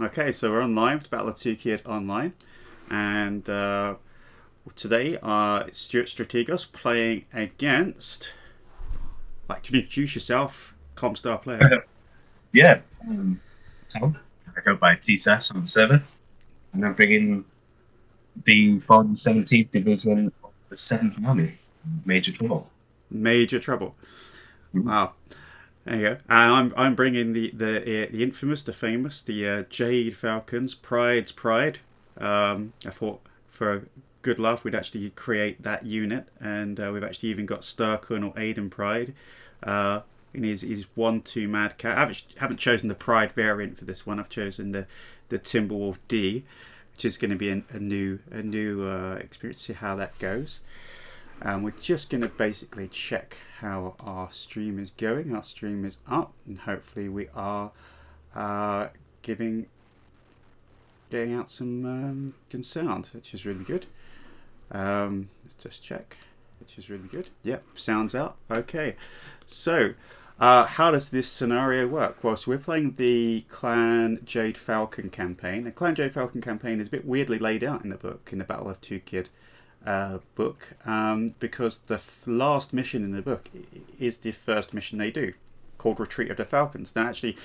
Okay, so we're online with Battle of Tukayyid online, and today it's Stuart Strategos playing against. Like to introduce yourself, ComStar player. Yeah, Tom. I go by TSAS on the server, and I'm bringing the from 17th Division of the 7th Army, Major Trouble. Major trouble. Mhm. Wow. There you go. And I'm bringing the infamous, the famous, the Jade Falcons, Pryde's Pryde. I thought for a good laugh we'd actually create that unit, and we've actually even got Star Colonel Aiden Pryde. In his 1-2 Mad Cat. I haven't chosen the Pryde variant for this one. I've chosen the Timberwolf D, which is going to be a new experience to see how that goes. We're just going to basically check how our stream is going. Our stream is up, and hopefully we are uh, giving getting out some good sound, which is really good. Let's just check, which is really good. Yep, sounds out. Okay, so how does this scenario work? Well, so we're playing the Clan Jade Falcon campaign. The Clan Jade Falcon campaign is a bit weirdly laid out in the book, in the Battle of Tukayyid book, because the last mission in the book is the first mission they do, called Retreat of the Falcons. Now, actually,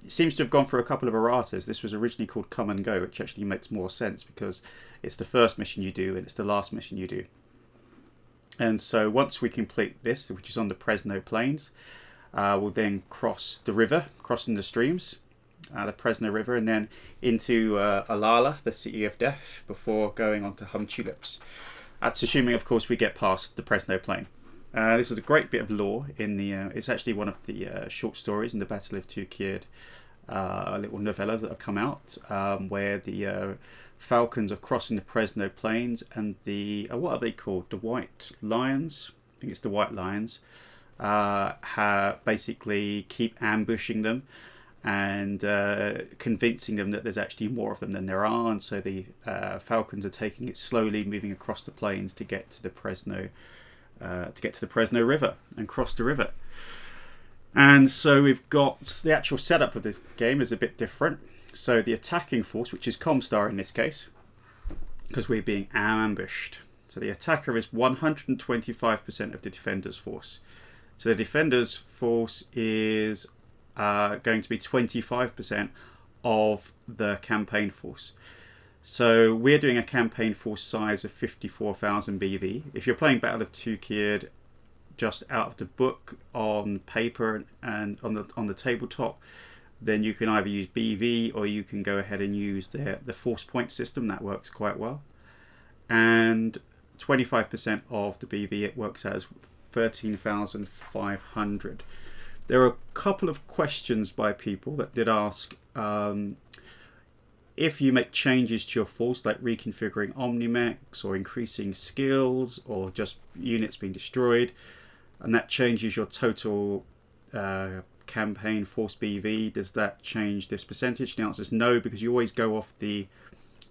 it seems to have gone through a couple of erratas. This was originally called Come and Go, which actually makes more sense because it's the first mission you do and it's the last mission you do. And so once we complete this, which is on the Prezno plains, we'll then cross the river, crossing the streams, the Prezno River, and then into Alala, the City of Death, before going on to Hum Tulips. That's assuming, of course, we get past the Prezno Plain. This is a great bit of lore in the. It's actually one of the short stories in the Battle of Tukayyid, a little novella that have come out, where the Falcons are crossing the Prezno Plains, and the what are they called? The White Lions. I think it's the White Lions. Basically keep ambushing them and convincing them that there's actually more of them than there are, and so the Falcons are taking it slowly, moving across the plains to get to the Prezno River and cross the river. And so we've got the actual setup of this game is a bit different. So the attacking force, which is ComStar in this case, because we're being ambushed. So the attacker is 125% of the defender's force. So the defender's force is going to be 25% of the campaign force. So we're doing a campaign force size of 54,000 BV. If you're playing Battle of Tukayyid just out of the book on paper and on the tabletop, then you can either use BV or you can go ahead and use the force point system. That works quite well. And 25% of the BV, it works out as 13,500. There are a couple of questions by people that did ask if you make changes to your force, like reconfiguring Omnimex or increasing skills or just units being destroyed, and that changes your total campaign force BV, does that change this percentage? The answer is no, because you always go off the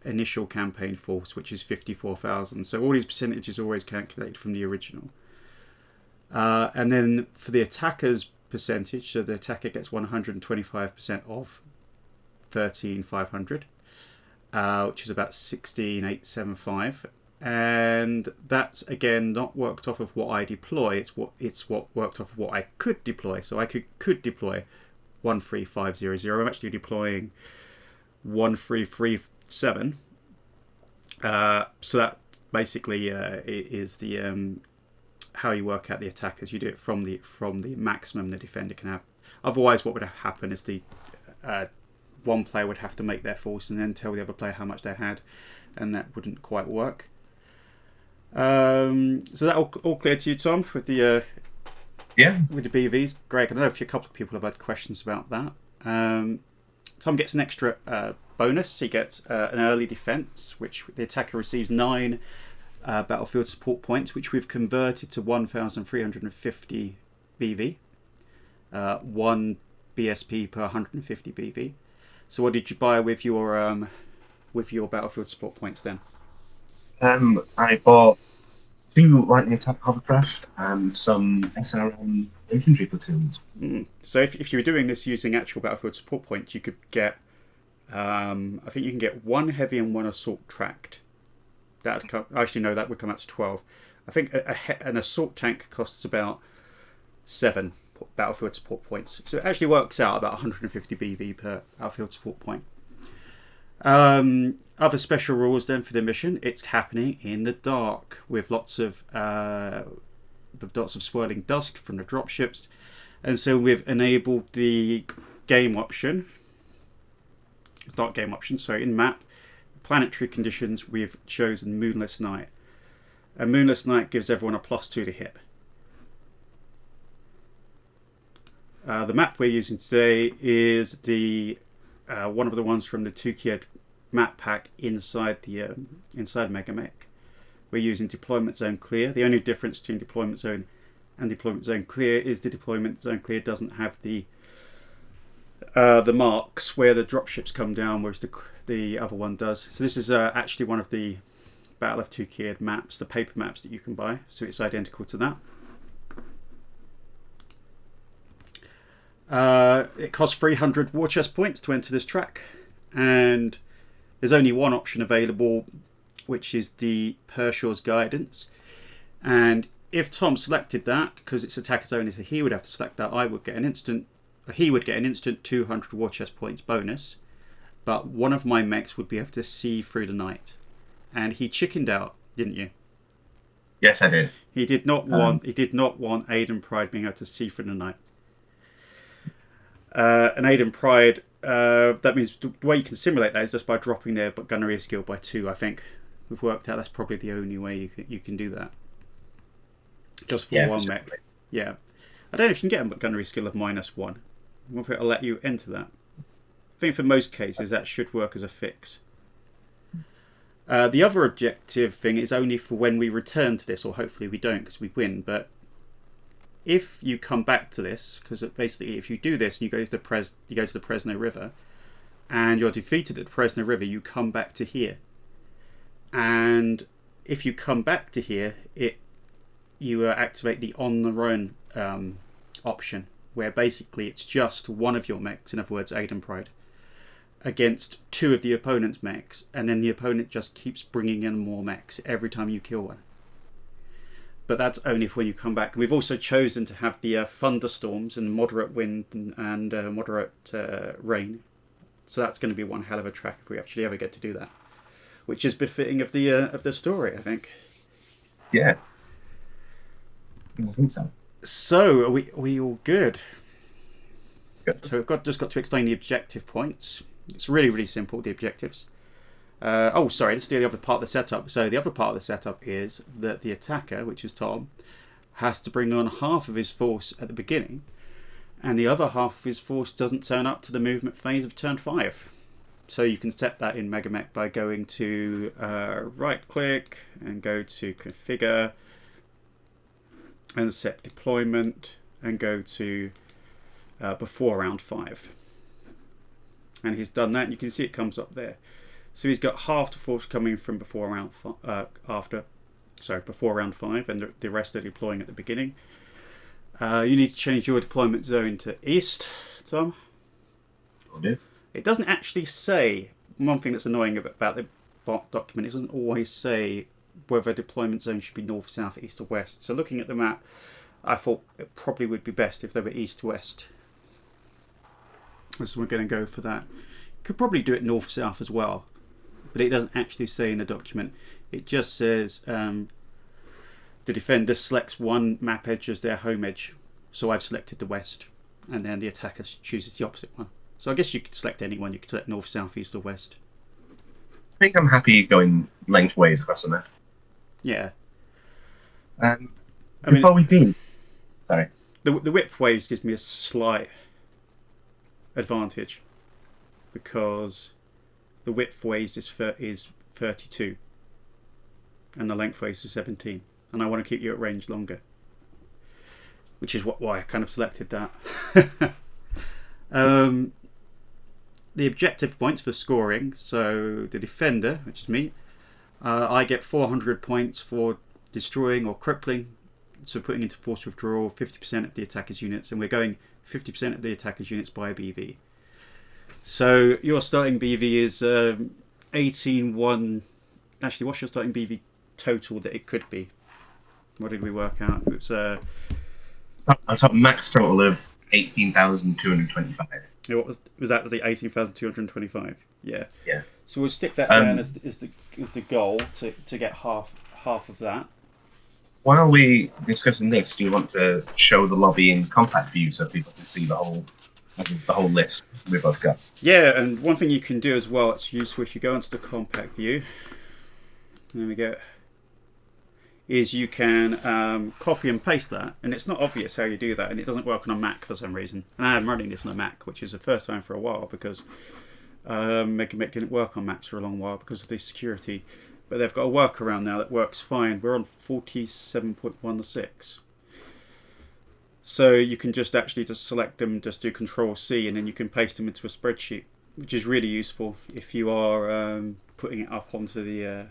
initial campaign force, which is 54,000. So all these percentages are always calculated from the original. And then for the attacker's percentage, so the attacker gets 125% of 13,500, which is about 16,875. And that's again not worked off of what I deploy. It's what worked off of what I could deploy. So I could deploy 13500. I'm actually deploying 1337. So that basically is the how you work out the attackers. You do it from the maximum the defender can have. Otherwise, what would happen is the one player would have to make their force and then tell the other player how much they had, and that wouldn't quite work. So that all clear to you, Tom, with the Yeah, BVs? Greg, I don't know if a couple of people have had questions about that. Tom gets an extra bonus. He gets an early defense, which the attacker receives 9 battlefield support points, which we've converted to 1,350 BV. 1 BSP per 150 BV. So what did you buy with your battlefield support points then? I bought 2 lightning attack hovercraft and some SRM infantry platoons. So if you were doing this using actual battlefield support points, you could get I think you can get 1 heavy and 1 assault tracked. Actually, no, that would come out to 12. I think an assault tank costs about 7 battlefield support points. So it actually works out about 150 BV per battlefield support point. Other special rules then for the mission. It's happening in the dark with lots of swirling dust from the dropships. And so we've enabled the game option, dark game option, so in map, planetary conditions, we've chosen Moonless Night. A Moonless Night gives everyone a +2 to hit. The map we're using today is the one of the ones from the Tukayyid map pack inside Megamech. We're using Deployment Zone Clear. The only difference between Deployment Zone and Deployment Zone Clear is the Deployment Zone Clear doesn't have the marks where the dropships come down, whereas the other one does. So this is actually one of the Battle of Tukayyid maps, the paper maps that you can buy. So it's identical to that. It costs 300 war chest points to enter this track, and there's only one option available, which is the Pershaw's Guidance. And if Tom selected that, because it's attackers only, so he would have to select that, he would get an instant 200 war chest points bonus, but one of my mechs would be able to see through the night. And he chickened out, didn't you? Yes, I did. He did not want Jade and Pryde being able to see through the night. And Jade and Pryde, that means the way you can simulate that is just by dropping their gunnery skill by 2. I think we've worked out that's probably the only way you can do that. Just for one mech. Yeah. I don't know if you can get a gunnery skill of -1. I wonder if it'll let you enter that. I think for most cases that should work as a fix. The other objective thing is only for when we return to this, or hopefully we don't because we win, but if you come back to this, because basically if you do this and you go to the Prezno River and you're defeated at the Prezno River, you come back to here. And if you come back to here, you activate the on the run option, where basically it's just one of your mechs, in other words Jade and Pryde, against 2 of the opponent's mechs, and then the opponent just keeps bringing in more mechs every time you kill one. But that's only for when you come back. We've also chosen to have the thunderstorms and moderate wind and moderate rain. So that's going to be one hell of a track if we actually ever get to do that, which is befitting of the story, I think. Yeah, I think so. So are we all good? Good. So we've just got to explain the objective points. It's really, really simple, the objectives. Sorry, let's do the other part of the setup. So the other part of the setup is that the attacker, which is Tom, has to bring on half of his force at the beginning, and the other half of his force doesn't turn up to the movement phase of turn 5. So you can set that in Megamech by going to right click and go to configure and set deployment and go to before round 5. And he's done that, and you can see it comes up there. So he's got half the force coming from before round 5, and the rest are deploying at the beginning. You need to change your deployment zone to east, Tom. Will do. It doesn't actually say, one thing that's annoying about the document, it doesn't always say whether deployment zone should be north, south, east or west. So looking at the map, I thought it probably would be best if they were east-west. So we're going to go for that. Could probably do it north-south as well, but it doesn't actually say in the document. It just says the defender selects one map edge as their home edge. So I've selected the west, and then the attacker chooses the opposite one. So I guess you could select any one. You could select north, south, east or west. I think I'm happy going lengthways across the map. Yeah. Before we do, sorry. The width ways gives me a slight advantage because the width ways is 32 and the length ways is 17, and I want to keep you at range longer, which is why I kind of selected that. The objective points for scoring, so the defender, which is me, I get 400 points for destroying or crippling, so putting into force withdrawal 50% of the attacker's units, and we're going 50% of the attacker's units by BV. So your starting BV is 18-1. Actually, what's your starting BV total that it could be? What did we work out? It's I top max total of 18,225. what was that? Was the 18,225? Yeah. Yeah. So we'll stick that down as the goal to get half of that. While we discussing this, do you want to show the lobby in compact view so people can see the whole list we've both got? Yeah, and one thing you can do as well, it's useful if you go into the compact view. There we go. Is you can copy and paste that, and it's not obvious how you do that, and it doesn't work on a Mac for some reason. And I'm running this on a Mac, which is the first time for a while because Megamec didn't work on Macs for a long while because of the security. But they've got a workaround now that works fine. We're on 47.16. So you can just actually just select them, just do Control-C, and then you can paste them into a spreadsheet, which is really useful if you are putting it up onto the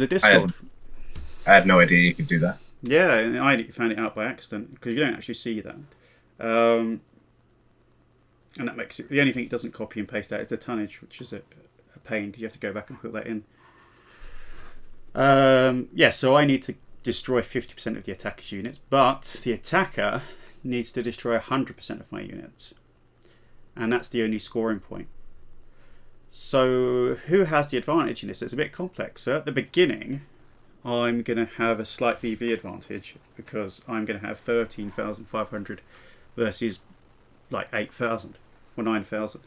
Discord. I had no idea you could do that. Yeah, and I found it out by accident because you don't actually see that. And that makes it, the only thing it doesn't copy and paste out is the tonnage, which is a pain because you have to go back and put that in. Yeah, so I need to destroy 50% of the attacker's units, but the attacker needs to destroy 100% of my units. And that's the only scoring point. So who has the advantage in this? It's a bit complex. So at the beginning, I'm going to have a slight VV advantage because I'm going to have 13,500 versus like 8,000 or 9,000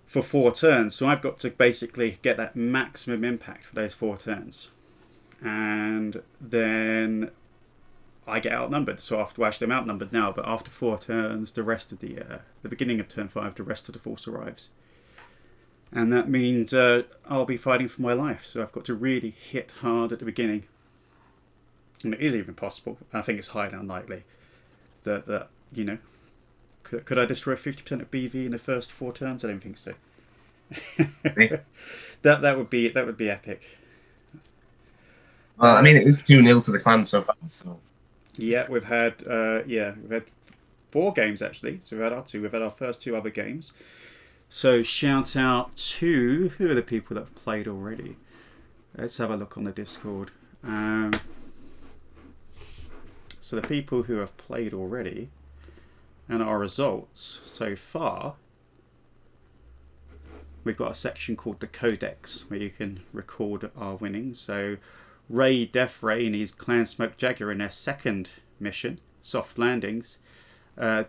for 4 turns. So I've got to basically get that maximum impact for those 4 turns. And then I get outnumbered. So after, actually I'm outnumbered now, but after 4 turns, the rest of the beginning of turn 5, the rest of the force arrives. And that means I'll be fighting for my life. So I've got to really hit hard at the beginning. And it is even possible. I think it's highly unlikely that you know, could I destroy 50% of BV in the first 4 turns? I don't think so. that would be epic. Well, I mean, it is 2-0 to the clan so far. So yeah, we've had 4 games actually. So we've had our first 2 other games. So shout out to, who are the people that have played already? Let's have a look on the Discord. So the people who have played already and our results so far, we've got a section called the Codex where you can record our winnings. So Ray, Def Ray and his Clan Smoke Jagger in their second mission, Soft Landings,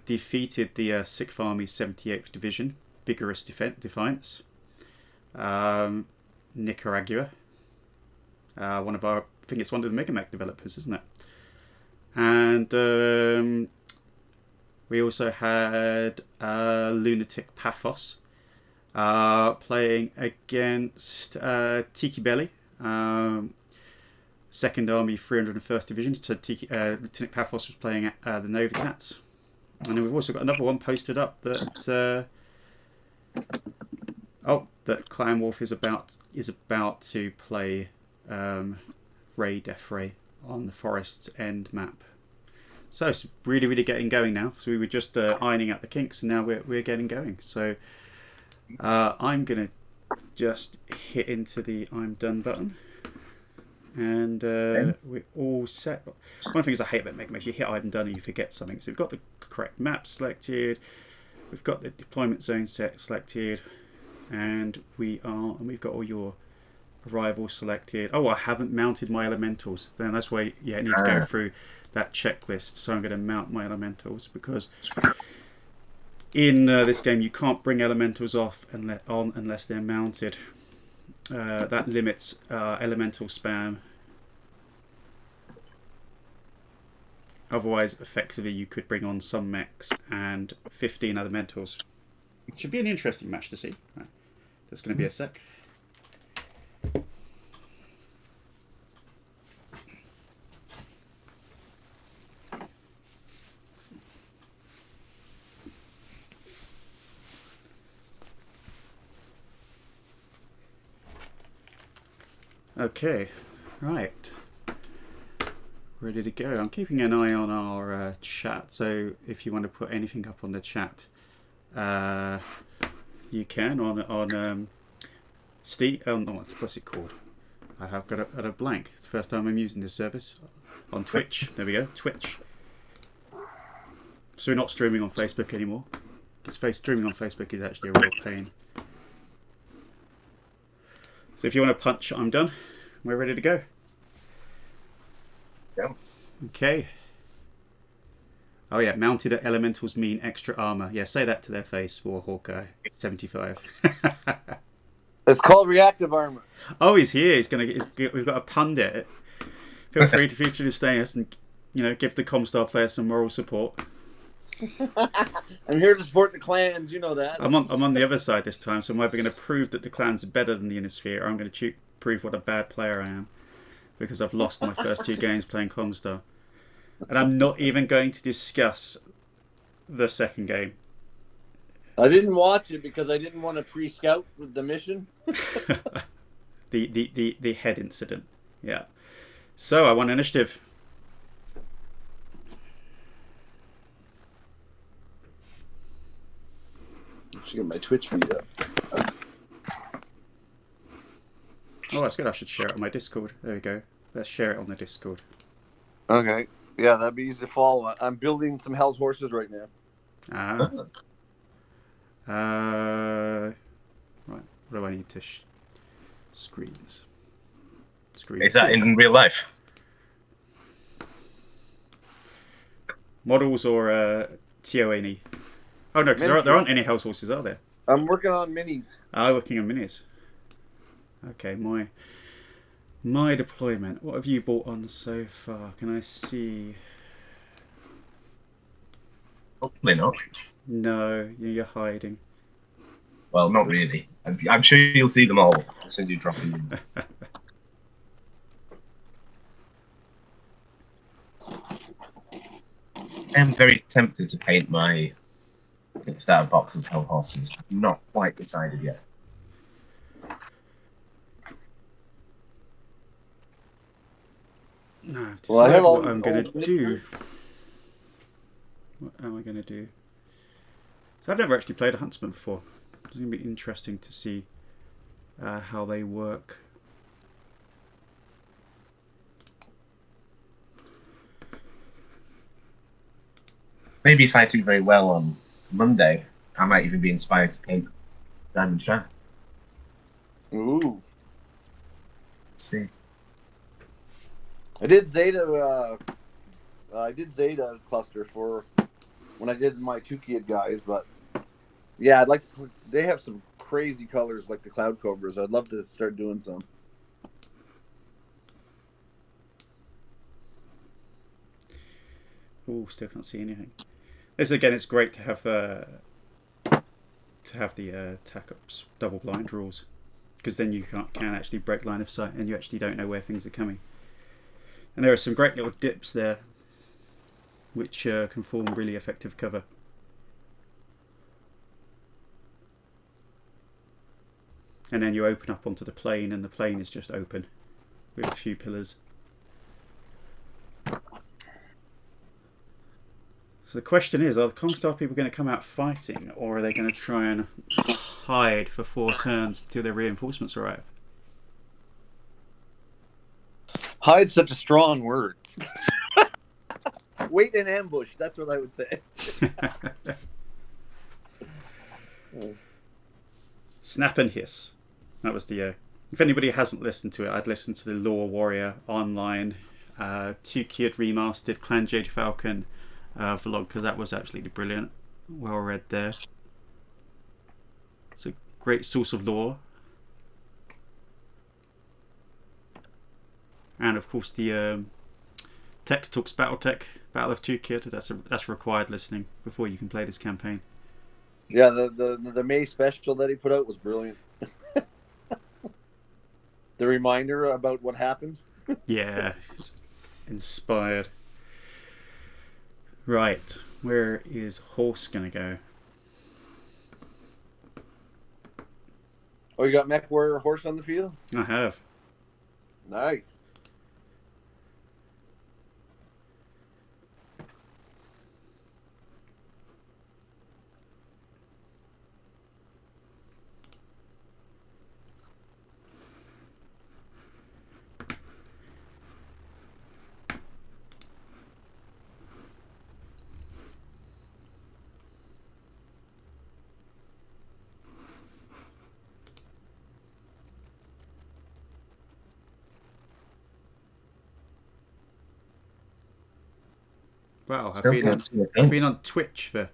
defeated the 6th Army's 78th Division, Vigorous Defiance. Nicaragua, I think it's one of the Megamec developers, isn't it? And we also had Lunatic Paphos playing against Tiki Belly, 2nd Army 301st Division. So Lunatic Paphos was playing the Nova Cats. And then we've also got another one posted up that that Clan Wolf is about to play Ray Def Ray on the Forest's End map. So it's really, really getting going now. So we were just ironing out the kinks, and now we're getting going. So I'm gonna just hit into the I'm done button, and we're all set. One of the things I hate about Megamec, you hit I'm done and you forget something. So we've got the correct map selected, we've got the deployment zone set selected, and we've got all your arrivals selected. Oh, I haven't mounted my elementals. Then that's why I need to go through that checklist. So I'm going to mount my elementals because in this game you can't bring elementals off and on unless they're mounted. That limits elemental spam. Otherwise, effectively, you could bring on some mechs and 15 elementals. It should be an interesting match to see. Right. There's going to be a sec. Okay, right. ready to go. I'm keeping an eye on our chat, so if you want to put anything up on the chat, you can on Steve. What's it called? I have got a blank. It's the first time I'm using this service on Twitch. There we go, Twitch. So we're not streaming on Facebook anymore. Because streaming on Facebook is actually a real pain. So if you want to punch, I'm done. We're ready to go. Yeah. Okay. Oh yeah, mounted elementals mean extra armor. Yeah, say that to their face, War Hawkeye 75. It's called reactive armor. Oh, he's here. We've got a pundit. Feel free to feature his status and give the ComStar players some moral support. I'm here to support the clans. You know that. I'm on the other side this time, so I'm either going to prove that the clans are better than the Innisphere, or I'm going to prove what a bad player I am because I've lost my first 2 games playing ComStar. And I'm not even going to discuss the second game. I didn't watch it because I didn't want to pre-scout the mission. the head incident. Yeah. So I won initiative. I should get my Twitch feed up. Oh, that's good. I should share it on my Discord. There we go. Let's share it on the Discord. Okay. Yeah, that'd be easy to follow. I'm building some Hell's Horses right now. Right. What do I need to screens? Is that in real life? Models or TONE? Oh no, because there aren't any Hell's Horses, are there? I'm working on minis. Working on minis. Okay, my deployment. What have you bought on so far? Can I see? Hopefully not. No, you're hiding. Well, not really. I'm sure you'll see them all as soon as you drop them in. I am very tempted to paint my starter box as Hell Horses. I'm not quite decided yet. No, I've Well, I decided have all what I'm going to old do. What am I going to do? So I've never actually played a Huntsman before. It's going to be interesting to see how they work. Maybe if I do very well on Monday, I might even be inspired to paint Diamond Shaft. Ooh. See. I did Zeta cluster for when I did my Tukayyid guys, but yeah, I'd like to. They have some crazy colors like the Cloud Cobras. I'd love to start doing some. Oh, still can't see anything. This again, it's great to have the tack ups double blind rules, because then you can actually break line of sight and you actually don't know where things are coming. And there are some great little dips there, which can form really effective cover. And then you open up onto the plain, and the plain is just open with a few pillars. So the question is, are the ComStar people going to come out fighting, or are they going to try and hide for 4 turns until their reinforcements arrive? Hide's such a strong word. Wait in ambush. That's what I would say. Snap and hiss. That was the. If anybody hasn't listened to it, I'd listen to the Lore Warrior online Tukayyid remastered Clan Jade Falcon vlog, because that was absolutely brilliant. Well read there. It's a great source of lore. And of course the Text Talks Battletech Battle of Tukayyid. That's required listening before you can play this campaign. Yeah, the May special that he put out was brilliant. The reminder about what happened. Yeah, it's inspired. Right, where is Horse gonna go? Oh, you got Mech Warrior Horse on the field? I have. Nice. Wow, Still can't see a I've thing. been on Twitch for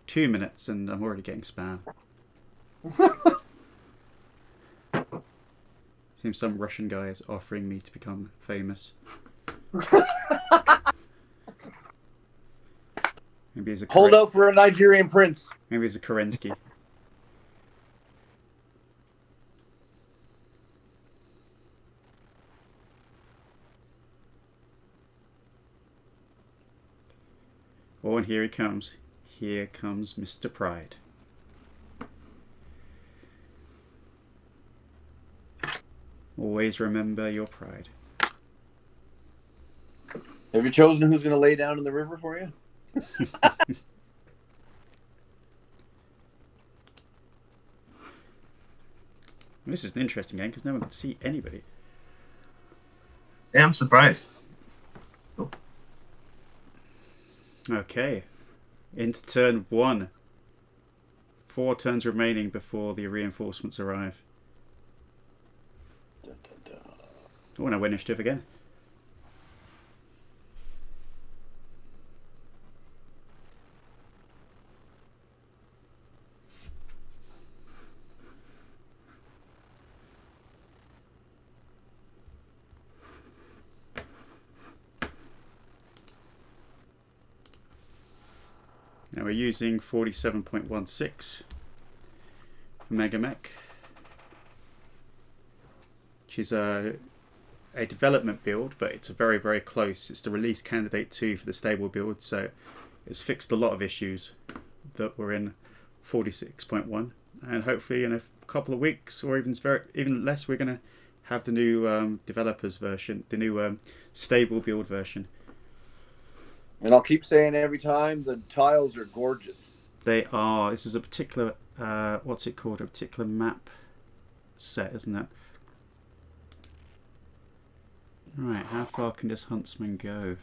2 minutes and I'm already getting spam. Seems some Russian guy is offering me to become famous. Maybe he's a Hold out for a Nigerian prince. Maybe he's a Kerensky. Oh, and here he comes. Here comes Mr. Pryde. Always remember your pride. Have you chosen who's going to lay down in the river for you? This is an interesting game because no one can see anybody. Yeah, I'm surprised. Oh. Okay. Into turn 1. 4 turns remaining before the reinforcements arrive. Oh, and I win initiative again. Now we're using 47.16 for Megamech, which is a development build, but it's a very, very close. It's the release candidate 2 for the stable build, so it's fixed a lot of issues that were in 46.1, and hopefully in a couple of weeks or even less, we're going to have the new developers version, the new stable build version. And I'll keep saying every time, the tiles are gorgeous. They are. This is a particular, what's it called? A particular map set, isn't it? Right, how far can this huntsman go?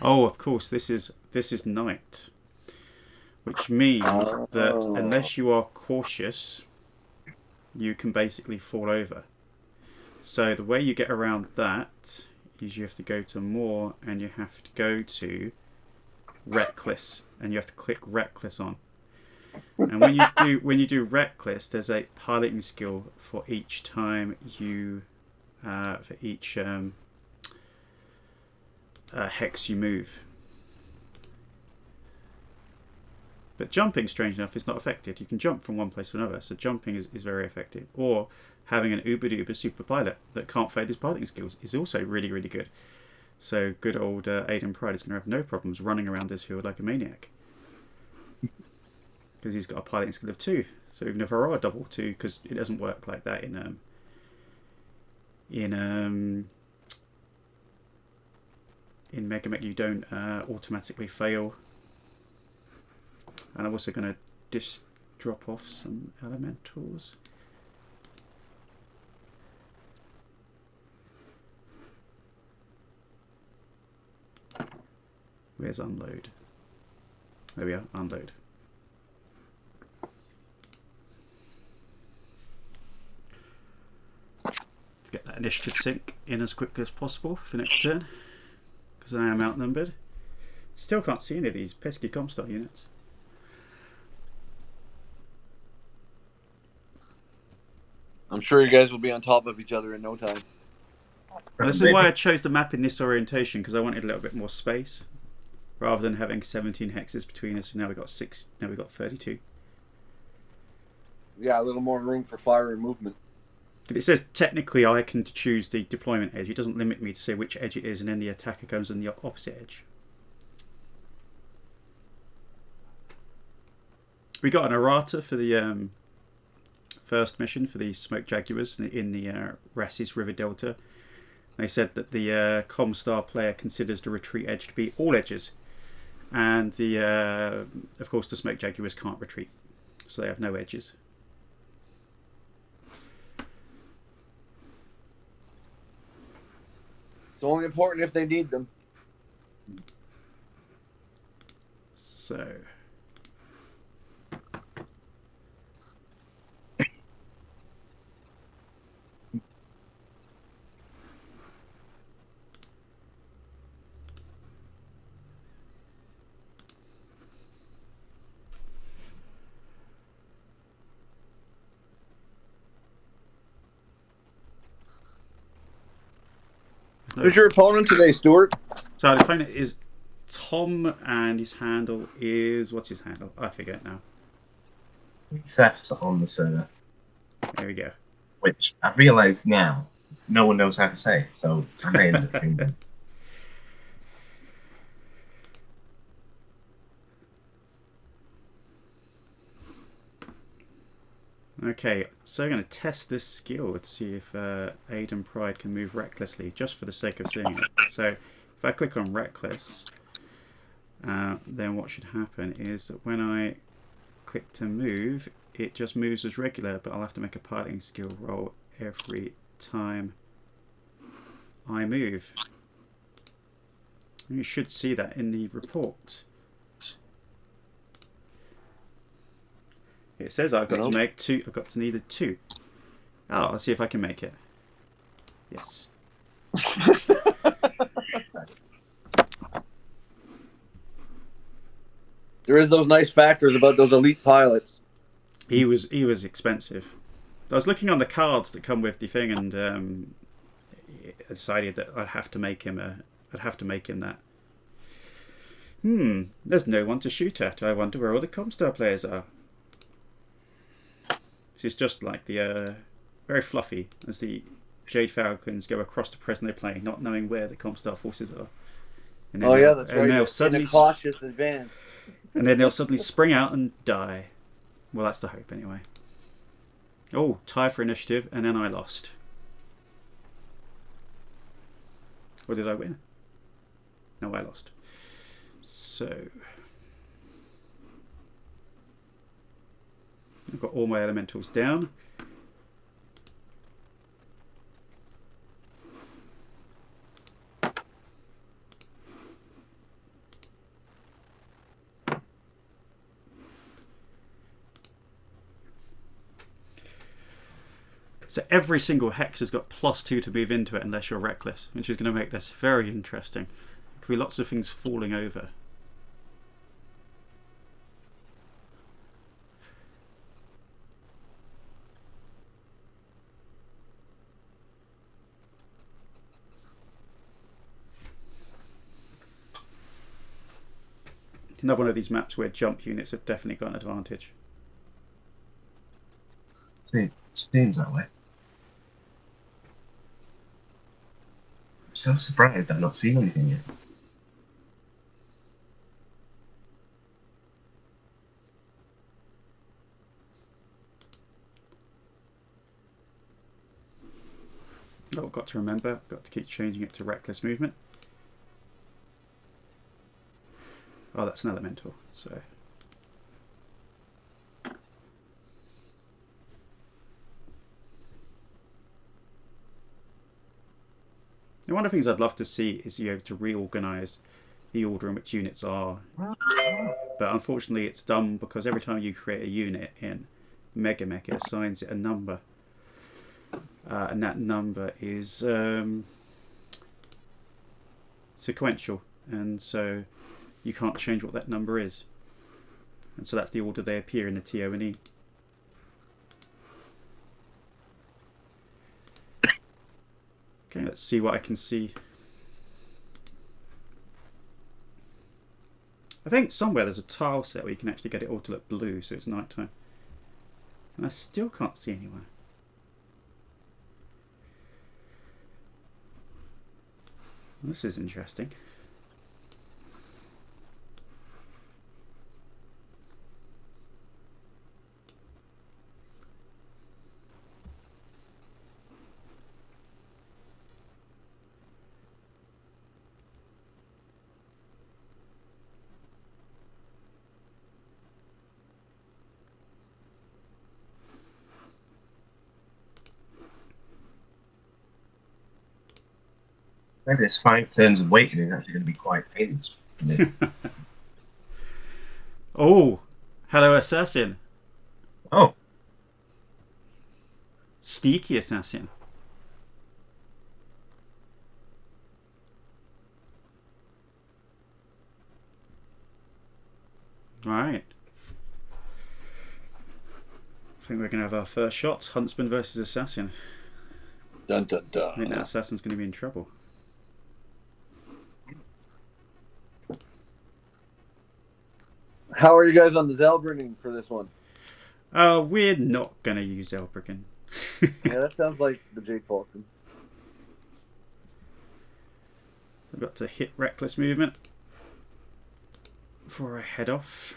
Oh, of course, this is night, which means that unless you are cautious, you can basically fall over. So the way you get around that is you have to go to more, and you have to go to reckless, and you have to click reckless on. And when you do reckless, there's a piloting skill for each time you for each hex you move. But jumping, strange enough, is not affected. You can jump from one place to another, so jumping is very effective. Or having an uber-duper super pilot that can't fade his piloting skills is also really, really good. So good old Aiden Pryde is going to have no problems running around this field like a maniac. Because he's got a piloting skill of 2. So even if I roll a double 2, because it doesn't work like that in Megamech, you don't automatically fail. And I'm also going to just drop off some elementals. Where's unload? There we are, unload. Get that initiative sync in as quickly as possible for next turn, because I am outnumbered. Still can't see any of these pesky ComStar units. I'm sure you guys will be on top of each other in no time. Well, this is why I chose the map in this orientation, because I wanted a little bit more space, rather than having 17 hexes between us. Now we've got 6. Now we've got 32. Yeah, a little more room for fire and movement. But it says technically I can choose the deployment edge. It doesn't limit me to say which edge it is, and then the attacker goes on the opposite edge. We got an errata for the first mission for the Smoke Jaguars in the Rassis River Delta. They said that the ComStar player considers the retreat edge to be all edges, and of course the Smoke Jaguars can't retreat, so they have no edges. It's only important if they need them. So Who's your opponent today, Stuart? So the opponent is Tom, and his handle is... What's his handle? I forget now. Seth's on the server, There we go. which I've realised now no one knows how to say, so I may end up doing that. Okay, so I'm going to test this skill to see if Aid and Pryde can move recklessly, just for the sake of seeing it. So if I click on Reckless, then what should happen is that when I click to move, it just moves as regular, but I'll have to make a piloting skill roll every time I move. And you should see that in the report. It says I've got to make 2. I've got to need a 2. Oh, let's see if I can make it. Yes. There is those nice factors about those elite pilots. He was expensive. I was looking on the cards that come with the thing, and I decided that I'd have to make him that. There's no one to shoot at. I wonder where all the ComStar players are. This is just like the very fluffy as the Jade Falcons go across the Prezno plain, not knowing where the ComStar forces are. And then That's right. They'll suddenly, in a cautious advance. And then they'll suddenly spring out and die. Well, that's the hope anyway. Oh, tie for initiative, and then I lost. Or did I win? No, I lost. So I've got all my elementals down. So every single hex has got +2 to move into it unless you're reckless, which is going to make this very interesting. There could be lots of things falling over. Another one of these maps where jump units have definitely got an advantage. Seems that way. I'm so surprised I've not seen anything yet. Oh, got to remember, got to keep changing it to reckless movement. Oh, that's an elemental, so... Now, one of the things I'd love to see is to reorganise the order in which units are. But unfortunately it's done because every time you create a unit in MegaMech, it assigns it a number. And that number is sequential, and so you can't change what that number is. And so that's the order they appear in the TO&E. Okay, let's see what I can see. I think somewhere there's a tile set where you can actually get it all to look blue so it's night time. And I still can't see anywhere. This is interesting. Maybe this 5 turns of awakening is actually going to be quite painless. Oh, hello assassin. Oh, Sneaky assassin. Right. I think we're going to have our first shots. Huntsman versus assassin. Dun dun I think dun. that assassin's going to be in trouble. How are you guys on the Zelbrining for this one? We're not going to use Elbrigan. Yeah, that sounds like the Jade Falcon. I've got to hit Reckless Movement before I head off.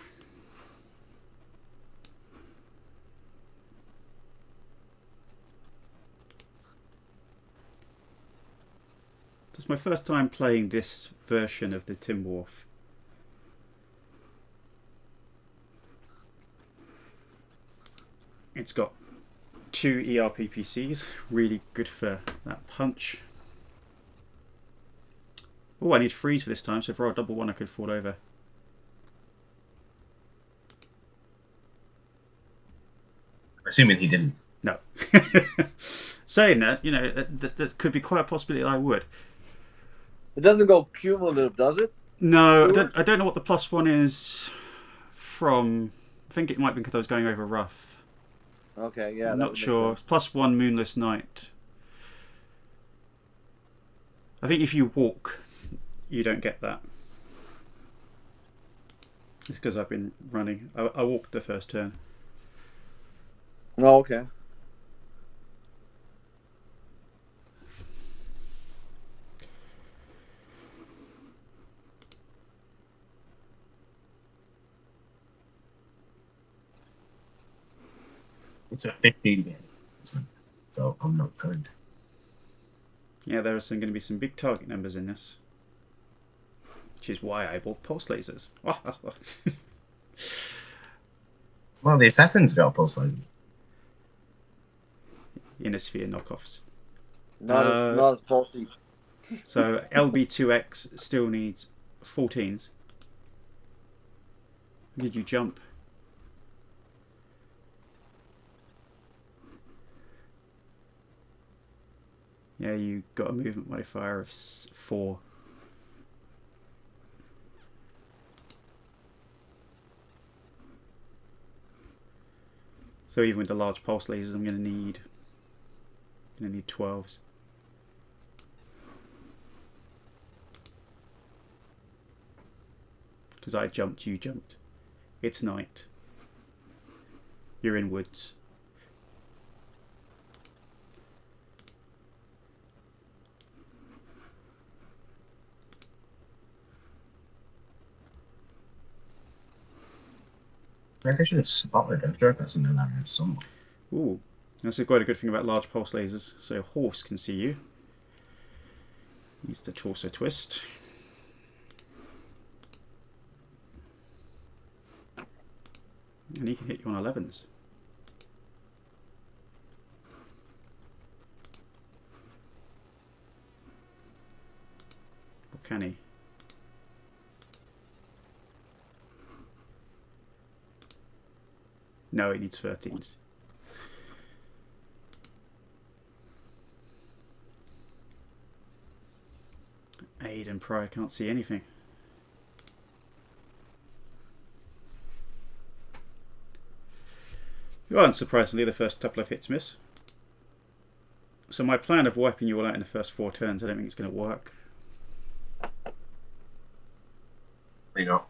It's my first time playing this version of the Timberwolf. It's got 2 ERPPCs, really good for that punch. Oh, I need freeze for this time, so if I roll a double one I could fall over. Assuming he didn't. No. Saying that, you know, that could be quite a possibility that I would. It doesn't go cumulative, does it? No, I don't know what the +1 is from. I think it might be because I was going over rough. Okay, yeah. I'm not sure. +1 Moonless Night. I think if you walk, you don't get that. It's because I've been running. I walked the first turn. Oh, okay. It's a 15 game, so I'm not going to. Yeah, there are going to be some big target numbers in this. Which is why I bought pulse lasers. Well, the Assassin's got a pulse laser. Innosphere knockoffs. Not as pulsy. So LB2X still needs 14s. Did you jump? Yeah, you got a movement modifier of 4. So even with the large pulse lasers, I'm going to need 12s. Because I jumped, you jumped. It's night. You're in woods. Maybe I should have spotted. I'm sure that's in the area somewhere. Ooh, that's quite a good thing about large pulse lasers. So a horse can see you. Needs the torso twist. And he can hit you on 11s. Or can he? No, it needs 13s. Jade and Pryde can't see anything. Unsurprisingly, the first couple of hits miss. So my plan of wiping you all out in the first 4 turns, I don't think it's going to work. There you go.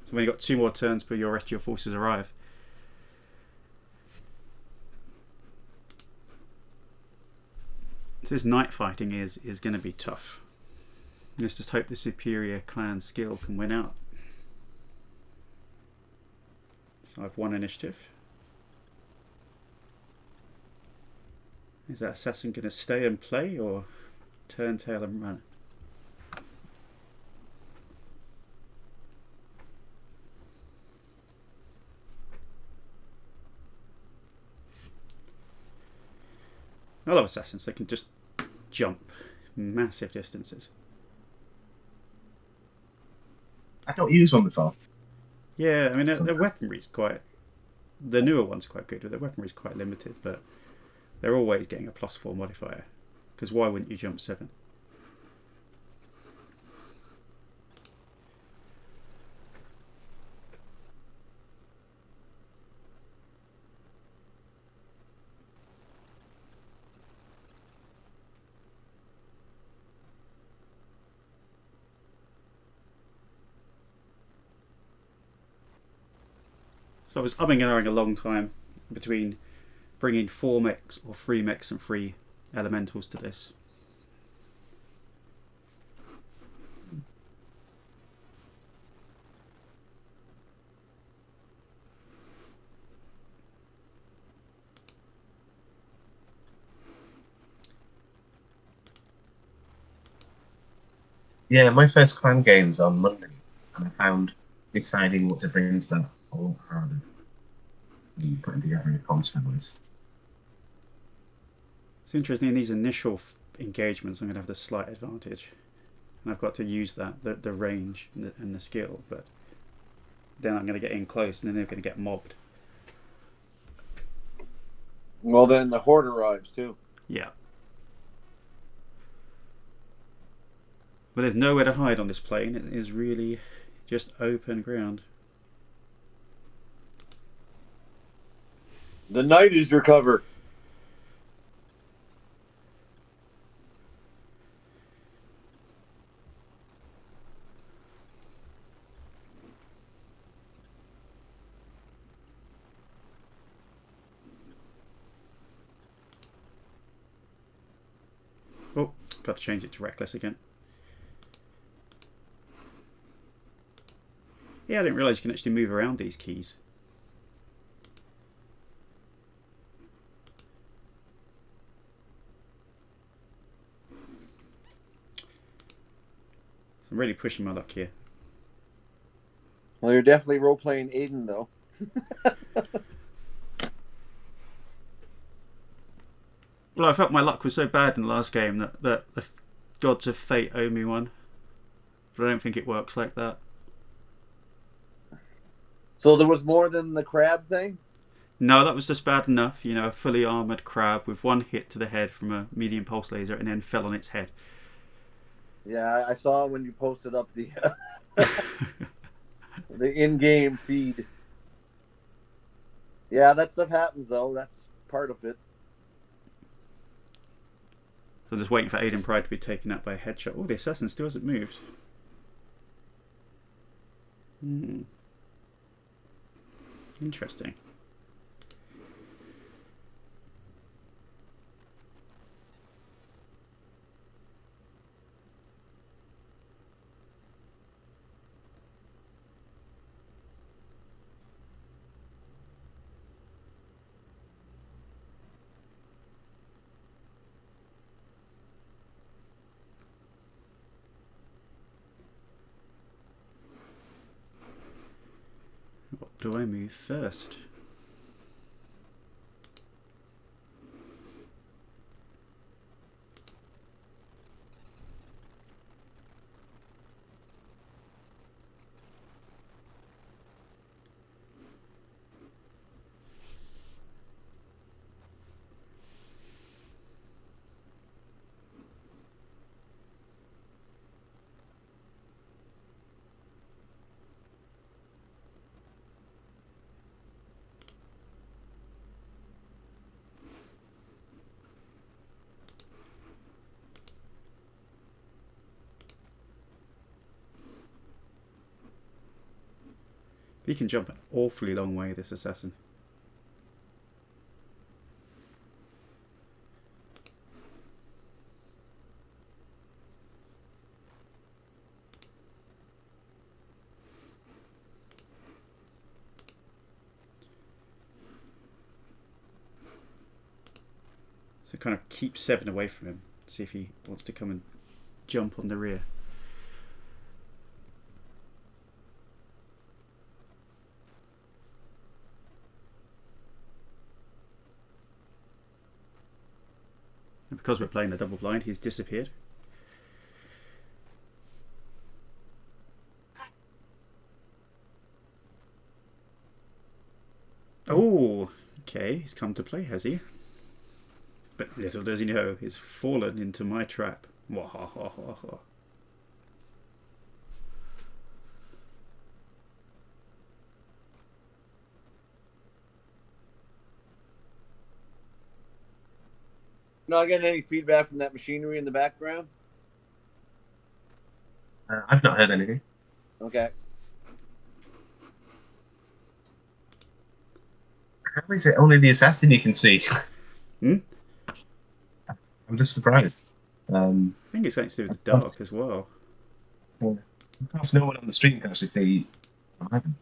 So when you've got 2 more turns before your rest of your forces arrive. So this night fighting is going to be tough. Let's just hope the superior clan skill can win out. So I've 1 initiative. Is that assassin going to stay and play or turn tail and run? I love assassins, they can just jump massive distances. I've not used one before. Yeah, I mean, their weaponry's quite... The newer ones are quite good, but their weaponry's quite limited, but they're always getting a +4 modifier. Because why wouldn't you jump 7? So I was umming and ahhing a long time between bringing 4 mechs or 3 mechs and 3 elementals to this. Yeah, my first clan game's on Monday, and I found deciding what to bring to that a lot harder than putting together a ComStar list. It's interesting, in these initial engagements I'm going to have the slight advantage. And I've got to use that, the range and the skill, but then I'm going to get in close and then they're going to get mobbed. Well, then the horde arrives too. Yeah. But there's nowhere to hide on this plane. It is really just open ground. The night is your cover. Oh, got to change it to reckless again. Yeah, I didn't realise you can actually move around these keys. I'm really pushing my luck here. Well, you're definitely role-playing Aiden, though. Well, I felt my luck was so bad in the last game that the gods of fate owe me one. But I don't think it works like that. So there was more than the crab thing? No, that was just bad enough. You know, a fully armoured crab with one hit to the head from a medium pulse laser and then fell on its head. Yeah, I saw when you posted up the the in-game feed. Yeah, that stuff happens, though. That's part of it. So I'm just waiting for Aiden Pryde to be taken out by a headshot. Oh, the assassin still hasn't moved. Interesting. What do I move first? He can jump an awfully long way, this assassin. So kind of keep 7 away from him. See if he wants to come and jump on the rear. And because we're playing the double blind, he's disappeared. Oh, okay, he's come to play, has he? But little does he know, he's fallen into my trap. Wahahaha. Not getting any feedback from that machinery in the background? I've not heard anything. Okay. How is it only the assassin you can see? Hmm? I'm just surprised. I think it's something to do with the dark as well. Of course, no one on the stream can actually see 11.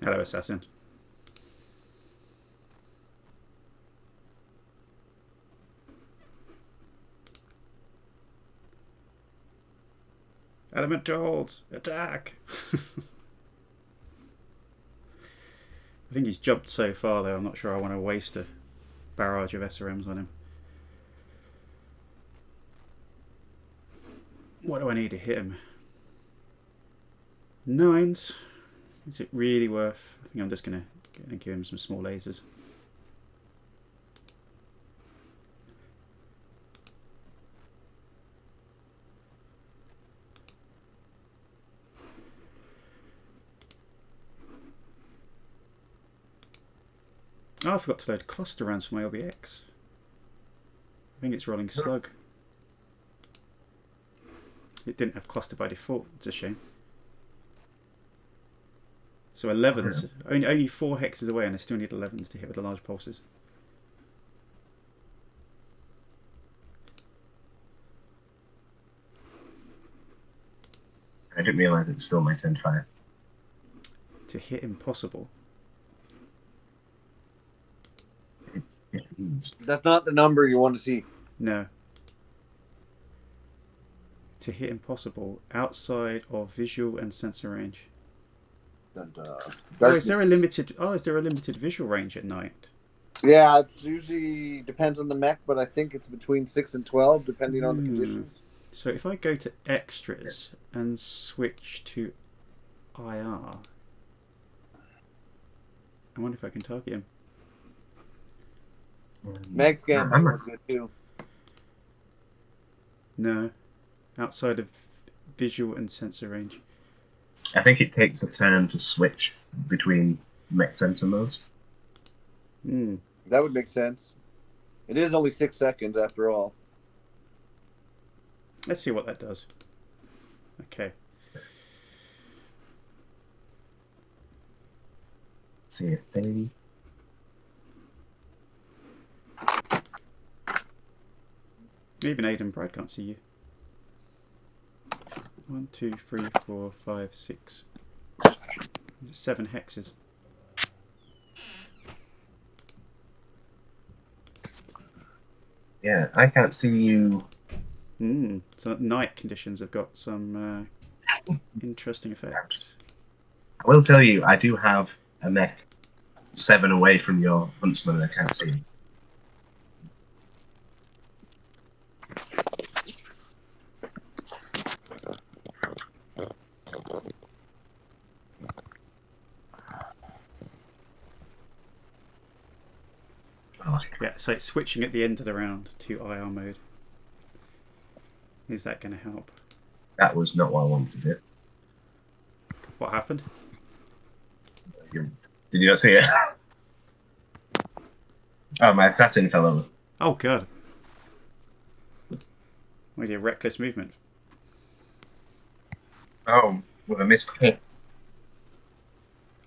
Hello, assassin. Elementals, attack! I think he's jumped so far though, I'm not sure I want to waste a barrage of SRMs on him. What do I need to hit him? 9s. Is it really worth? I think I'm just going to give him some small lasers. Oh, I forgot to load cluster rounds for my LBX. I think it's rolling slug. It didn't have cluster by default. It's a shame. So 11s. Only 4 hexes away, and I still need 11s to hit with the large pulses. I didn't realise it was still my 10-5. To hit impossible. That's not the number you want to see. No. To hit impossible outside of visual and sensor range. And, Is there a limited? Oh, is there a limited visual range at night? Yeah, it usually depends on the mech, but I think it's between 6 and 12, depending on the conditions. So if I go to extras and switch to IR, I wonder if I can target him. Mag scan was good too. No, outside of visual and sensor range. I think it takes a turn to switch between mech sensor modes. That would make sense. It is only 6 seconds after all. Let's see what that does. Okay. Let's see it, baby. Even Aiden and Pryde can't see you. 1, 2, 3, 4, 5, 6. 7 hexes. Yeah, I can't see you. So night conditions have got some interesting effects. I will tell you, I do have a mech 7 away from your huntsman and I can't see him. Yeah, so it's switching at the end of the round to IR mode. Is that going to help? That was not what I wanted to do. What happened? Did you not see it? Oh, my assassin fell over. Oh, God. What a reckless movement. Oh, with a missed hit.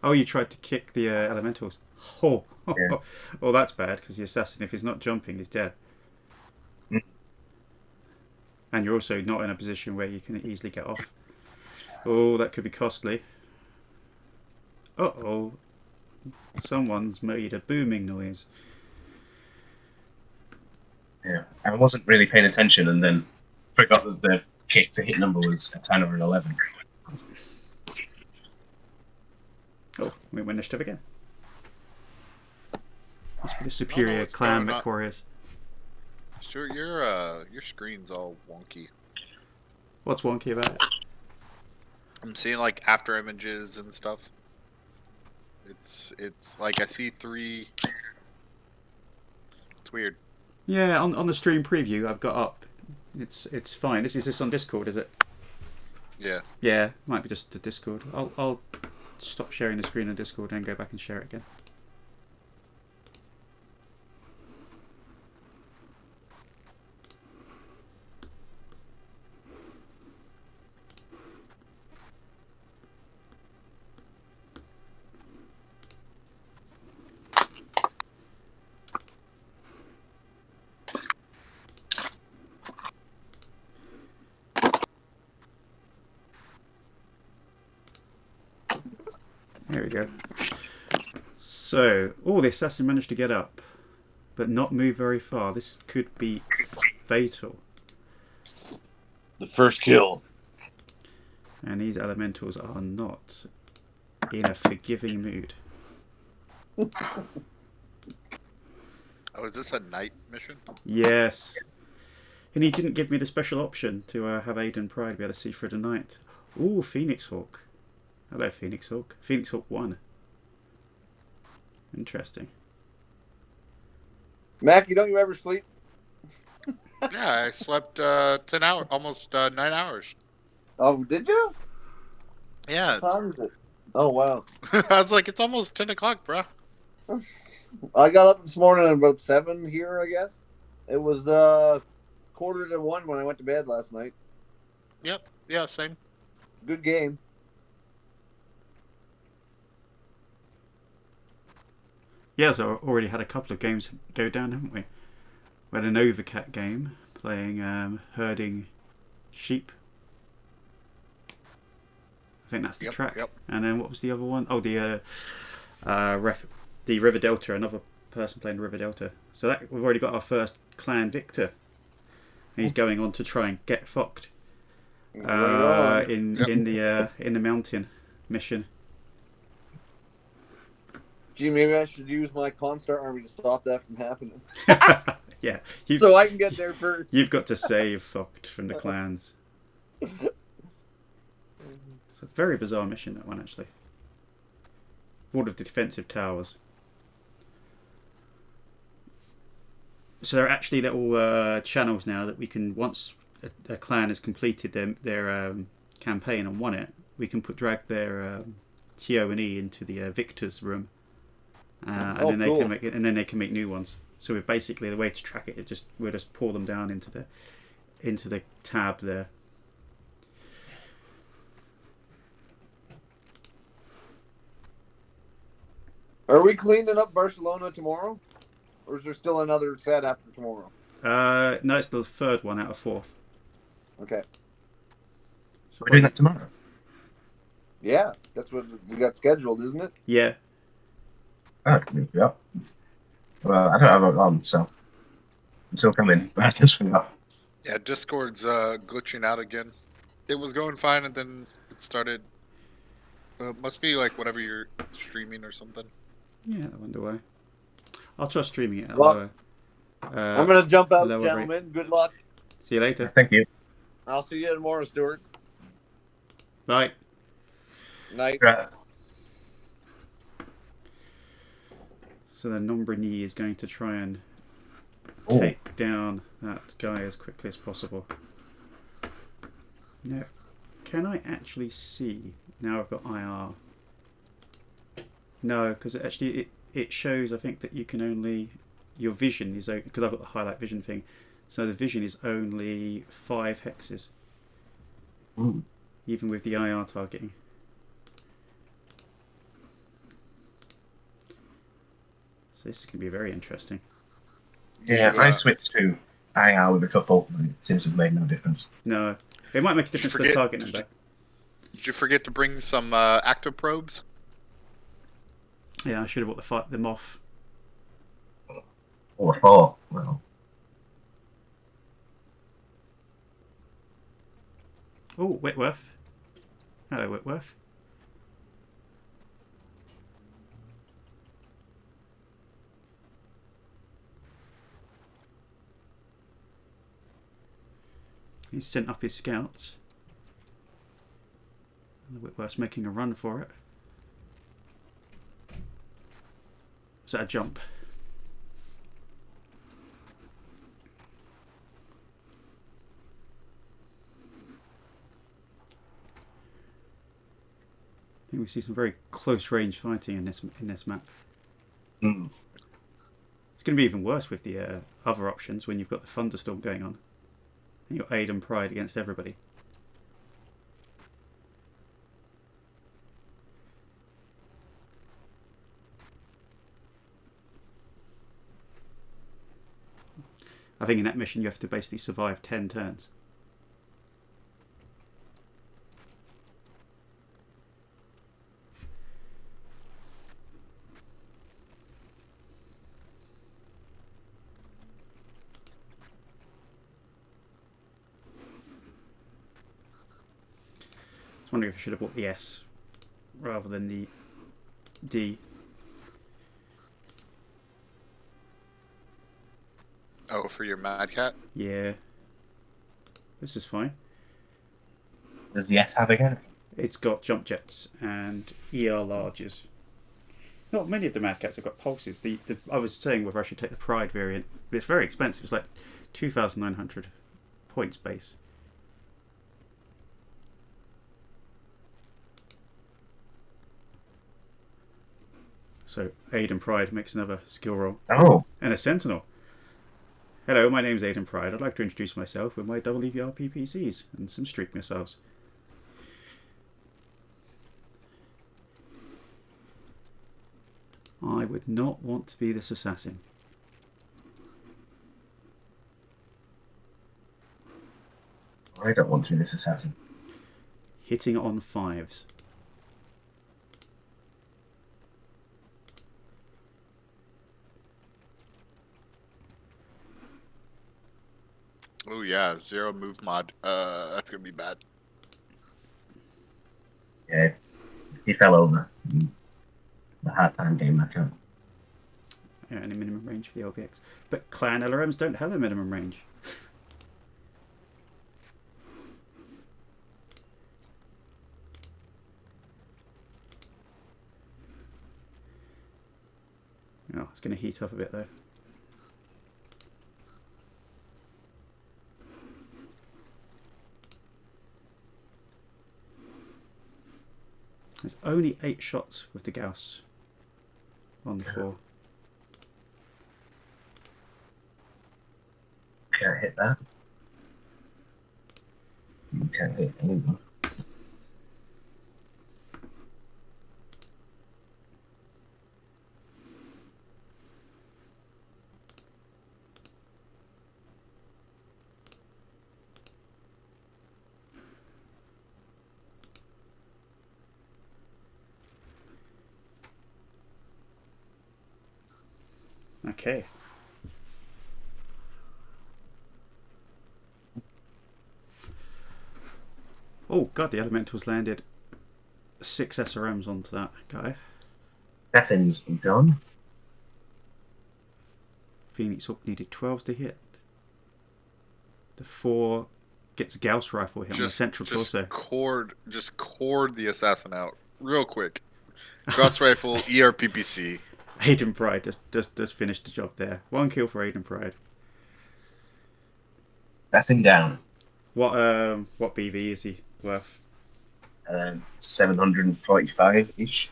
Oh, you tried to kick the elementals. Oh, Yeah. Oh, that's bad, because the assassin, if he's not jumping, is dead. And you're also not in a position where you can easily get off. Oh, that could be costly. Uh-oh. Someone's made a booming noise. Yeah, I wasn't really paying attention and then forgot that the kick to hit number was a 10 or an 11. Oh, we went initiative again. Must be the superior clan mech warriors. Stuart, your screen's all wonky. What's wonky about it? I'm seeing like after images and stuff. It's like I see 3. It's weird. Yeah, on the stream preview I've got up. It's fine. Is this on Discord, is it? Yeah. Yeah, might be just the Discord. I'll stop sharing the screen on Discord and go back and share it again. There we go. So, the assassin managed to get up, but not move very far. This could be fatal. The first kill. And these elementals are not in a forgiving mood. Oh, is this a night mission? Yes. And he didn't give me the special option to have Jade and Pryde be able to see through the night. Ooh, Phoenix Hawk. Hello, Phoenix Hawk. Phoenix Hawk 1. Interesting. Mackie, don't you ever sleep? Yeah, I slept 10 hours, almost 9 hours. Oh, did you? Yeah. What time is it? Oh, wow. I was like, it's almost 10 o'clock, bro. I got up this morning at about 7 here, I guess. It was 1:45 when I went to bed last night. Yep. Yeah, same. Good game. Yeah, so already had a couple of games go down, haven't we? We had an Overcat game playing herding sheep. I think that's the track. Yep. And then what was the other one? Oh, the River Delta. Another person playing River Delta. So that we've already got our first clan victor. He's going on to try and get fucked in the mountain mission. Gee, maybe I should use my ComStar army to stop that from happening. Yeah, so I can get there first. You've got to save fucked from the clans. It's a very bizarre mission, that one, actually. All of the defensive towers. So there are actually little channels now that we can, once a clan has completed their campaign and won it, we can drag their TO and E into the victor's room, and then cool. they can make new ones. So we're basically, the way to track it, we'll just pour them down into the tab there. Are we cleaning up Barcelona tomorrow? Or is there still another set after tomorrow? No, it's the third one out of 4. Okay. So We're doing that tomorrow. Yeah, that's what we got scheduled, isn't it? Yeah. Oh, yeah. Well, I don't have it on, so I'm still coming. I just forgot. Yeah, Discord's glitching out again. It was going fine, and then it started. Must be like whatever you're streaming or something. Yeah, I wonder why. I'll try streaming it. Well, I'm going to jump out, gentlemen. Rate. Good luck. See you later. Thank you. I'll see you tomorrow, Stuart. Bye. Night. So the Nombrini is going to try and Ooh. take down that guy as quickly as possible. Now, can I actually see? Now I've got IR. No, because actually it shows, I think, that you can only, your vision is, because I've got the highlight vision thing, so the vision is only 5 hexes. Ooh. Even with the IR targeting. So this can be very interesting. Yeah, I switched to IR with a couple, and it seems to have made no difference. No, it might make a difference to the target number. Did you forget to bring some active probes? Yeah, I should have bought them off. Or 4. Well, Oh, Whitworth. Hello, Whitworth. He's sent up his scouts. And the Whitworth's making a run for it. Is that a jump? I think we see some very close range fighting in this map. mm. It's going to be even worse with the other options when you've got the thunderstorm going on. And you've got Jade and Pryde against everybody. I think in that mission you have to basically survive 10 turns. wondering if I should have bought the S rather than the D. Oh, for your Mad Cat? Yeah. This is fine. Does the S have again? It's got jump jets and ER larges. Not many of the Mad Cats have got pulses. I was saying whether I should take the Pryde variant, but it's very expensive. It's like 2,900 points base. So Aiden Pryde makes another skill roll. Oh, And a Sentinel. Hello, my name's Aiden Pryde. I'd like to introduce myself with my WVR PPCs and some streak missiles. I would not want to be this assassin. I don't want to be this assassin. Hitting on 5s. Oh yeah, 0 move mod. That's gonna be bad. Yeah, he fell over. The hard time getting back up. Yeah, any minimum range for the LBX. But clan LRMs don't have a minimum range. Oh, it's going to heat up a bit though. There's only 8 shots with the Gauss on the 4. Can't hit that. You can't hit anyone. Okay. Oh god, the Elementals landed 6 SRMs onto that guy. Assassin's gone. Phoenix Hawk needed 12s to hit. The 4 gets a Gauss rifle hit on the central torso. Just cord the assassin out real quick. Gauss rifle, ERPPC. Aiden Pryde just finished the job there. 1 kill for Aiden Pryde. Assassin down. What BV is he worth? 745-ish.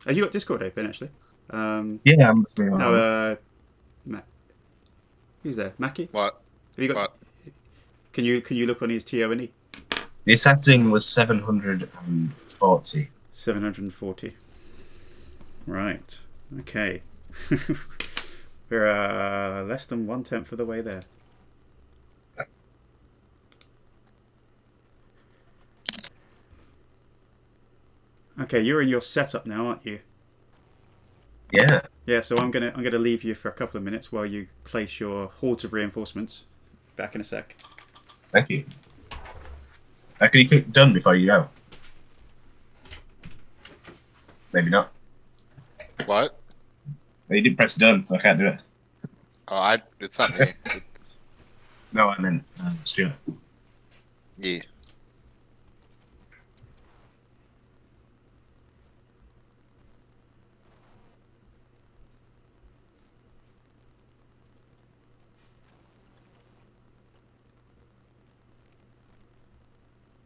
Have you got Discord open actually? Yeah, I'm listening. No, who's there? Mackie? What? Have you got? What? Can you look on his TO&E? The assassin was 740. 740. Right. Okay. We're less than 1/10 of the way there. Okay, you're in your setup now, aren't you? Yeah. Yeah. So I'm gonna leave you for a couple of minutes while you place your hordes of reinforcements. Back in a sec. Thank you. Can you click done before you go? Maybe not. What? Well, you didn't press done, so I can't do it. Oh, it's not me. No, I meant Stuart. Yeah.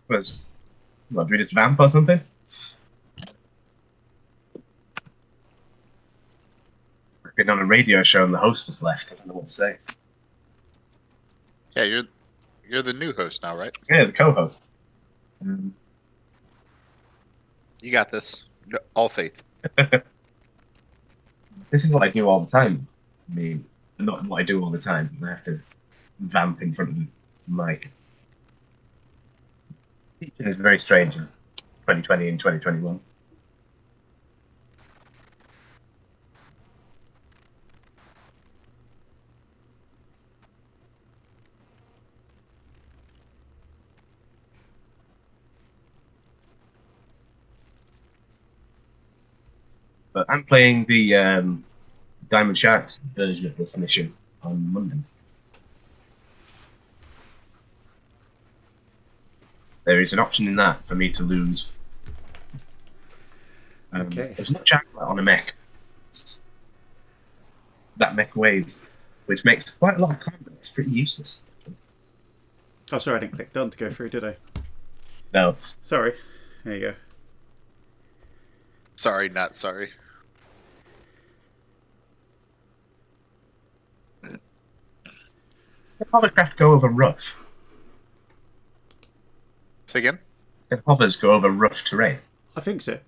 What, do we just vamp or something? We've been on a radio show and the host has left. I don't know what to say. Yeah, you're the new host now, right? Yeah, the co-host. You got this. All faith. This is what I do all the time. I mean, not what I do all the time. I have to vamp in front of the mic. Teaching is very strange in 2020 and 2021. But I'm playing the Diamond Sharks version of this mission on Monday. There is an option in that for me to lose Okay. as much outlet on a mech as that mech weighs, which makes quite a lot of combat. It's pretty useless. Oh, sorry, I didn't click done to go through, did I? No. Sorry. There you go. Sorry, not sorry. Can hovercraft go over rough? Say again? Can hovers go over rough terrain? I think so.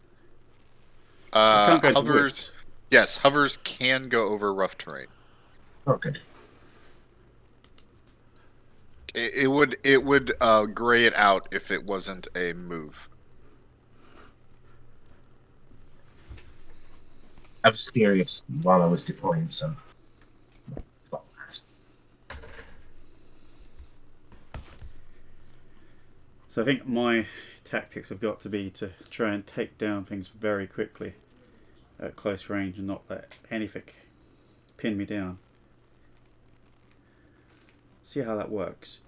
I can't go into Hovers. woods. Yes, hovers can go over rough terrain. Oh, good. It would gray it out if it wasn't a move. I was curious while I was deploying, so. So I think my tactics have got to be to try and take down things very quickly at close range and not let anything pin me down. See how that works.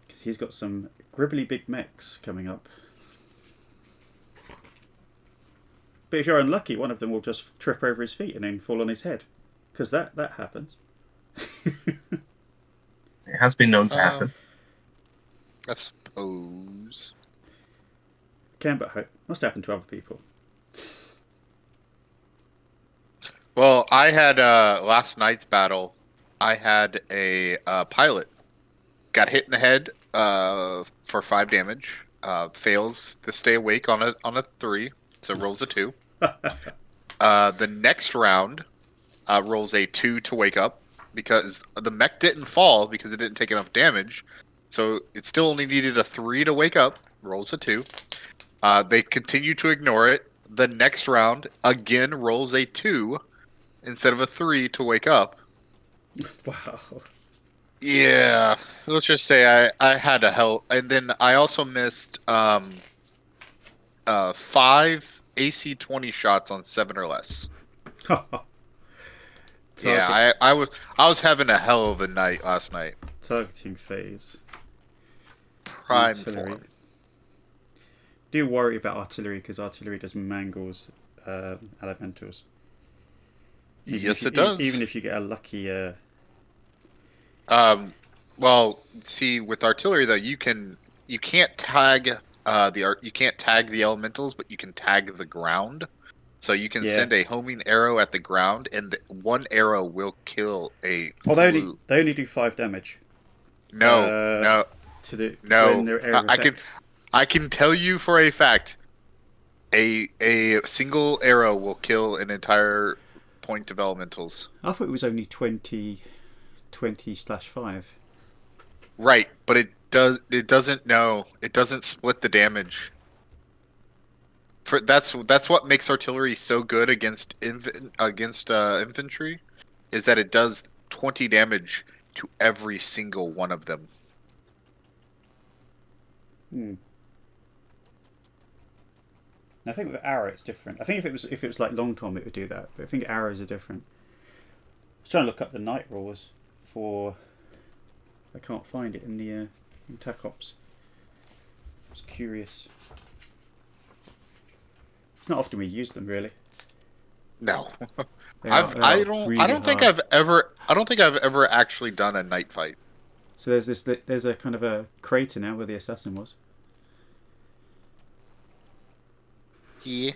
Because he's got some gribbly big mechs coming up. But if you're unlucky, one of them will just trip over his feet and then fall on his head. Because that happens. It has been known to happen. I suppose. Can but hope. Must happen to other people. Well, I had last night's battle. I had a pilot got hit in the head for 5 damage. Fails to stay awake on a 3, so rolls a 2. The next round rolls a 2 to wake up because the mech didn't fall because it didn't take enough damage. So it still only needed a 3 to wake up. Rolls a 2. They continue to ignore it. The next round again rolls a 2 instead of a 3 to wake up. Wow. Yeah, let's just say I had a hell, and then I also missed 5 AC 20 shots on 7 or less. Yeah, I was having a hell of a night last night. Targeting phase. Prime Artillery. form. Do worry about artillery because artillery does mangles elementals. Yes, it does. Even if you get a lucky. Well, see, with artillery though, you can't tag you can't tag the elementals, but you can tag the ground. So you can send a homing arrow at the ground, and one arrow will kill a. Oh, they only do 5 damage. No. To the I can tell you for a fact, a single arrow will kill an entire point of elementals. I thought it was only 20/5. Right, but it doesn't split the damage. That's what makes artillery so good against infantry, is that it does 20 damage to every single one of them. I think with arrow it's different. I think if it was like long tom it would do that, but I think arrows are different. I was trying to look up the night rules for. I can't find it in the in TAC Ops. I was curious. It's not often we use them really. No, I don't think I've ever actually done a night fight. So there's a kind of a crater now where the assassin was. Yeah.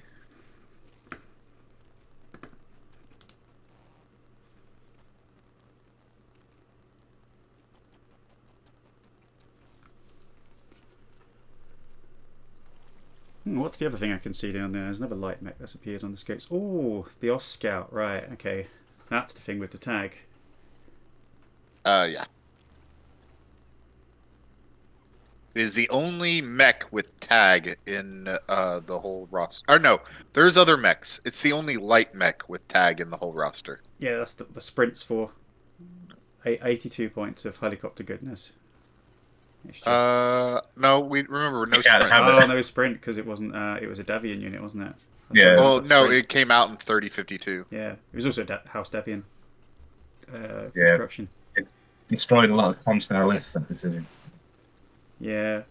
What's the other thing I can see down there? There's another light mech that's appeared on the scopes. Oh, the Os Scout. Right, okay. That's the thing with the tag. Yeah. It is the only mech with tag in the whole roster. Or no, there's other mechs. It's the only light mech with tag in the whole roster. Yeah, that's the sprints for 82 points of helicopter goodness. It's just... No, we remember no You can't sprint. have Oh, it. no sprint because it wasn't. It was a Davian unit, wasn't it? Yeah. Well, That's no, great. it came out in 3052. Yeah, it was also House Devian Yeah. construction. It destroyed a lot of ComStar lists, that decision. Yeah.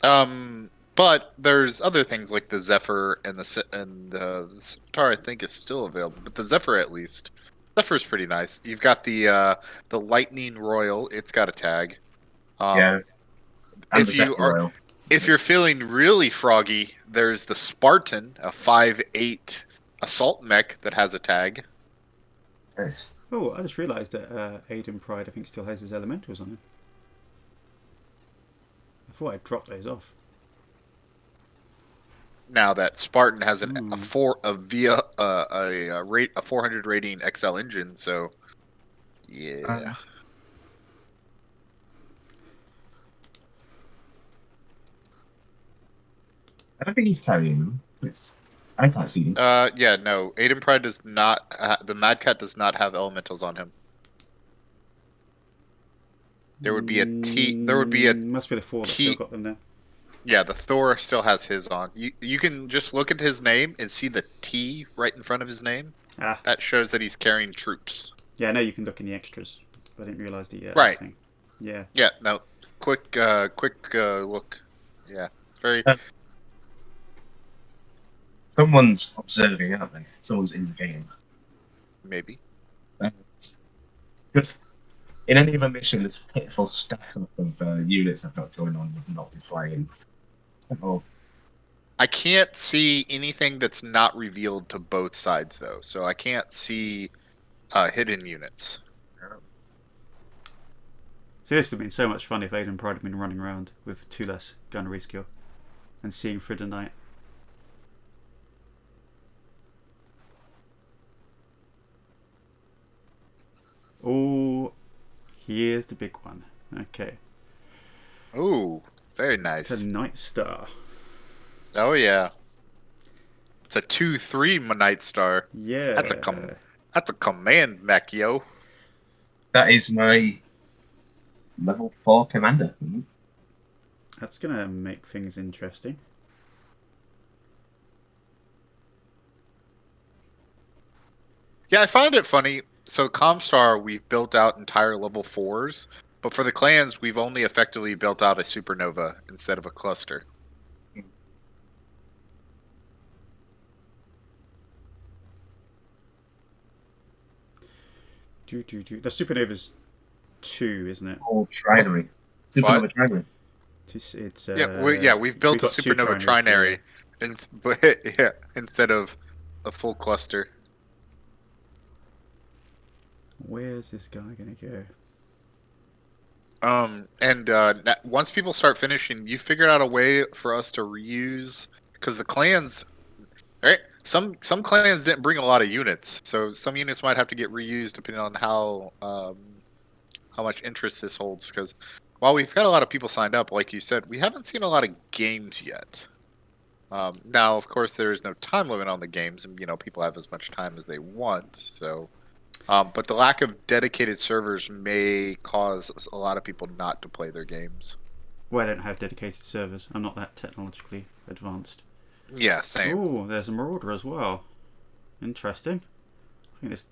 But there's other things like the Zephyr and the Scimitar. I think is still available, but the Zephyr at least. Zephyr's pretty nice. You've got the Lightning Royal. It's got a tag. Yeah. And the Zephyr Royal. If you're feeling really froggy, there's the Spartan, a 5'8" assault mech that has a tag. Nice. Oh, I just realised that Aiden Pryde, I think, still has his elementals on him. I thought I'd dropped those off. Now that Spartan has a Hmm. 400 rating XL engine, so yeah. I don't think he's carrying them. I can't see them. Yeah, no. Aiden Pride does not. The Mad Cat does not have elementals on him. There would be a T. There would be a Must be the 4 that T- still got them there. Yeah, the Thor still has his on. You can just look at his name and see the T right in front of his name. Ah, That shows that he's carrying troops. yeah. I know you can look in the extras, but I didn't realise the Right. thing. Yeah. Yeah. No. Quick look. Yeah. Very. Someone's observing, aren't they? Someone's in the game. Maybe. Because in any of a mission, this pitiful stack of units I've got going on would not be flying. Oh, I can't see anything that's not revealed to both sides though, so I can't see hidden units. So this would have been so much fun if Aiden Pride had been running around with 2 less gunnery skill and seeing through the night. Oh, here's the big one. Okay. Ooh, very nice. It's a Night Star. Oh yeah. It's a 2/3 Night Star. Yeah. That's a command mech, yo. that is my level 4 commander. That's going to make things interesting. Yeah, I find it funny. So ComStar, we've built out entire level 4s, but for the clans, we've only effectively built out a supernova instead of a cluster. The Supernova's 2, isn't it? Oh, Trinary. Supernova Trinary. It's We've built a got 2 supernova trinaries, trinary, but yeah, instead of a full cluster. Where's this guy going to go? Once people start finishing, you figured out a way for us to reuse, because the clans, right? Some clans didn't bring a lot of units, so some units might have to get reused depending on how much interest this holds. Because while we've got a lot of people signed up, like you said, we haven't seen a lot of games yet. Now, of course, there is no time limit on the games, and people have as much time as they want. So, but the lack of dedicated servers may cause a lot of people not to play their games. Well, I don't have dedicated servers. I'm not that technologically advanced. Yeah, same. Oh, there's a Marauder as well. Interesting. I think this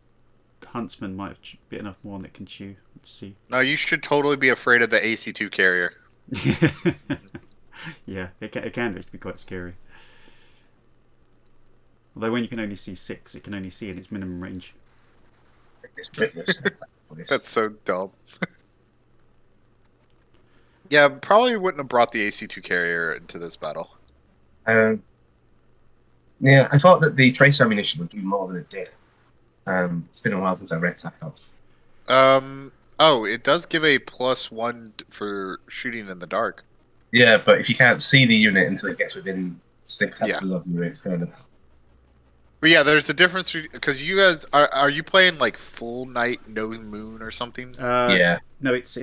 Huntsman might have bitten off more than it can chew. Let's see. No, you should totally be afraid of the AC2 carrier. Yeah, it can be quite scary. Although when you can only see 6, it can only see in its minimum range. It's witness. That's so dumb. Yeah, probably wouldn't have brought the AC2 carrier into this battle. Yeah, I thought that the tracer ammunition would do more than it did. It's been a while since I read TAC Ops. Oh, it does give a +1 for shooting in the dark. Yeah, but if you can't see the unit until it gets within 6 hexes of you, it's kind of... But yeah, there's a difference because you guys are you playing like full night, no moon or something? Yeah. No, it's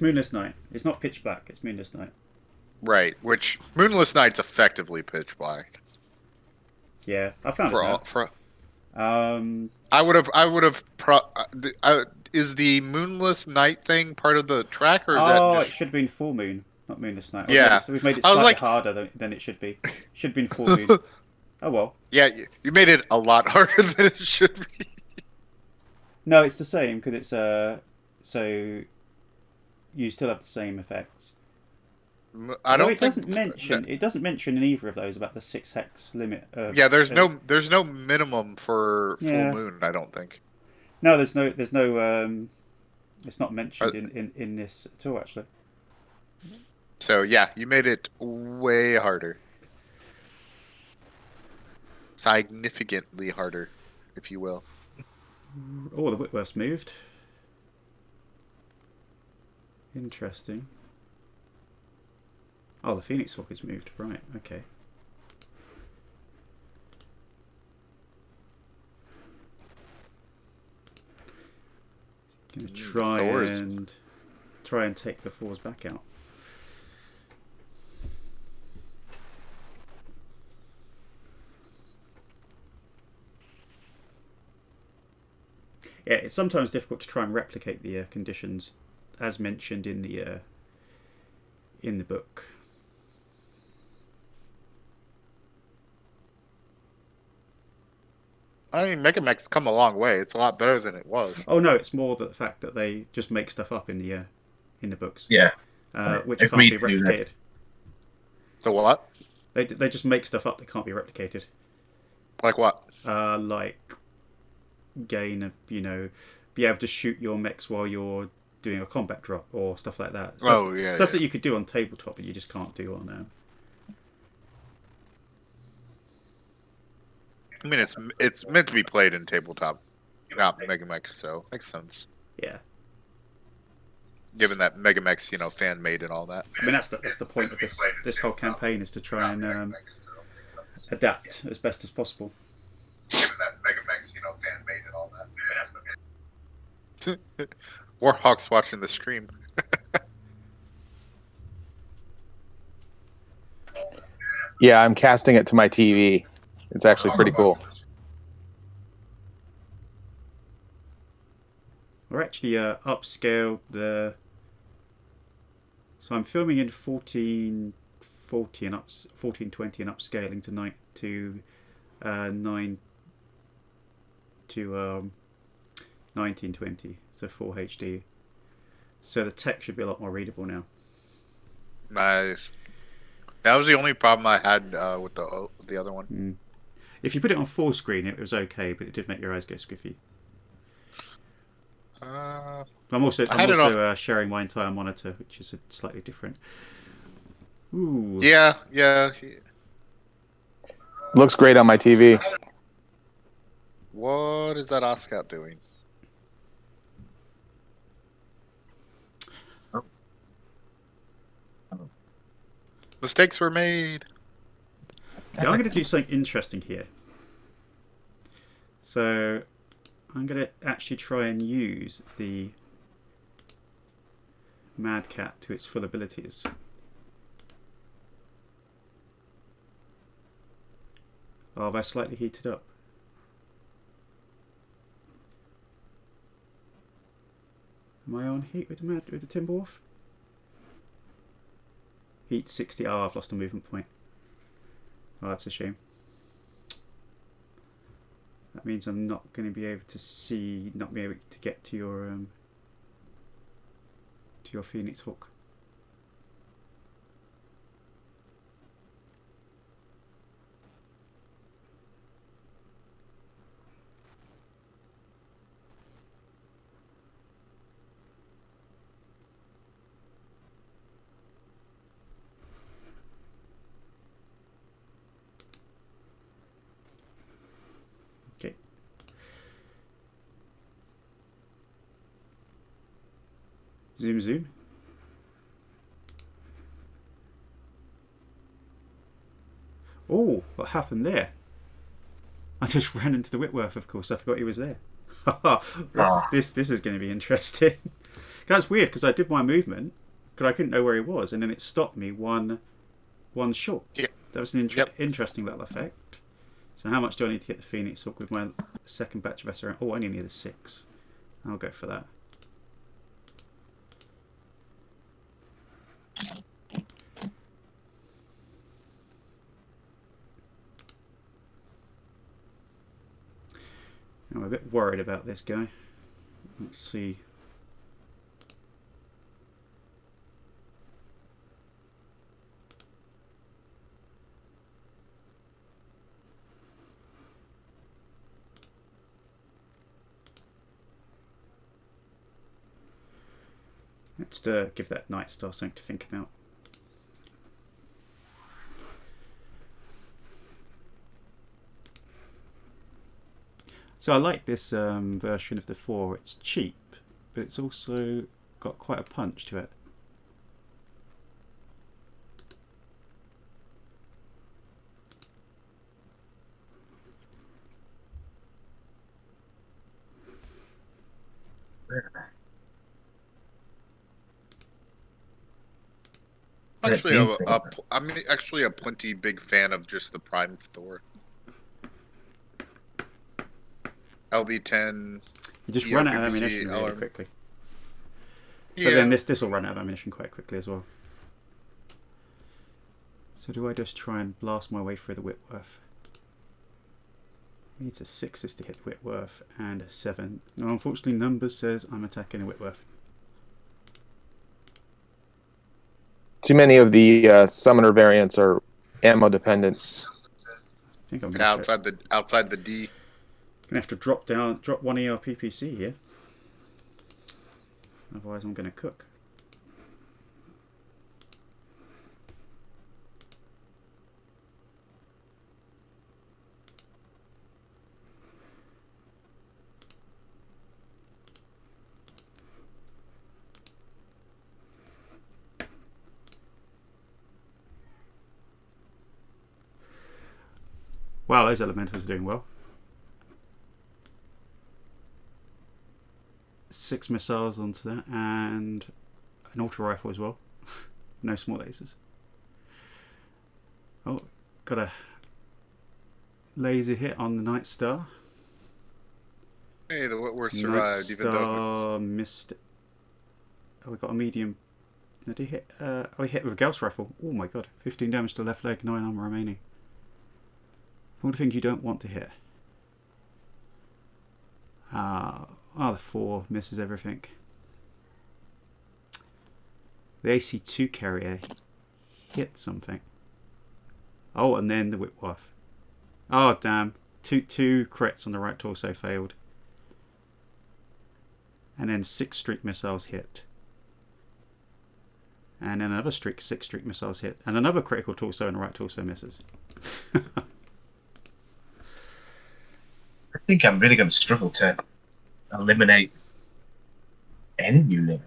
moonless night. It's not pitch black. It's moonless night. Right, which moonless night's effectively pitch black. Yeah, I found For it. all, for I would have. Is the moonless night thing part of the track, or is that it just... should have been full moon, not moonless night. Yeah. So we've made it I was slightly like- harder than it should be. Should have been full moon. Oh well. Yeah, you made it a lot harder than it should be. No, it's the same because it's so you still have the same effects. I Although don't it doesn't think. mention in either of those about the 6 hex limit. Yeah, there's no minimum for full Yeah. moon. I don't think. No, there's no it's not Uh, mentioned in this at all actually. So yeah, you made it way harder, significantly harder, if you will. Oh, the Whitworth's moved. Interesting. Oh, the Phoenix Hawk is moved. Right, okay. Gonna try and take the Thor's back out. Yeah, it's sometimes difficult to try and replicate the conditions as mentioned in the book. I mean, Mega Mech's come a long way. It's a lot better than it was. Oh no, it's more the fact that they just make stuff up in the books. Yeah. Which can't be replicated. The what? They just make stuff up that can't be replicated. Like what? Like gain of be able to shoot your mechs while you're doing a combat drop or stuff like that. Stuff that you could do on tabletop, but you just can't do on. I mean, it's meant to be played in tabletop, not Mega Mech, so makes sense. Yeah. Given that Mega Mech's fan made and all that. I mean that's the point of this whole campaign is to try and adapt as best as possible. Given that Mega Mech's fan made and all that. Warhawk's watching the stream. Yeah, I'm casting it to my TV. It's actually pretty cool. We're actually upscaled the. So I'm filming in 1440 and 1420 and upscaling to 9 to 1920, so full HD. So the text should be a lot more readable now. Nice. That was the only problem I had with the other one. Mm. If you put it on full screen, it was okay, but it did make your eyes go squiffy. I'm also sharing my entire monitor, which is slightly different. Ooh. Yeah. Looks great on my TV. What is that Oscar doing? Mistakes were made. Yeah, I'm going to do something interesting here. So I'm going to actually try and use the Mad Cat to its full abilities. Oh, have I slightly heated up? Am I on heat with the Timberwolf? Heat 60. Oh, I've lost a movement point. Oh, that's a shame. That means I'm not going to be able to get to your Phoenix Hawk. Okay. Zoom. Oh, what happened there? I just ran into the Whitworth, of course. I forgot he was there. This is going to be interesting. That's weird because I did my movement, but I couldn't know where he was, and then it stopped me one shot. Yeah. That was an interesting little effect. So how much do I need to get the Phoenix Hawk with my second batch of SRM? Oh, I only need a 6. I'll go for that. I'm a bit worried about this guy. Let's see. Let's give that Night Star something to think about. So I like this version of the 4. It's cheap, but it's also got quite a punch to it. I'm actually a plenty big fan of just the Prime Thor. LB10. You just run out of ammunition really quickly. Yeah. But then this will run out of ammunition quite quickly as well. So do I just try and blast my way through the Whitworth? Needs a 6 to hit Whitworth and a 7. Now, unfortunately, numbers says I'm attacking a Whitworth. Too many of the summoner variants are ammo dependent. I think I'm outside the D. Gonna have to drop one ER PPC here. Otherwise, I'm gonna cook. Wow, those elementals are doing well. 6 missiles onto that, and an auto rifle as well. No small lasers. Oh, got a laser hit on the Night Star. Hey, the Whitworth survived. Night Star missed. Oh, we got a medium. Did he hit? Oh, he hit with a Gauss rifle. Oh my god! 15 damage to the left leg, 9 armor remaining. All the things you don't want to hit. The 4 misses everything. The AC2 carrier hit something. Oh, and then the Whitworth. Oh, damn. Two crits on the right torso failed. And then 6 streak missiles hit. And then another 6 streak missiles hit. And another critical torso and the right torso misses. I think I'm really going to struggle to eliminate any unit.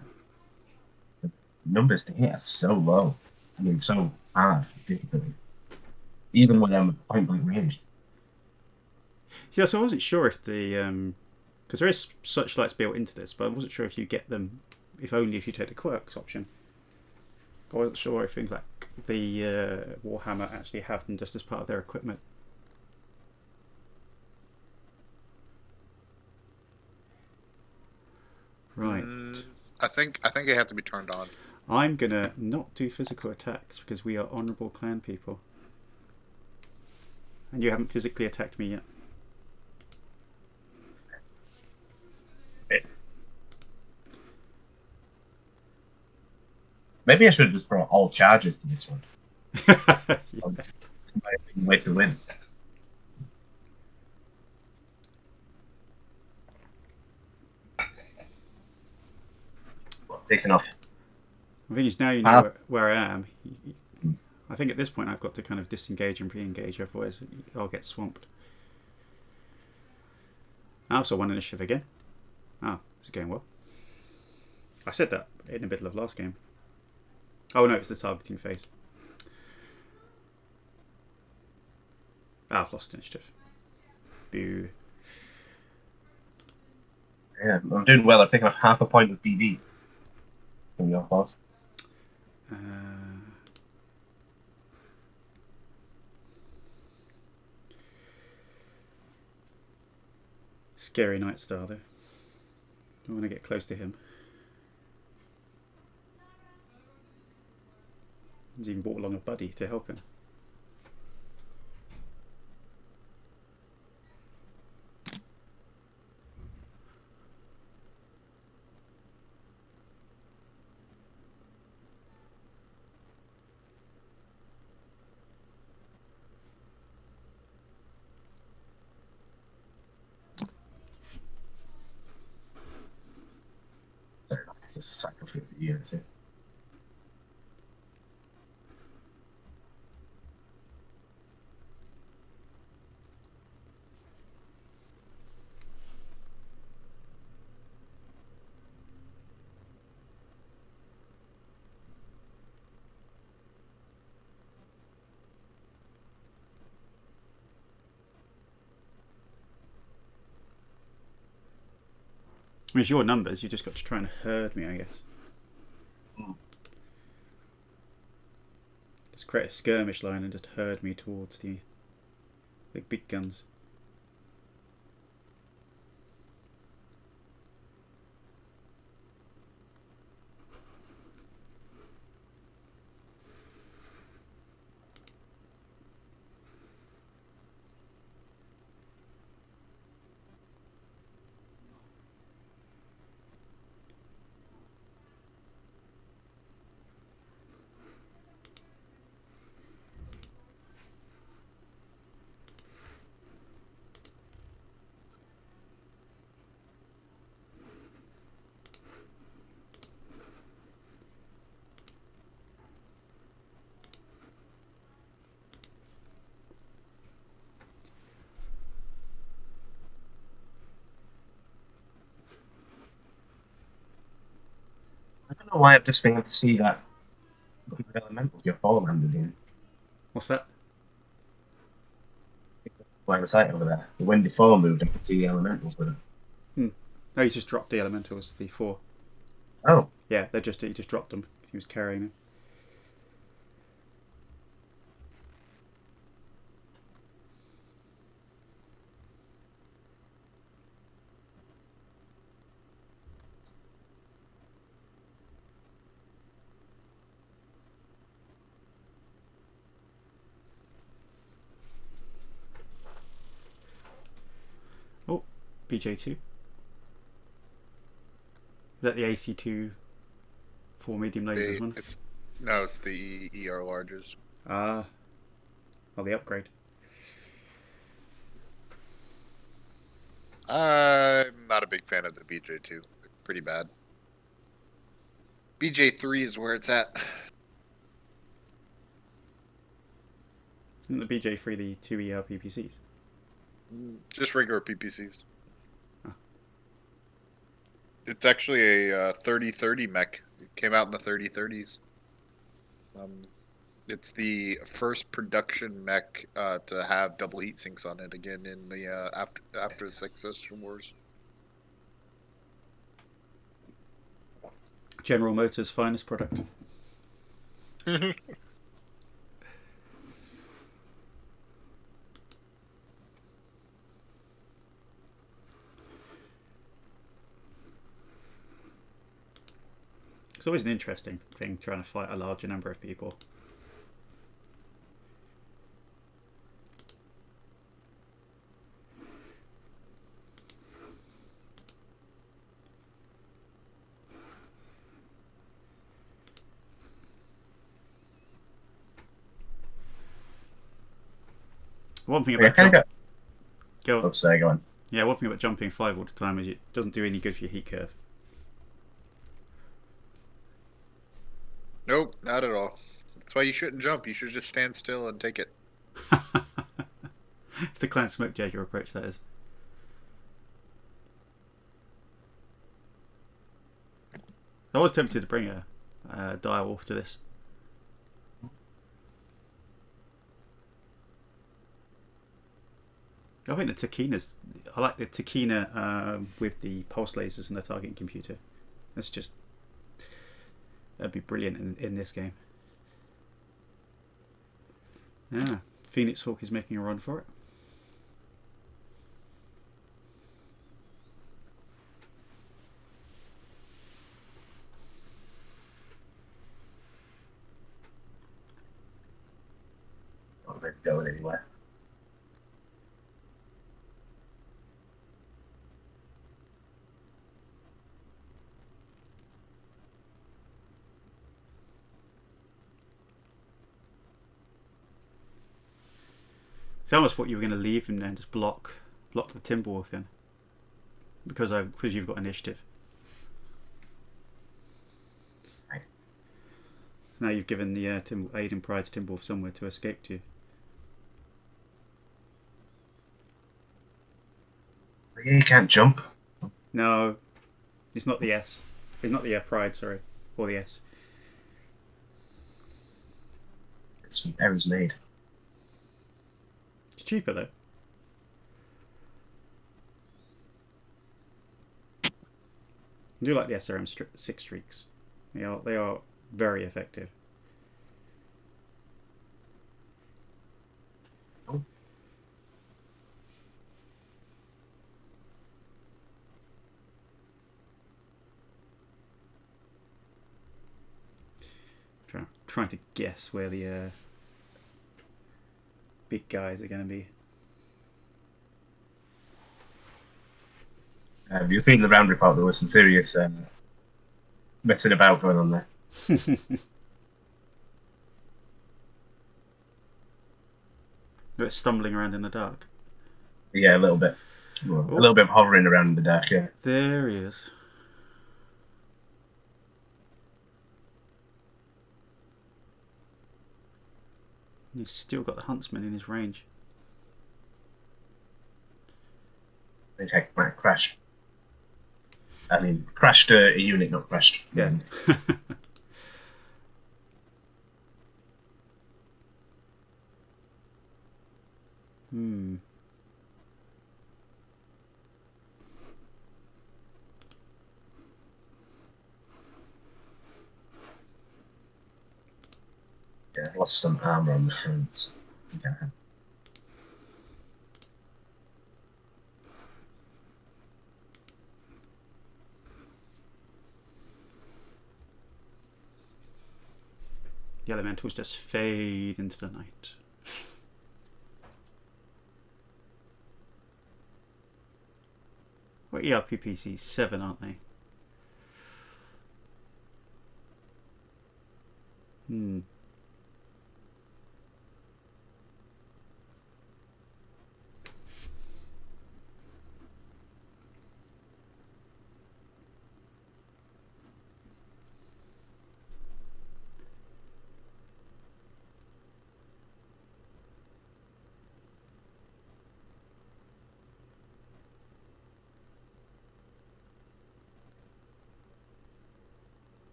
The numbers to hit are so low. I mean, so hard, difficult. Even when I'm at point blank range. Yeah, so I wasn't sure if the... because there is such lights built into this, but I wasn't sure if you get them, if only if you take the quirks option. I wasn't sure if things like the Warhammer actually have them just as part of their equipment. Right. I think they have to be turned on. I'm gonna not do physical attacks because we are honourable clan people. And you haven't physically attacked me yet. Maybe I should have just brought all charges to this one. Yeah. It's my way to win. Taken off. The thing is, now you know where I am. I think at this point I've got to kind of disengage and pre-engage, otherwise I'll get swamped. I also won initiative again. Oh, it's going well. I said that in the middle of last game. Oh no, it's the targeting phase. I've lost initiative. Boo. Yeah, I'm doing well. I've taken off half a point with BD. From your boss. Scary Night Star though. Don't want to get close to him. He's even brought along a buddy to help him. a cycle for a year or two. I mean, it's your numbers. You just got to try and herd me, I guess. Just create a skirmish line and just herd me towards the big guns. I don't know why I've just been able to see that elementals your fall landed in. What's that? Line of sight over there. When the fall moved, I could see the elementals with it. No, he's just dropped the elementals, the 4. Oh. Yeah, he just dropped them. He was carrying them. Oh, BJ2. Is that the AC2 4 medium lasers one? It's the ER larges. Ah. Oh, the upgrade. I'm not a big fan of the BJ2. Pretty bad. BJ3 is where it's at. Isn't the BJ3 the 2 ER PPCs? Just regular PPCs. Huh. It's actually a 3030 mech. It came out in the 3030s. It's the first production mech to have double heat sinks on it again in the after the Succession Wars. General Motors' finest product. It's always an interesting thing trying to fight a larger number of people. One thing about go on. Yeah, one thing about jumping 5 all the time is it doesn't do any good for your heat curve. Nope, not at all. That's why you shouldn't jump. You should just stand still and take it. It's the Clan Smoke Jager approach, that is. I was tempted to bring a direwolf to this. I think the Takina's. I like the Takina with the pulse lasers and the targeting computer. That's just. That'd be brilliant in this game. Yeah, Phoenix Hawk is making a run for it. Not really going anywhere. So I almost thought you were going to leave him and just block the Timberwolf in, because you've got initiative. Now you've given the Aid and Pryde to Timberwolf somewhere to escape to. You can't jump. No, it's not the S. It's not the Pryde, sorry. Or the S. It's errors made. It's cheaper though. I do like the SRM 6 streaks. They are very effective. Oh. Trying to guess where the big guys are going to be. You've seen the round report. There was some serious messing about going on there. It's stumbling around in the dark. Yeah, a little bit. Well, a little bit of hovering around in the dark. Yeah. There he is. He's still got the Huntsman in his range. Okay, might crash. I mean, crashed a unit, not crashed. Yeah. Hmm. Yeah, I lost some armor on the front. Yeah. The elementals just fade into the night. What ERPPC 7, aren't they? Hmm.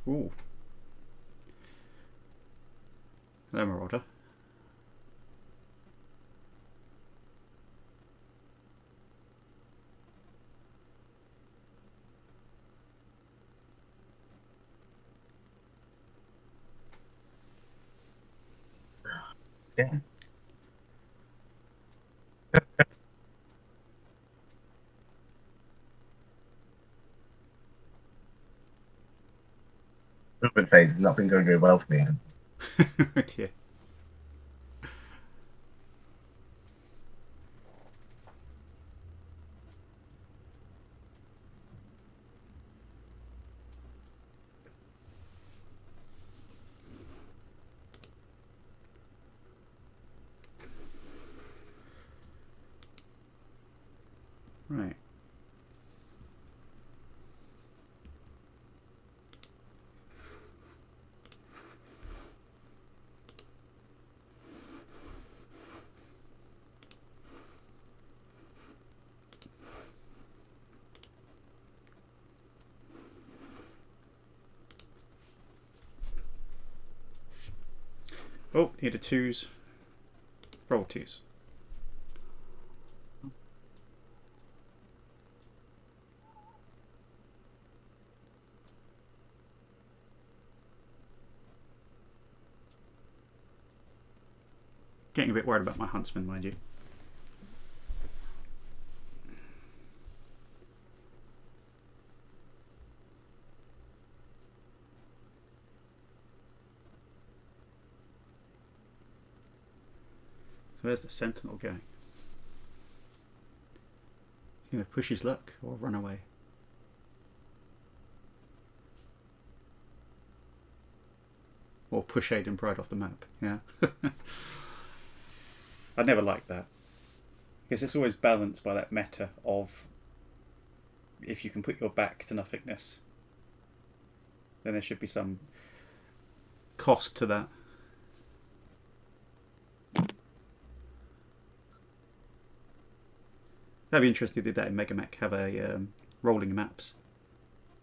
Ooh. Hello, Marauder. Yeah. Movement phase has not been going very well for me. Yeah. Right. Oh, need a 2s. Roll 2s. Getting a bit worried about my Huntsman, mind you. So where's the Sentinel going? He's going to push his luck or run away. Or push Jade and Pryde off the map. Yeah. I never liked that. Because it's always balanced by that meta of if you can put your back to nothingness, then there should be some cost to that. That'd be interesting if they did that in Megamac, have a rolling maps.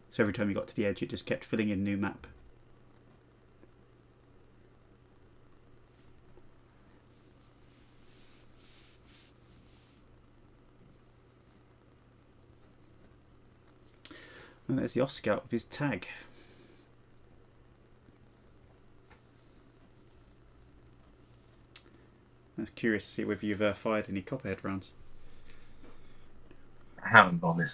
So every time you got to the edge, it just kept filling in new map. And there's the Oscar of his tag. I was curious to see whether you've fired any copperhead rounds. I haven't bothered.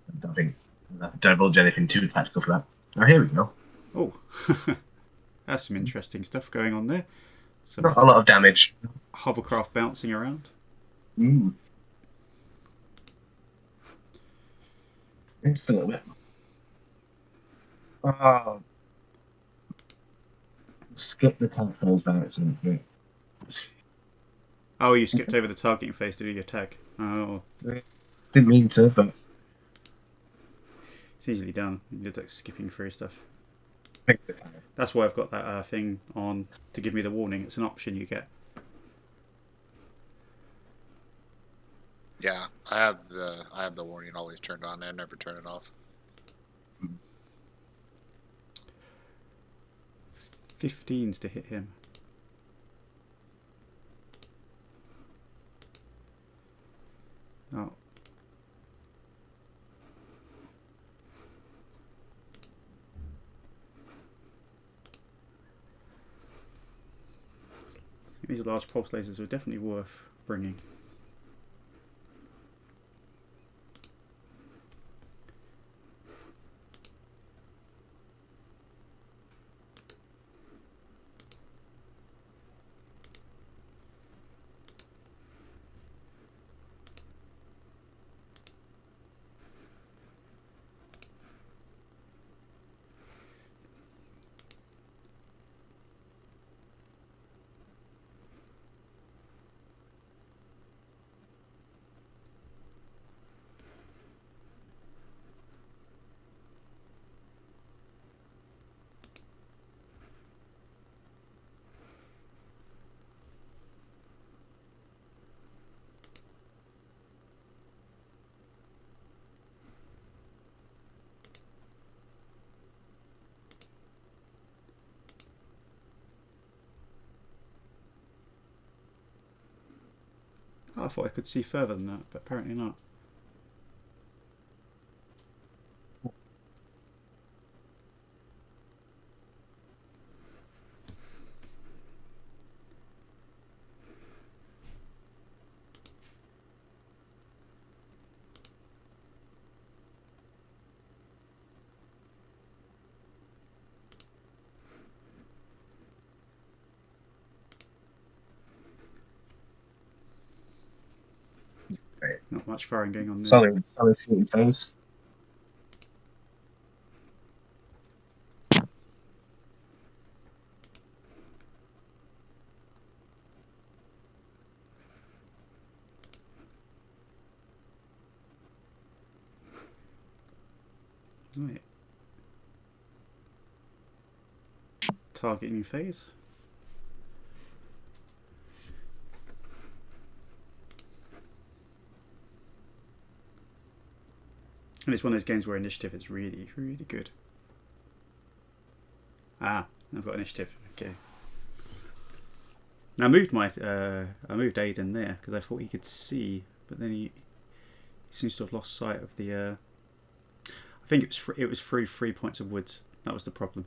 I don't think I've divulged anything too tactical for that. Oh, here we go. Oh, that's some interesting stuff going on there. Some Not a lot of damage. hovercraft bouncing around. Just a little bit. Oh. Skip the tag phase by accident. Oh, you skipped over the targeting phase to do your tag. Oh, Didn't mean to, but it's easily done. You're like skipping through stuff. pick the tag. That's why I've got that thing on to give me the warning. It's an option you get. Yeah, I have the warning always turned on. I never turn it off. 15s to hit him. Oh. These large pulse lasers are definitely worth bringing. Oh, I thought I could see further than that, but apparently not. Right. Not much firing going on there. Solid shooting phase. Right. Targeting phase. And it's one of those games where initiative is really, really good. Ah, I've got initiative. Okay. Now I moved I moved Aiden there because I thought he could see, but then he seems to have lost sight of the. I think it was through 3 points of woods. That was the problem.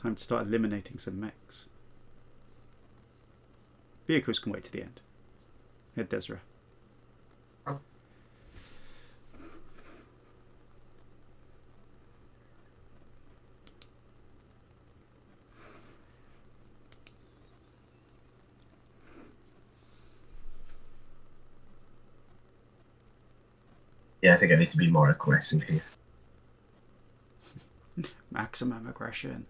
Time to start eliminating some mechs. Vehicles can wait to the end. Head Desra. Yeah, I think I need to be more aggressive here. Maximum aggression.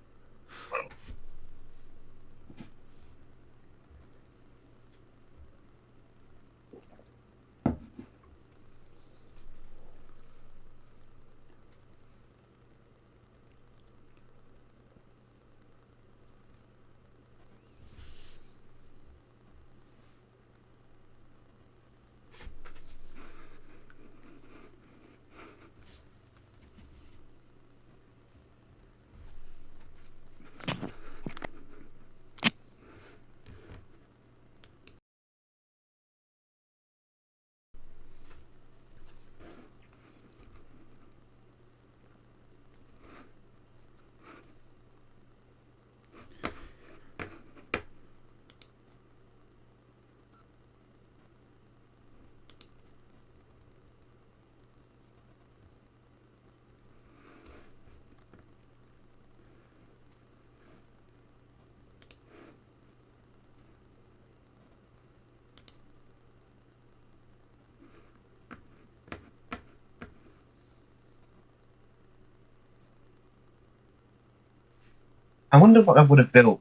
I wonder what I would have built,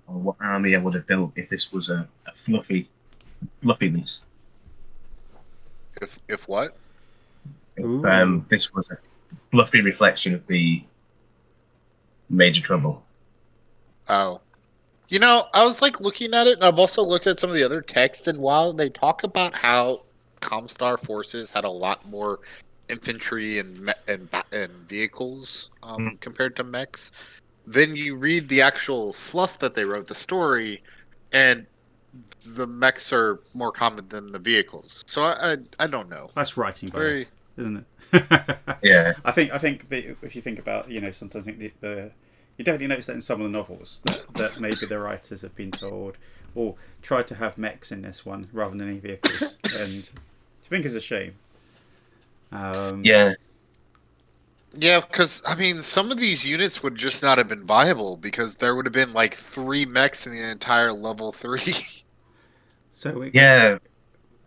or what army I would have built if this was a fluffiness. If what? If Ooh. this was a fluffy reflection of the Major Trouble. Oh. You know, I was like looking at it, and I've also looked at some of the other text, and while they talk about how ComStar forces had a lot more infantry and vehicles compared to mechs, then you read the actual fluff that they wrote, the story, and the mechs are more common than the vehicles. So I don't know. That's writing Very bias, isn't it? Yeah. I think if you think about, sometimes I think you definitely notice that in some of the novels that maybe the writers have been told or tried to have mechs in this one rather than any vehicles, and I think it's a shame. Yeah. Yeah, because I mean, some of these units would just not have been viable because there would have been like 3 mechs in the entire level 3. So Yeah.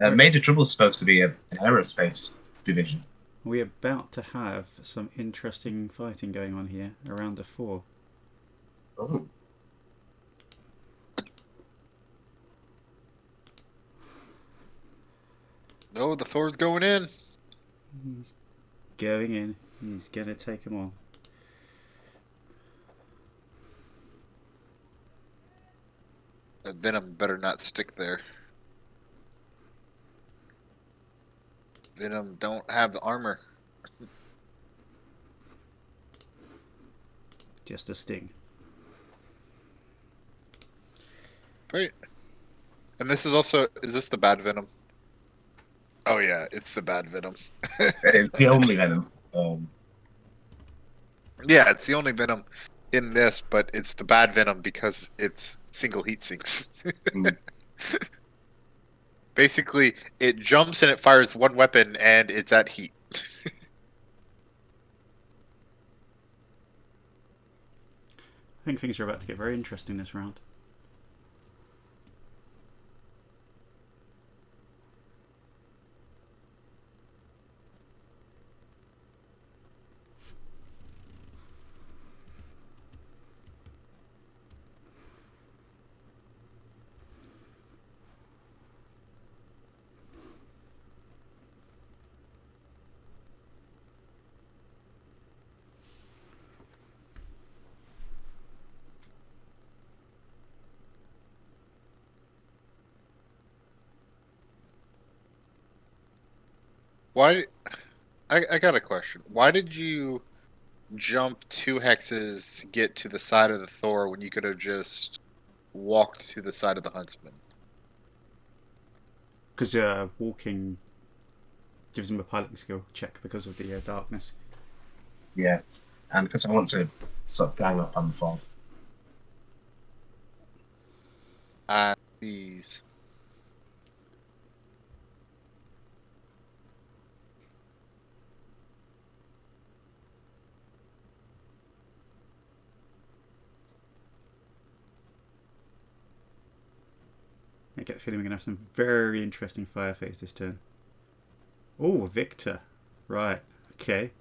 Major Trouble's supposed to be an aerospace division. we're about to have some interesting fighting going on here around the 4. Oh. No, the Thor's going in. He's going in. He's going to take them on. That Venom better not stick there. Venom don't have the armor. Just a sting. Right. And this is also, is this the bad Venom? Oh yeah, it's the bad Venom. It's the only Venom. Yeah, it's the only Venom in this, but it's the bad Venom because it's single heat sinks. Mm. Basically, it jumps and it fires one weapon and it's at heat. I think things are about to get very interesting this round. Why? I got a question. Why did you jump 2 hexes to get to the side of the Thor when you could have just walked to the side of the Huntsman? Because walking gives him a piloting skill check because of the darkness. Yeah. And because I want to sort of gang up on the Thor. These. I get the feeling we're going to have some very interesting fire phase this turn. Oh, Victor. Right. Okay.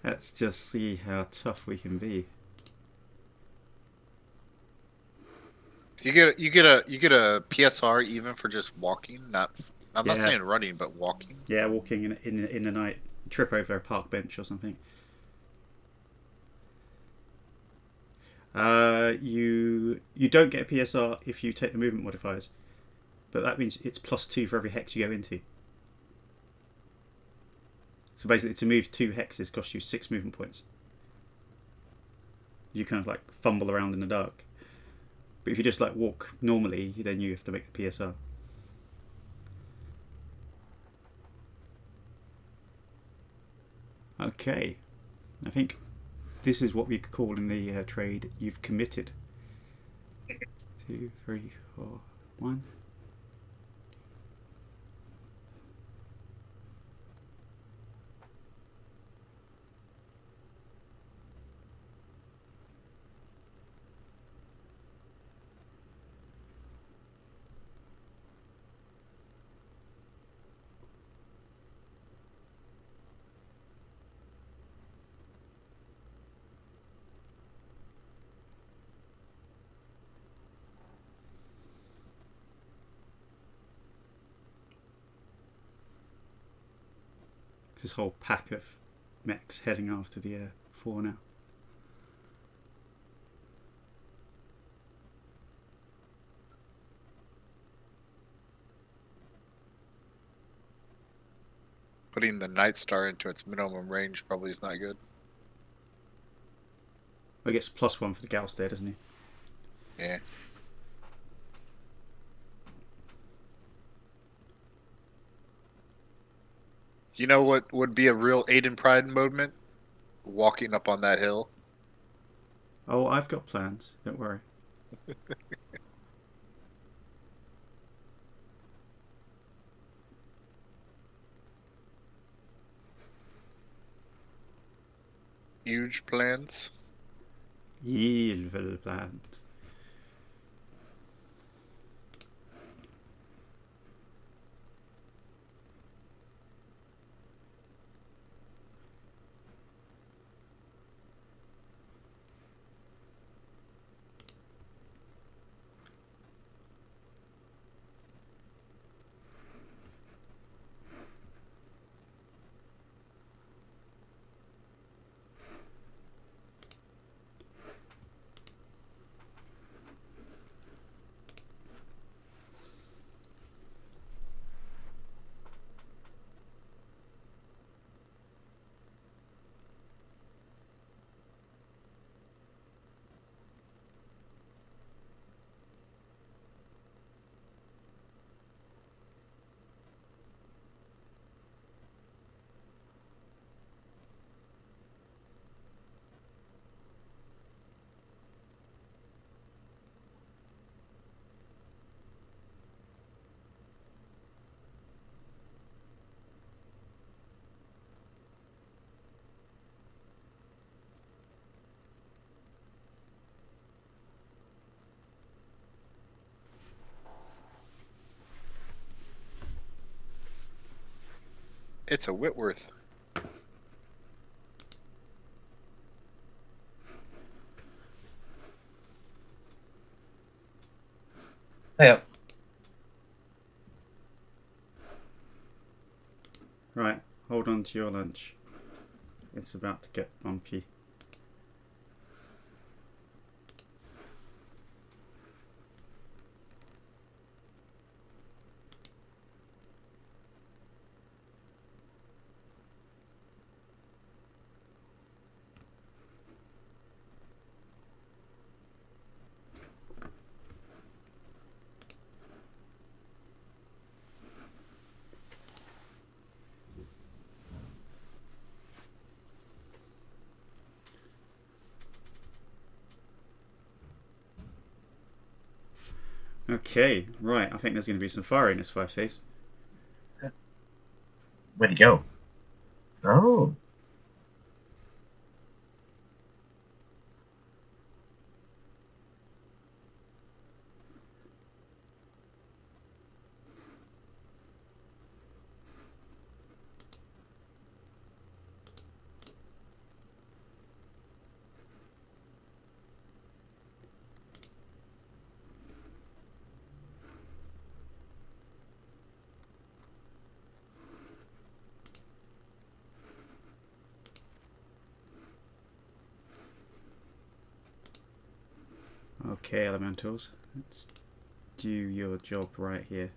Let's just see how tough we can be. You get a PSR even for just walking. I'm not Yeah. saying running, but walking. Yeah, walking in the night, trip over a park bench or something. You don't get a PSR if you take the movement modifiers, but that means it's +2 for every hex you go into. So basically, to move 2 hexes costs you 6 movement points. You kind of like fumble around in the dark. But if you just like walk normally, then you have to make the PSR. Okay, I think this is what we could call in the trade, you've committed. 2, 3, 4, 1. This whole pack of mechs heading after the 4 now. Putting the Night Star into its minimum range probably is not good. Well, he gets +1 for the Gauss there, doesn't he? Yeah. You know what would be a real Aiden Pryde moment? Walking up on that hill. Oh, I've got plans. Don't worry. Huge plans. Evil plans. It's a Whitworth. Yeah. Right, hold on to your lunch. It's about to get bumpy. Okay, right. I think there's going to be some fire in this 5-phase. Where'd he go? Oh. Okay, elementals. Let's do your job right here.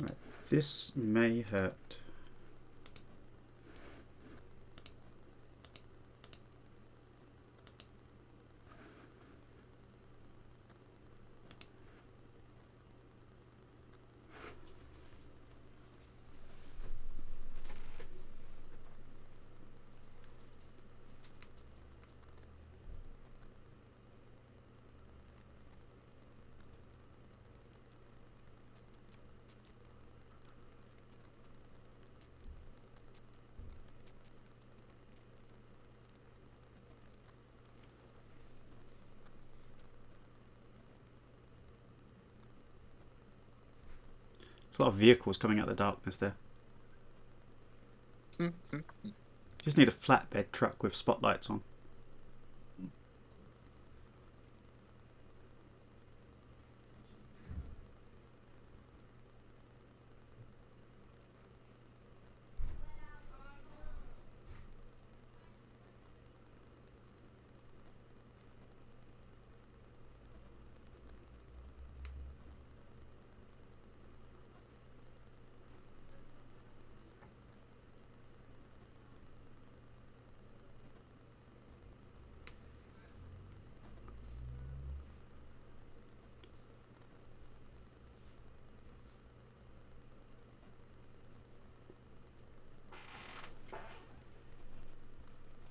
Right, this may hurt. There's a lot of vehicles coming out of the darkness there. Just need a flatbed truck with spotlights on.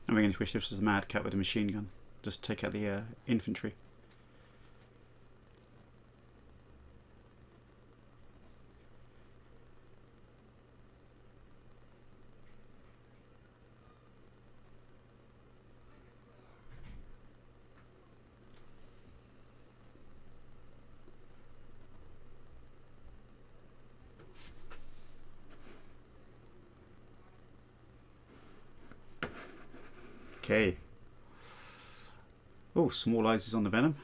I'm going to wish this was a mad cat with a machine gun. Just take out the infantry. Okay. Oh, small eyes is on the venom.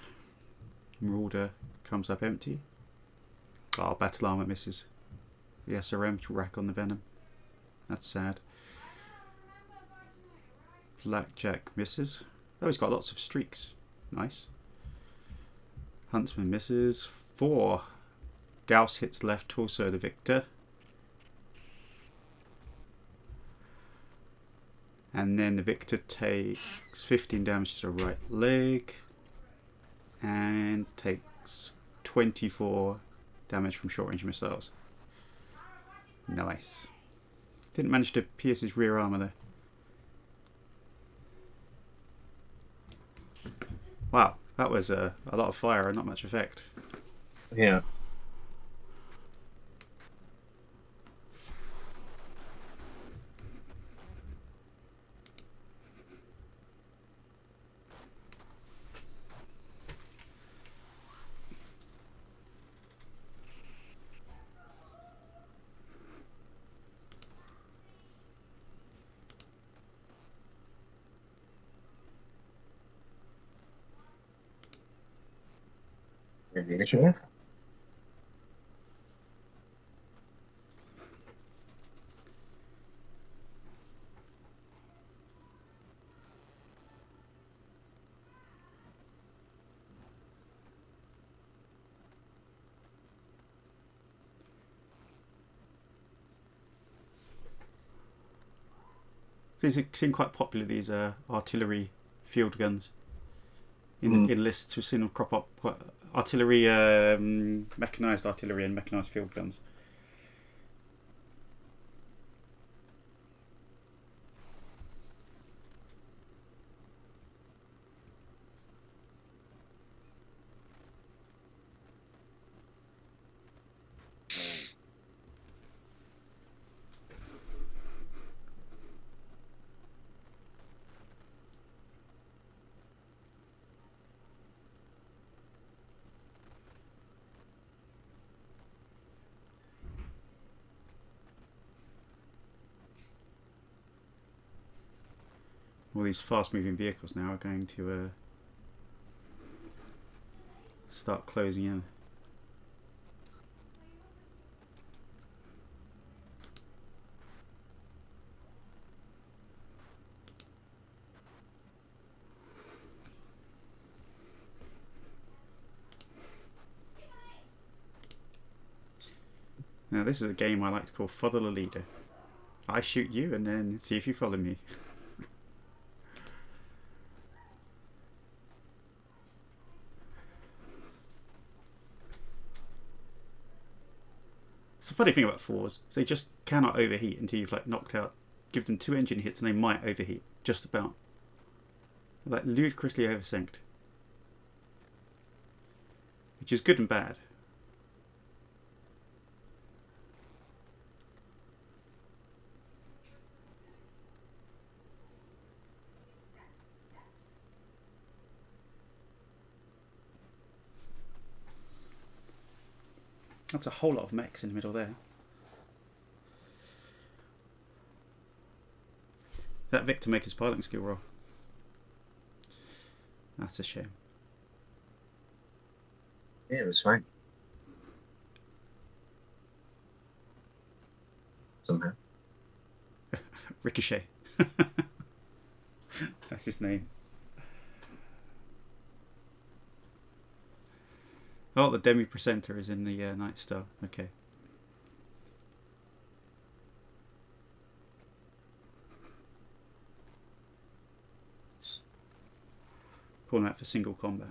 Marauder comes up empty. Oh, battle armor misses. The SRM rack on the venom. That's sad. Blackjack misses. Oh, he's got lots of streaks. Nice. Huntsman misses. 4. Gauss hits left torso, the victor. And then the victor takes 15 damage to the right leg. And takes 24 damage from short range missiles. Nice. Didn't manage to pierce his rear armor there. Wow, that was a lot of fire and not much effect. Yeah. Any issue? These seem quite popular, these artillery field guns. In lists, we've seen them crop up quite artillery, mechanised artillery and mechanised field guns. All these fast-moving vehicles now are going to start closing in. Now this is a game I like to call Follow the Leader. I shoot you and then see if you follow me. It's a funny thing about fours, is they just cannot overheat until you've like knocked out. Give them 2 engine hits and they might overheat, just about. They're like ludicrously oversynced, which is good and bad. That's a whole lot of mechs in the middle there. That Victor make his piloting skill roll. That's a shame. Yeah, it was fine. Somehow. Ricochet. That's his name. Oh, the Demi Presenter is in the Night Star. Okay. Calling out for single combat.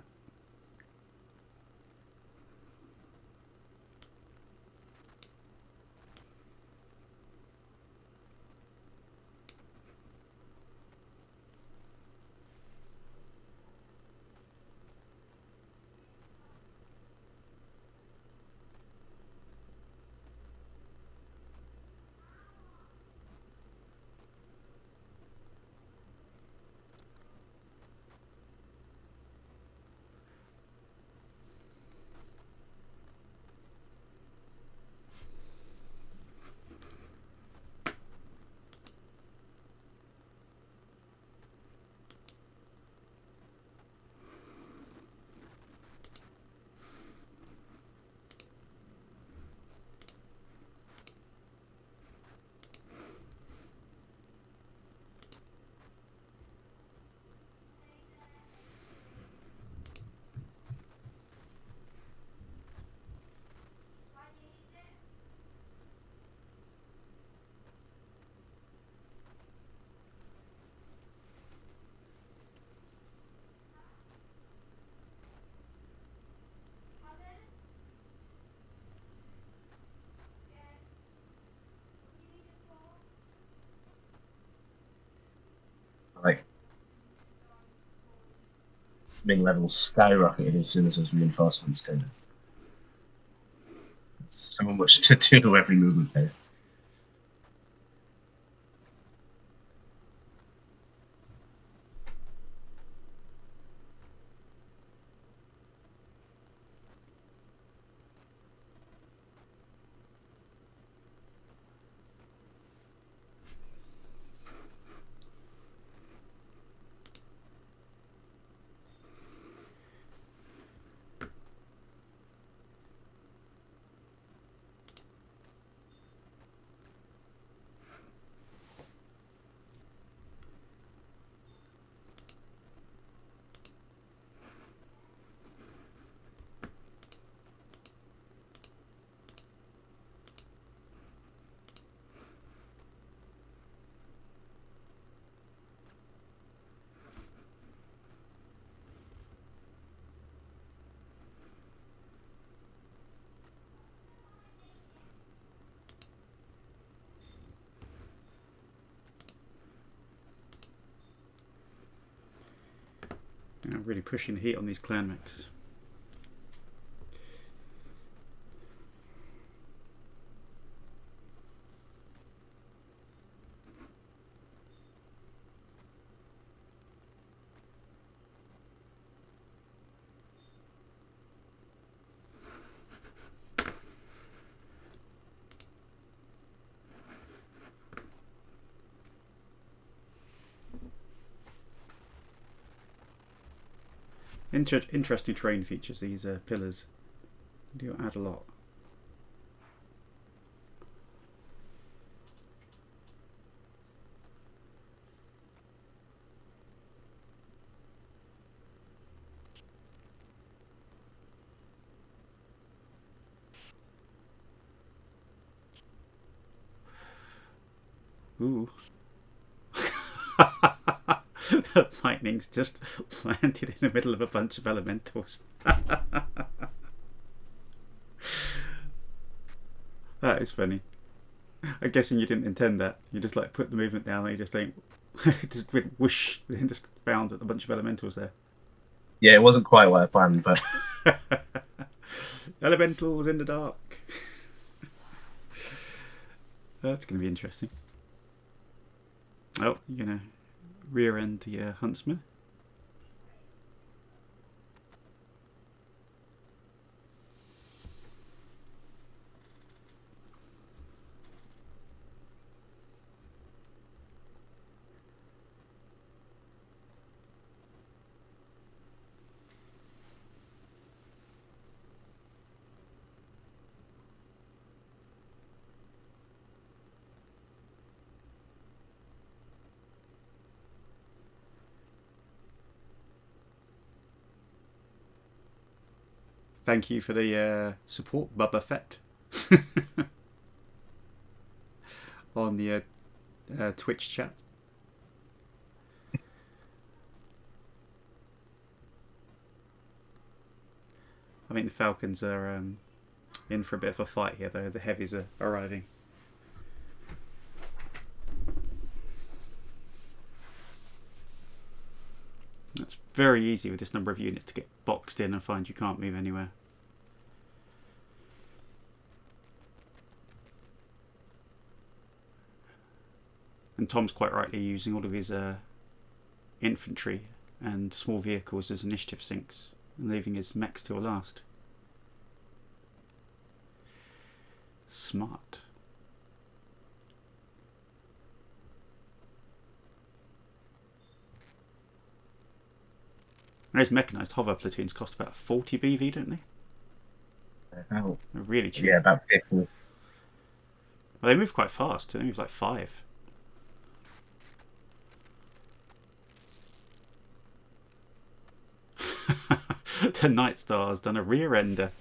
Like, wing levels skyrocketed as soon as those reinforcements came in. So much to do every movement phase. I'm really pushing the heat on these clan mechs. Interesting terrain features, these pillars. They do add a lot. Ooh. Lightning's just landed in the middle of a bunch of elementals. That is funny. I'm guessing you didn't intend that. You just like put the movement down and you just think just went whoosh and just found a bunch of elementals there. Yeah, it wasn't quite what I planned, but elementals in the dark. That's going to be interesting. Oh, you're going to rear end the huntsman. Thank you for the support, Bubba Fett, on the Twitch chat. I think the Falcons are in for a bit of a fight here, though. The heavies are arriving. It's very easy with this number of units to get boxed in and find you can't move anywhere. And Tom's quite rightly using all of his infantry and small vehicles as initiative sinks and leaving his mechs till last. Smart. Those mechanised hover platoons cost about 40 BV, don't they? about, They're really cheap. yeah, about 50. Well, they move quite fast. They move like 5. The Night Star's done a rear ender.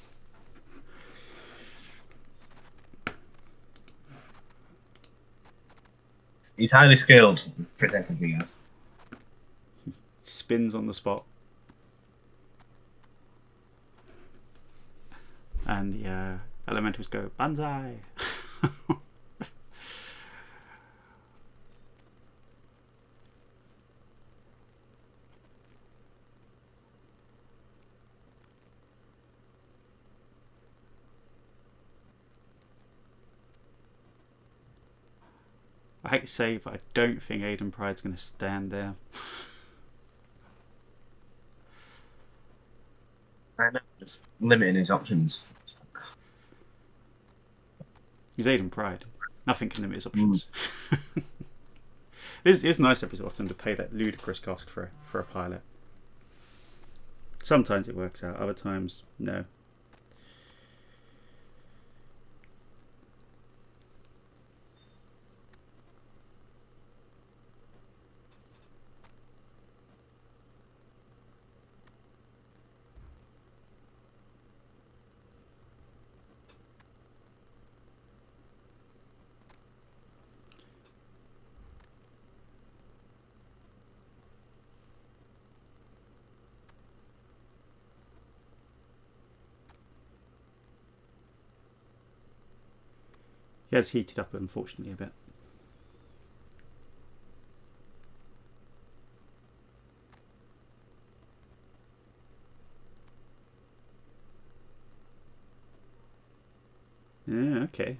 He's highly skilled, presentably as. Spins on the spot. And the elementals go, Banzai! I hate to say, but I don't think Aiden Pryde's going to stand there. I know, just limiting his options. He's Aiden Pryde. Nothing can limit his options. It's nice every so often to pay that ludicrous cost for a pilot. Sometimes it works out, other times, no. He has heated up, unfortunately, a bit. Yeah, okay.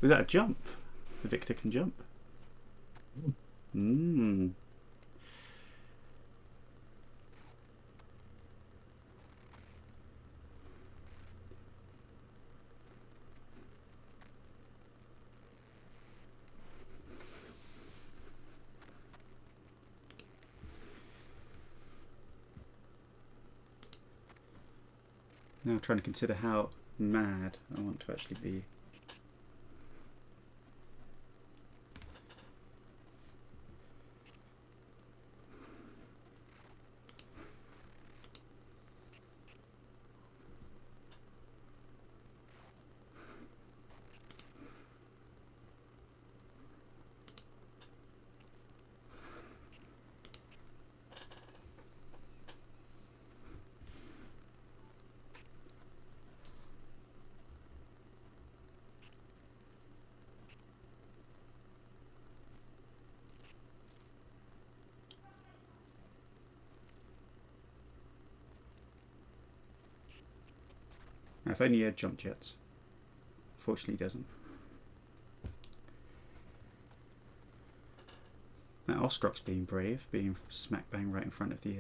Was that a jump? The Victor can jump. Hmm. Now trying to consider how mad I want to actually be. Now, if only he had jump jets. Fortunately, he doesn't. That Ostrok's being brave, being smack bang right in front of the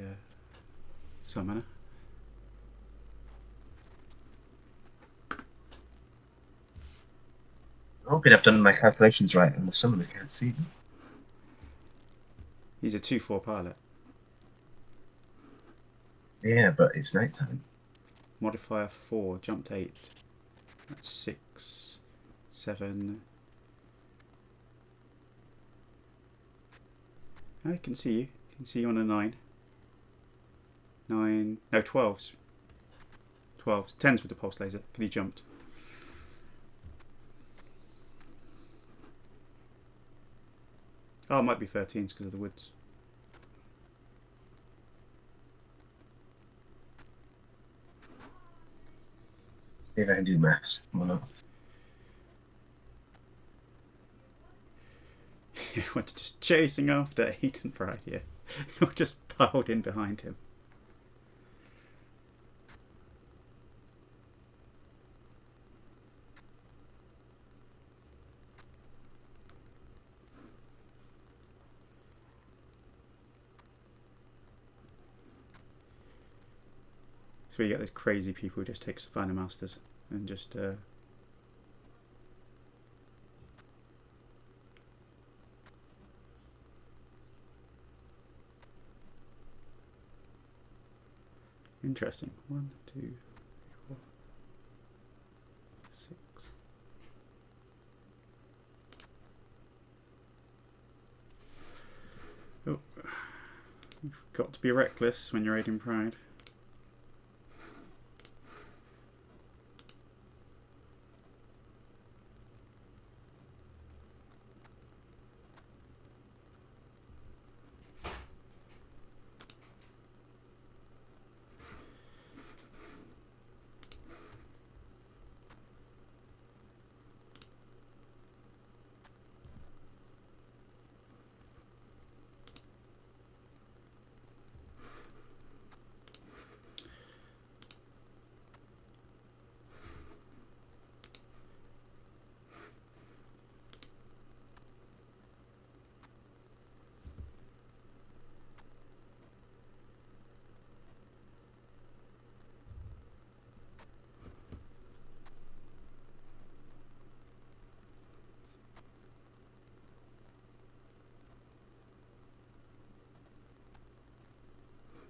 summoner. I'm hoping I've done my calculations right and the summoner can't see them. He's a 2/4 pilot. Yeah, but it's nighttime. Modifier 4, jumped 8. That's 6, 7. I can see you. I can see you on a 9. 9. No, 12s. 12s. 10s with the pulse laser. Can he jumped? Oh, it might be 13s because of the woods. See if I can do maths. Or not. Everyone's just chasing after Aiden Pryde, yeah. You're just piled in behind him. So you get those crazy people who just take Savannah Masters and just interesting. 1, 2, 3, 4, 6. Oh, you've got to be reckless when you're aiding Pryde.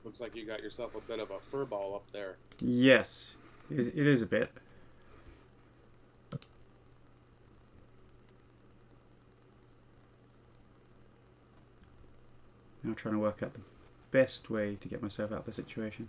Looks like you got yourself a bit of a fur ball up there. Yes, it is a bit. Now trying to work out the best way to get myself out of the situation.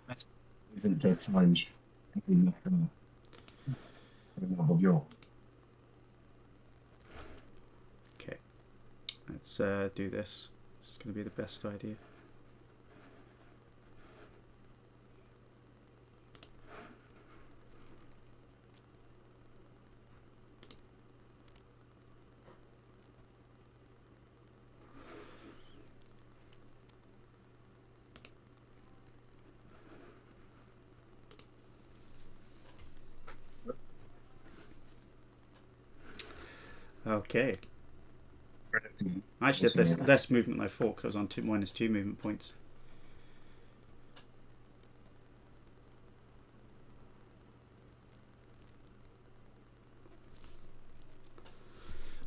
That isn't a challenge. Above your. Let's do this. This is going to be the best idea. Okay. I actually had less movement than I thought because I was on -2 movement points.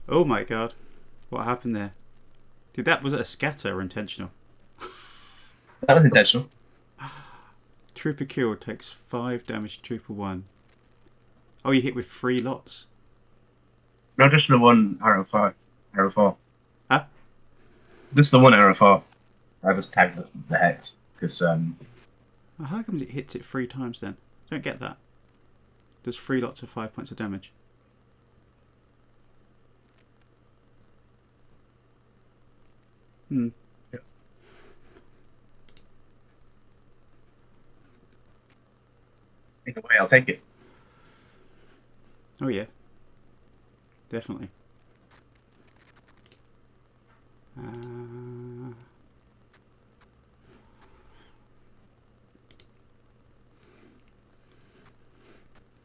Oh my god. What happened there? Was it a scatter or intentional? That was intentional. Trooper killed, takes 5 damage, Trooper 1. Oh, you hit with 3 lots? Not just the one arrow 4. Huh? Just the one arrow 4. I just tagged the hex because How come it hits it 3 times then? I don't get that. Does 3 lots of 5 points of damage? Hmm. Yeah. Either way, I'll take it. Oh yeah. Definitely.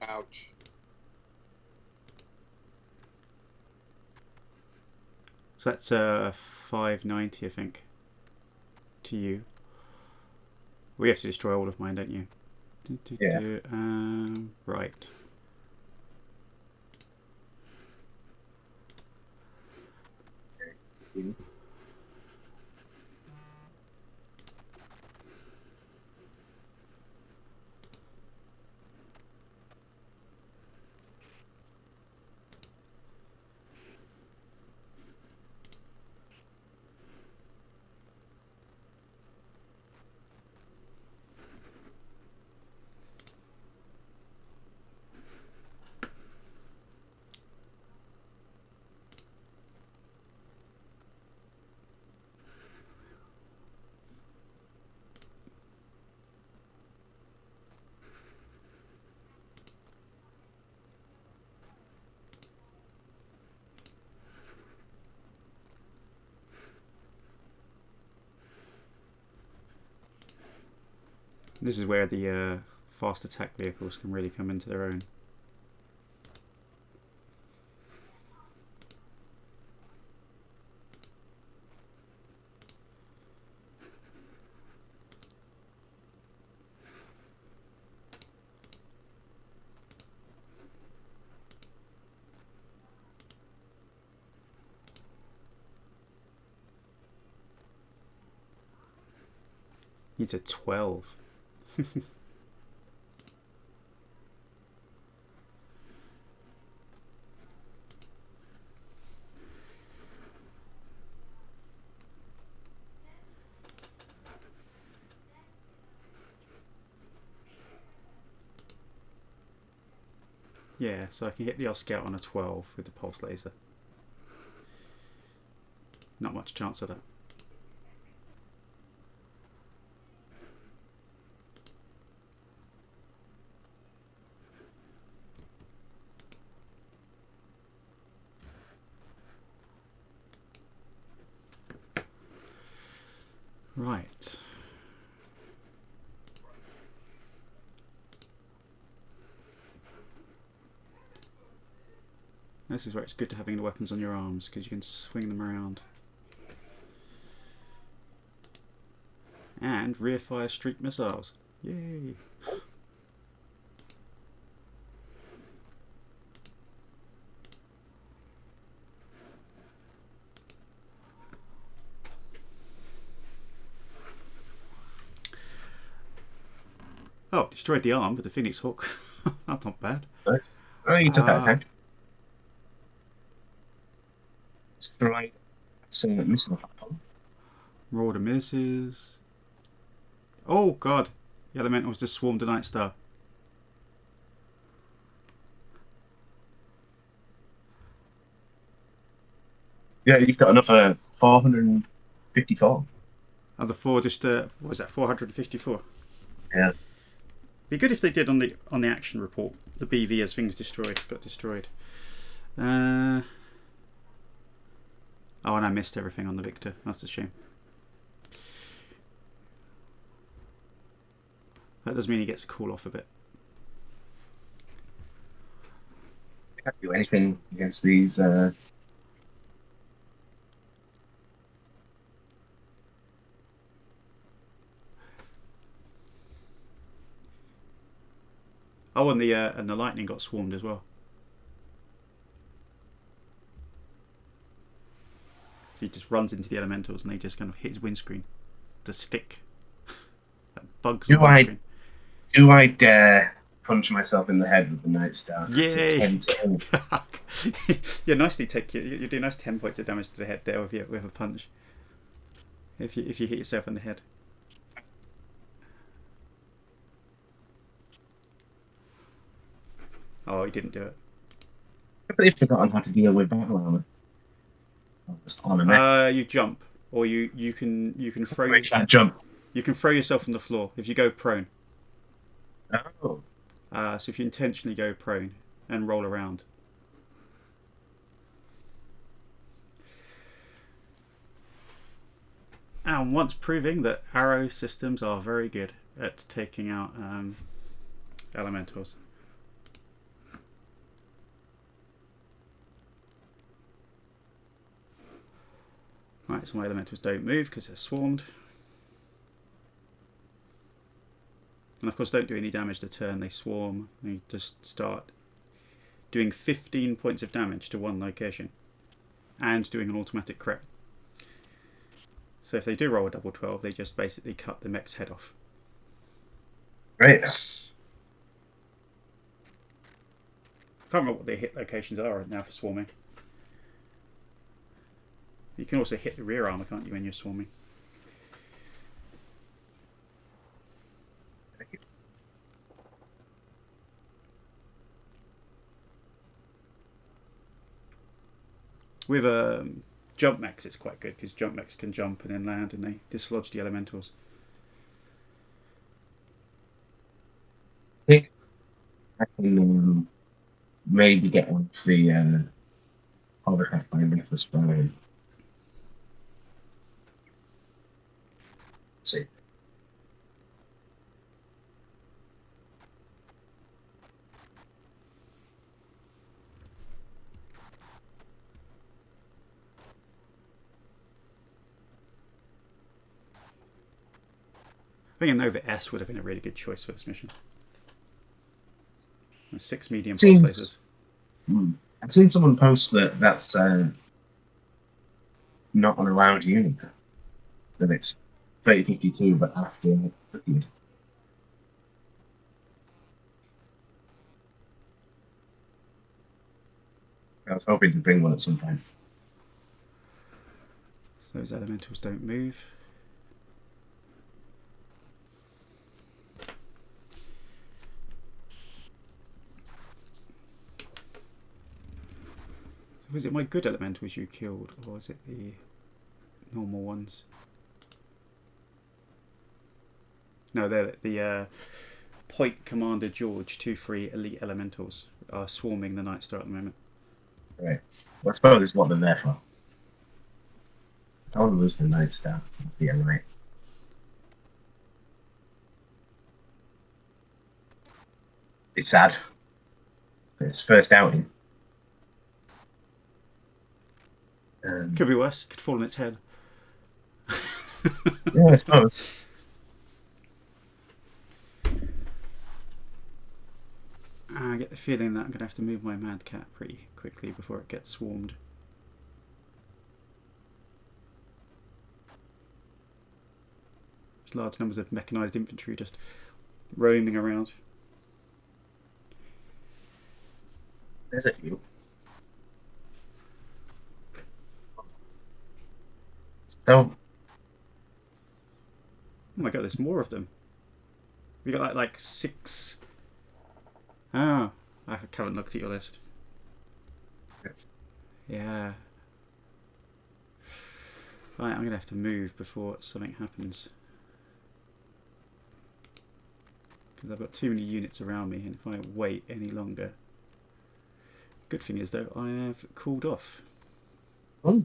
Ouch. So that's 590, I think, to you. We have to destroy all of mine, don't you? Yeah. Right. This is where the fast attack vehicles can really come into their own. Needs a 12. Yeah, so I can hit the Oscout on a 12 with the pulse laser. Not much chance of that. Right. This is where it's good to having the weapons on your arms because you can swing them around. And rear fire streak missiles. Yay! Oh, destroyed the arm with the Phoenix Hawk. That's not bad. Nice. Oh, you took that attack. Strike. Missile Falcon. Roll the misses. Oh god! The Elementals just swarmed a Night Star. Yeah, you've got another 454. And the 4 just what was that, 454? Yeah. Be good if they did on the action report. The BV as things got destroyed. Oh, and I missed everything on the Victor. That's a shame. That does mean he gets a call off a bit. Can't do anything against these. Oh, and the lightning got swarmed as well. So he just runs into the elementals and they just kind of hit his windscreen. The stick. Like bugs on the windscreen. Do I dare punch myself in the head with the Night Star? Yay! Yeah, nicely take you do nice 10 points of damage to the head there with a punch. If you hit yourself in the head. Oh, he didn't do it. I've forgotten how to deal with battle armor. You jump, or you can throw. Make that jump. You can throw yourself on the floor if you go prone. Oh. So if you intentionally go prone and roll around. And once proving that arrow systems are very good at taking out elementals. Right, so my elementals don't move because they're swarmed. And of course don't do any damage to turn, they swarm. They just start doing 15 points of damage to one location. And doing an automatic crit. So if they do roll a double 12, they just basically cut the mech's head off. Right. Can't remember what the hit locations are now for swarming. You can also hit the rear armor, can't you, when you're swarming? With jump mechs, it's quite good because jump mechs can jump and then land and they dislodge the elementals. I think I can maybe get one of the hovercraft by the spray. See. I think a Nova S would have been a really good choice for this mission. 6 medium pulse lasers. I've seen someone post that's not an allowed unit. That it's 3052, but after Tukayyid. I was hoping to bring one at some point. So those elementals don't move. Was it my good elementals you killed, or was it the normal ones? No, they're the Point Commander George 2-3 elite elementals are swarming the Night Star at the moment. Right. Well, I suppose it's what they're there for. I don't want to lose the Night Star. Yeah, right. It's sad. It's first outing. Could be worse. Could fall on its head. Yeah, I suppose. I get the feeling that I'm going to have to move my Mad Cat pretty quickly before it gets swarmed. There's large numbers of mechanised infantry just roaming around. There's a few. So, oh my god, there's more of them. We got like 6. Oh, I haven't looked at your list. Yeah. Right, I'm going to have to move before something happens. Because I've got too many units around me, and if I wait any longer... Good thing is, though, I have cooled off. Oh.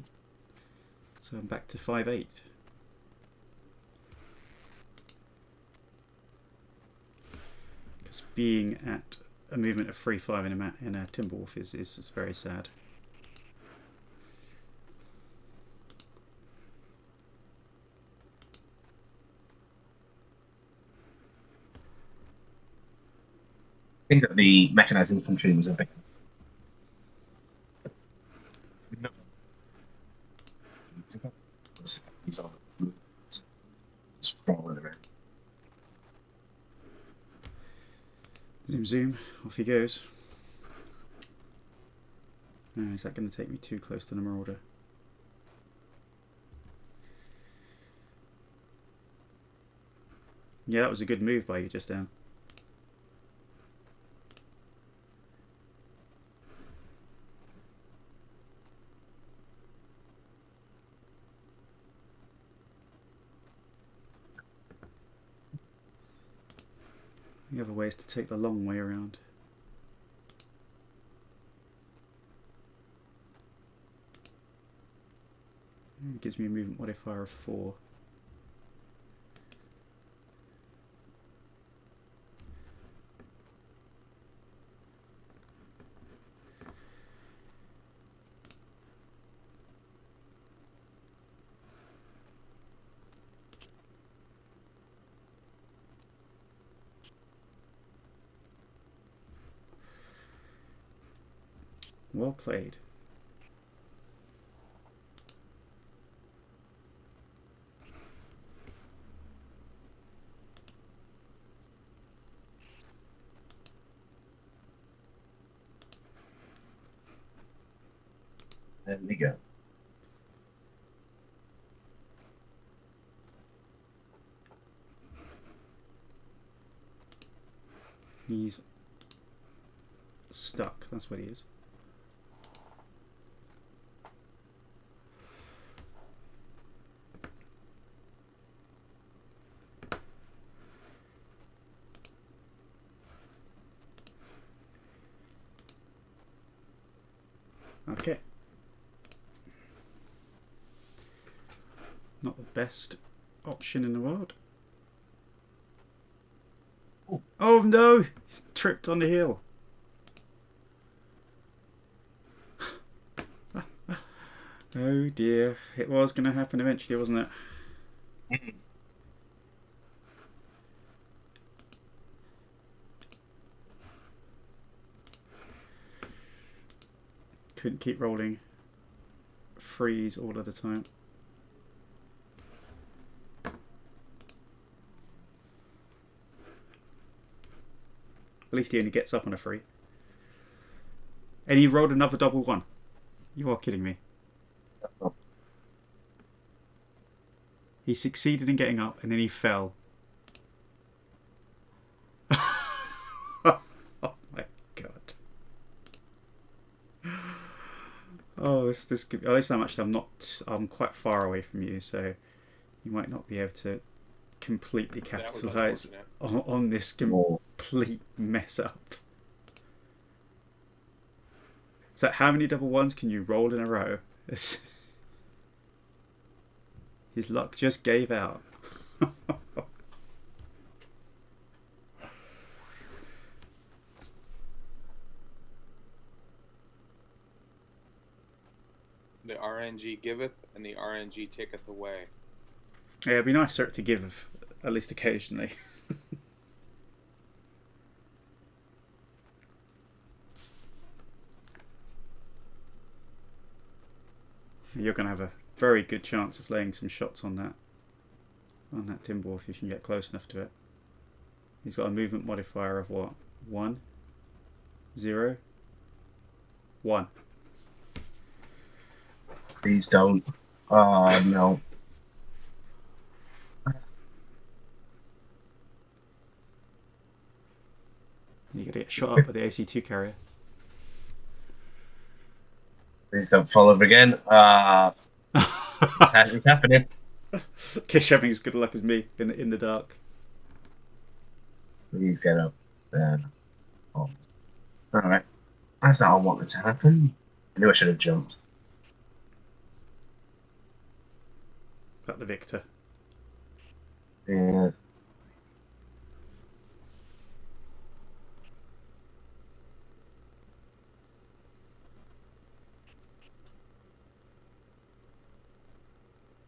So I'm back to 5-8. Because being at a movement of 3-5 in a Timberwolf is very sad. I think that the mechanized infantry was a bit. No. He's on sprawling around. Zoom, zoom. Off he goes. Oh, is that going to take me too close to the Marauder? Yeah, that was a good move by you just then. The other way is to take the long way around. It gives me a movement modifier of 4. Well played. There we go. He's stuck, that's what he is. Okay. Not the best option in the world. Oh no! Tripped on the hill. Oh dear. It was going to happen eventually, wasn't it? Couldn't keep rolling freeze all of the time. At least he only gets up on a free. And he rolled another double 1. You are kidding me. He succeeded in getting up and then he fell. Oh my god. Oh, this could, at least I'm I'm quite far away from you, so you might not be able to completely capitalize on this complete mess up. So how many double 1s can you roll in a row? His luck just gave out. The RNG giveth and the RNG taketh away. Yeah, it'd be nice for it to give, at least occasionally. You're going to have a very good chance of laying some shots on that Timber if you can get close enough to it. He's got a movement modifier of what? 1, 0, 1. Please don't. Oh no. You got to get shot up by the AC2 carrier. Please don't fall over again. It's happening. Kish having as good luck as me in the dark. Please get up there. Oh. Alright. That's not what I wanted to happen. I knew I should have jumped. Is that the victor? Yeah.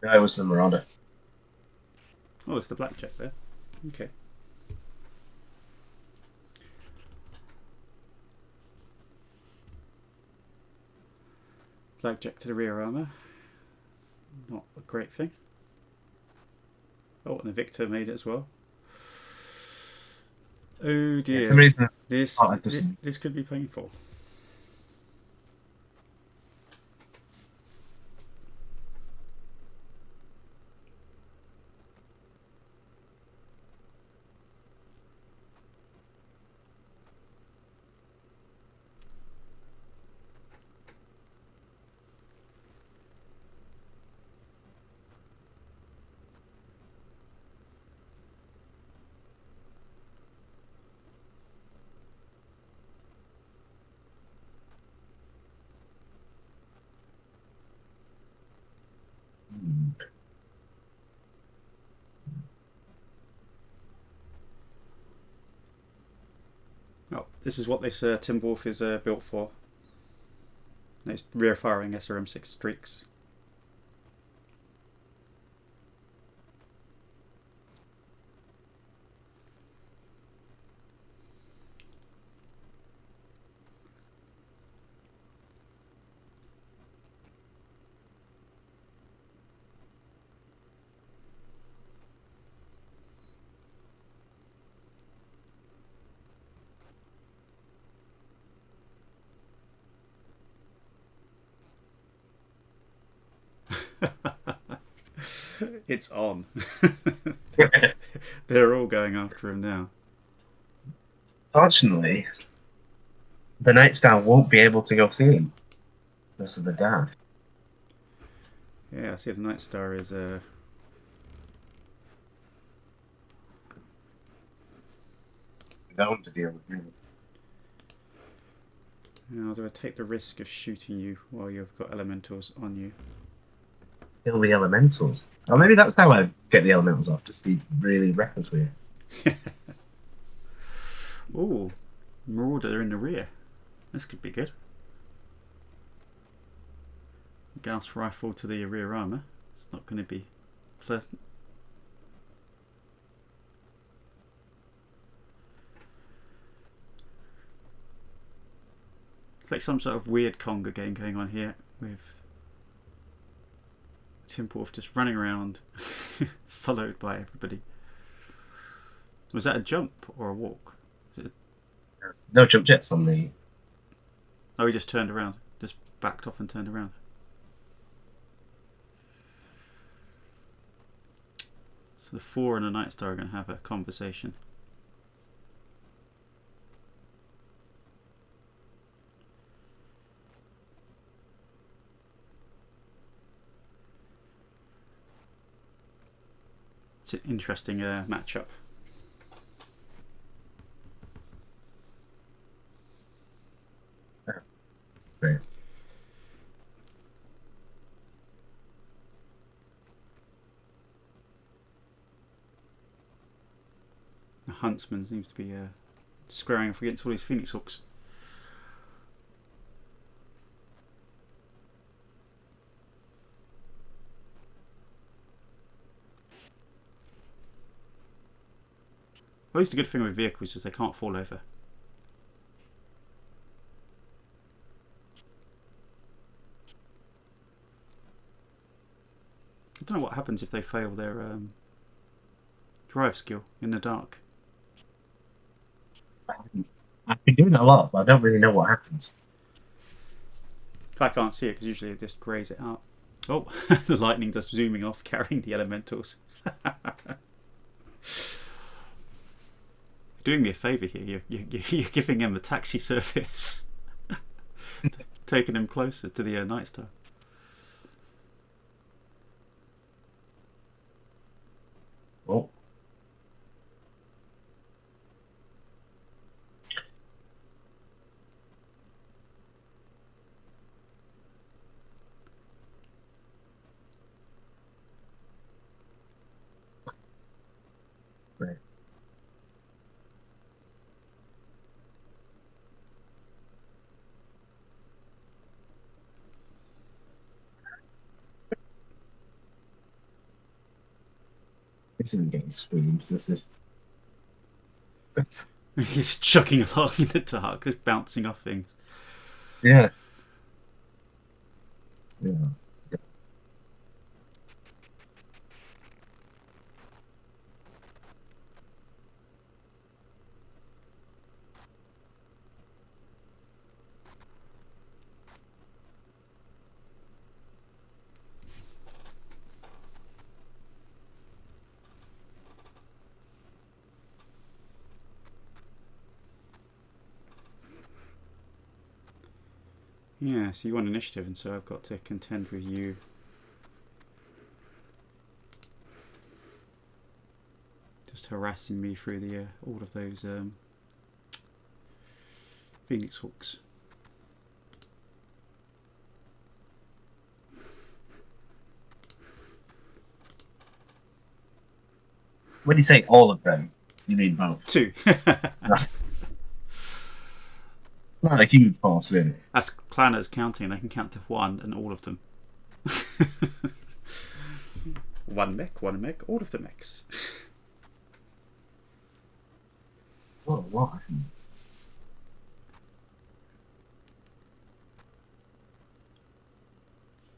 No, it was the Marauder. Oh, it's the blackjack there. Okay. Blackjack to the rear armour. Not a great thing. Oh, and the victor made it as well. Oh dear. For some reason, This oh, it doesn't- this could be painful. Oh, this is what this Timberwolf is built for. It's rear firing SRM6 streaks. It's on. They're all going after him now. Fortunately, the Night Star won't be able to go see him because of the dad. Yeah, I see the Night Star is His own to deal with him. Now, do I take the risk of shooting you while you've got elementals on you? Kill the elementals. Or maybe that's how I get the elementals off. Just be really reckless with it. Ooh, Marauder in the rear. This could be good. Gauss rifle to the rear armour. It's not going to be pleasant. It's like some sort of weird conga game going on here with Timberwolf just running around, followed by everybody. Was that a jump or a walk? No jump jets on the... Oh, he just turned around. Just backed off and turned around. So the 4 and the Night Star are going to have a conversation. It's an interesting matchup. Great. The Huntsman seems to be squaring off against all these Phoenix Hawks. At least the good thing with vehicles is they can't fall over. I don't know what happens if they fail their drive skill in the dark. I've been doing it a lot, but I don't really know what happens. I can't see it because usually it just grays it out. Oh, the lightning just zooming off, carrying the elementals. Doing me a favour here. You're giving him a taxi service, taking him closer to the Night Star. Oh. Right. This isn't getting spooned. This is. He's chugging along in the dark, just bouncing off things. Yeah. Yeah. Yeah, so you won initiative, and so I've got to contend with you. Just harassing me through the all of those Phoenix Hawks. When you say all of them, you mean both. 2. Not a huge force, really. That's Clanners counting. They can count to 1 and all of them. One mech, all of the mechs. Oh, what?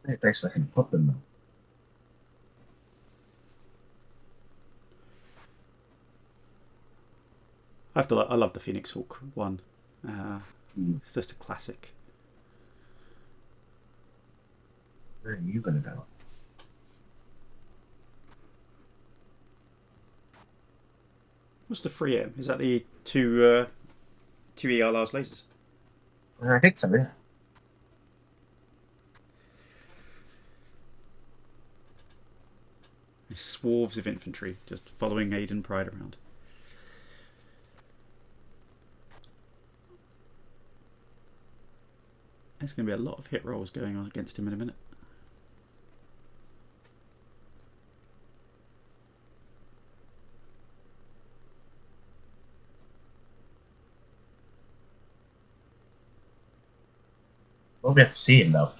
At least I can put them though. I love the Phoenix Hawk one. It's just a classic. Where are you gonna go? What's the 3M? Is that the two ER-large lasers? I think so, yeah. Swarves of infantry just following Aiden Pryde around. There's going to be a lot of hit rolls going on against him in a minute. Won't be able to see him though.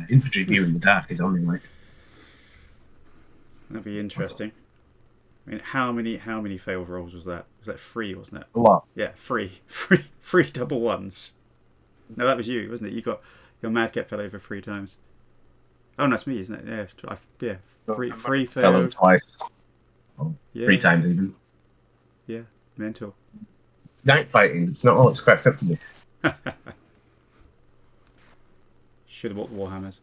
Infantry view in the dark is only like. That'd be interesting. I mean, how many failed rolls was that? Was that 3, wasn't it? A lot. Yeah, 3 double ones. No, that was you, wasn't it? You got your Madcap fell over 3 times. Oh, no, it's me, isn't it? Yeah, three Fell over failed. twice. Oh, Yeah. 3 times even. Yeah, mental. It's night fighting. It's not all it's cracked up to be. Should have bought the Warhammers.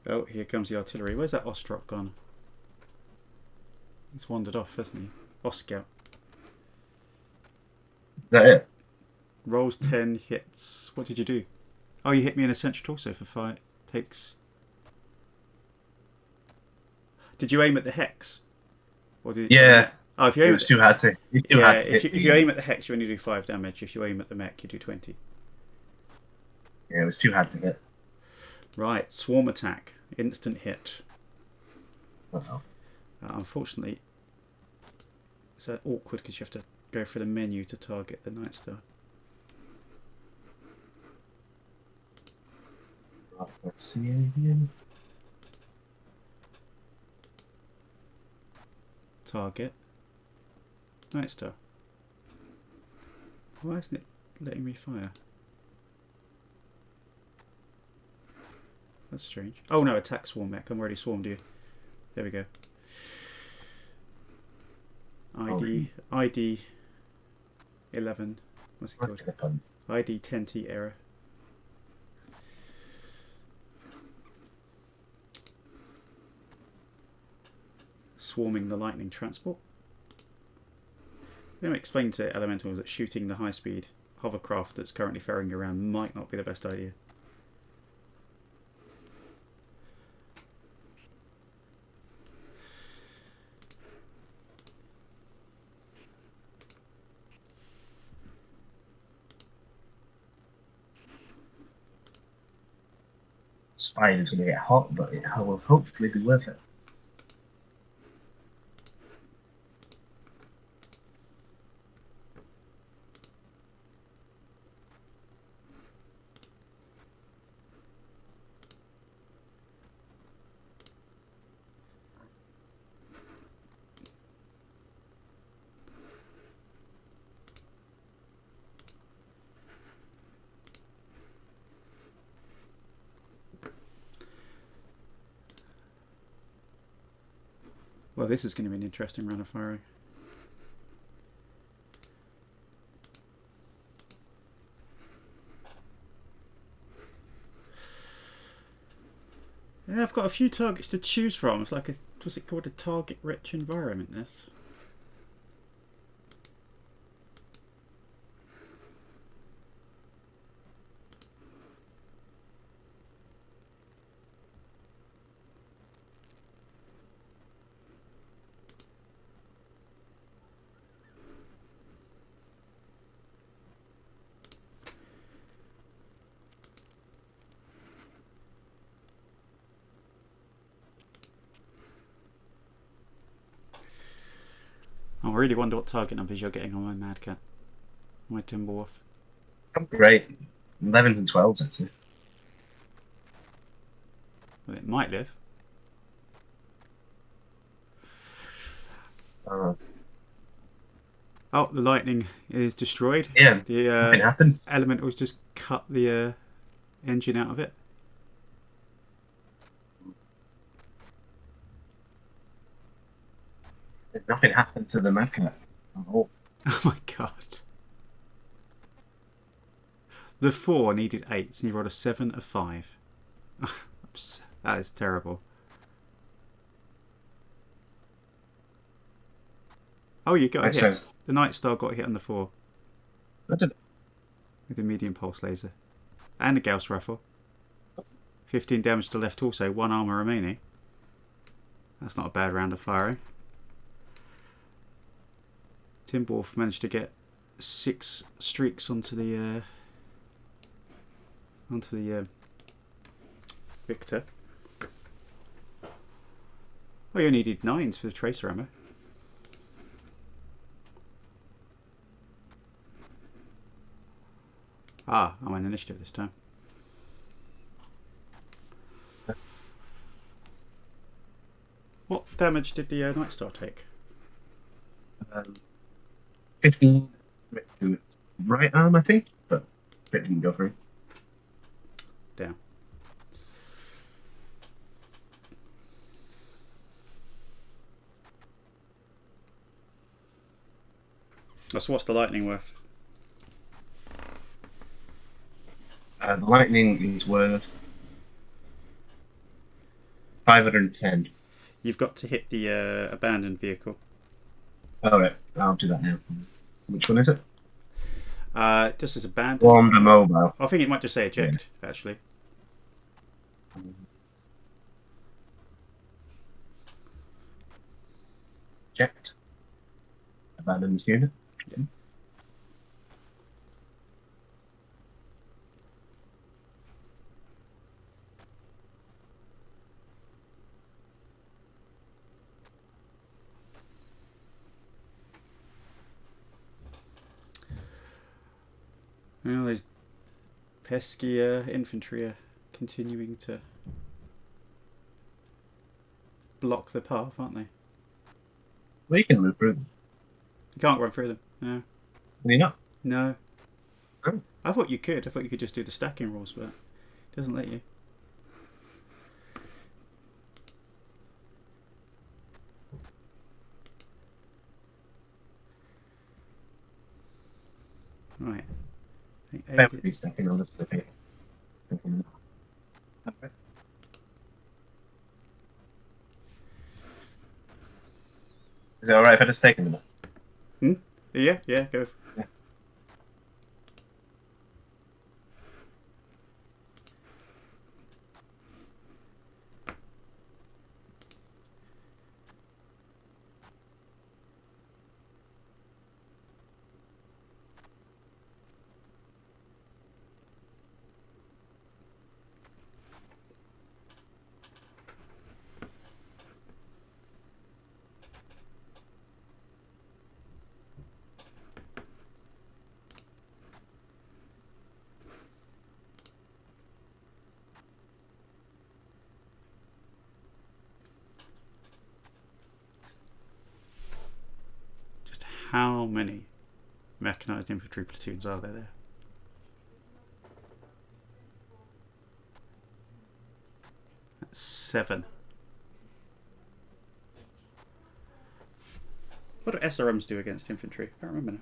Oh, here comes the artillery. Where's that Ostrok gone? He's wandered off, hasn't he? Oscout. Is that it? Rolls 10 hits. What did you do? Oh, you hit me in a central torso for 5. Takes. Did you aim at the hex? Or did Yeah. Oh, if you It aim was at too hard to. It's too hard to if hit you aim at the hex, you only do 5 damage. If you aim at the mech, you do 20. Yeah, it was too hard to hit. Right, swarm attack, instant hit. Uh-oh. Unfortunately, it's awkward because you have to go through the menu to target the Night Star. Right, let's see again. Target Night Star. Why isn't it letting me fire? That's strange. Oh no, attack swarm mech. I'm already swarmed you. There we go. ID 11. What's it called? ID 10T error. Swarming the lightning transport. I'm going to explain to elementals that shooting the high-speed hovercraft that's currently ferrying around might not be the best idea. spine is going to get hot, but it will hopefully be worth it. Well, this is going to be an interesting run of firing. Yeah, I've got a few targets to choose from. It's like a, what's it called, a target-rich environment, this. I really wonder what target numbers you're getting on my Mad Cat. My Timberwolf. I'm great. 11s and 12s, actually. Well, it might live. Uh, Oh, the lightning is destroyed. yeah, The nothing happened. elementals just cut the engine out of it. Nothing happened to the Mad Cat at all. Oh my god. The 4 needed 8s and he rolled a 7, a 5. That is terrible. Oh, you got a hit. So, The Night Star got hit on the 4 I did with the medium pulse laser. And a Gauss rifle. 15 damage to left torso, 1 armor remaining. That's not a bad round of firing. Timberwolf managed to get 6 streaks onto the Victor. Oh, you only needed 9s for the tracer ammo. Ah, I'm on initiative this time. What damage did the Night Star take? 15 to its right arm, I think, but it didn't go through. Down. So what's the lightning worth? The lightning is worth 510. You've got to hit the abandoned vehicle. Alright, I'll do that now. Which one is it? Just as abandoned. Warmed and mobile. I think it might just say eject, actually. Checked. Abandon this unit. Yeah. Well, those pesky infantry are continuing to block the path, aren't they? Well, you can move through them. You can't run through them. No. Can you not? No. Oh. I thought you could. I thought you could just do the stacking rules, but it doesn't let you. Right. Everybody's stacking on this bit here. Okay. Is it alright if I just take a minute? Yeah, go. Yeah. many mechanized infantry platoons are there? That's 7. What do SRMs do against infantry? I can't remember now.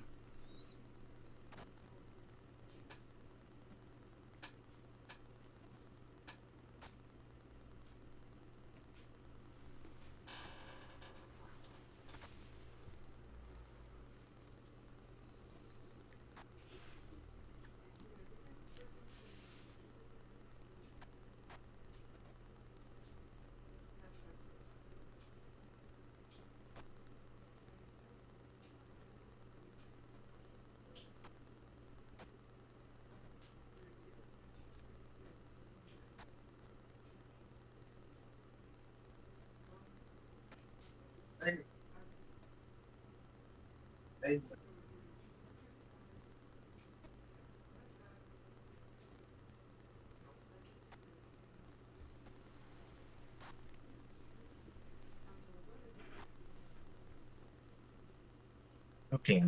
Okay.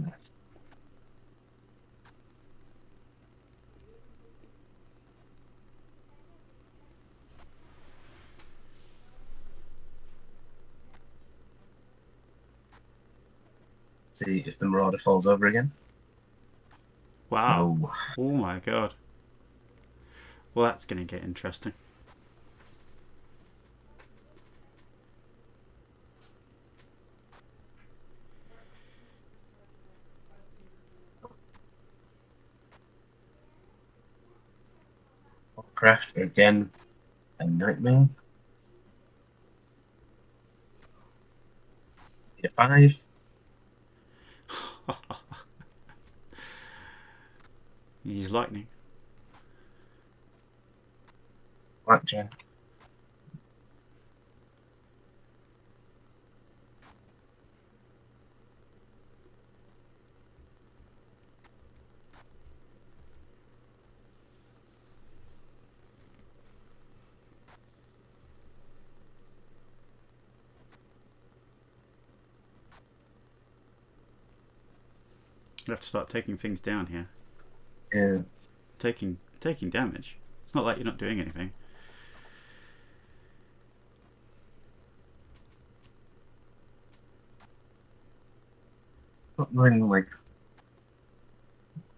See if the Marauder falls over again. Wow. Oh, Oh my god. Well, that's going to get interesting. Craft again. A nightmare. Tier 5. Use lightning. Blackjack. You have to start taking things down here. Yeah. Taking damage. It's not like you're not doing anything. Not doing like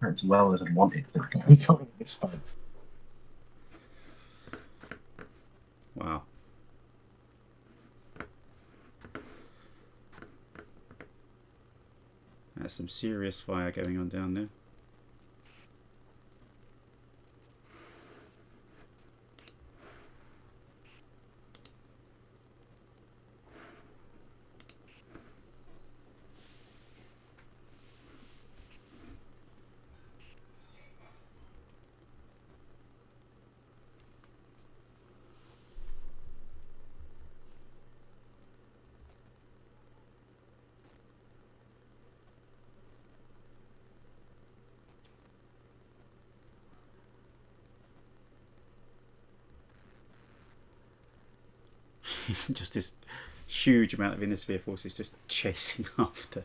as well as I wanted to going this far. Wow. That's some serious fire going on down there. Just this huge amount of Innisphere forces just chasing after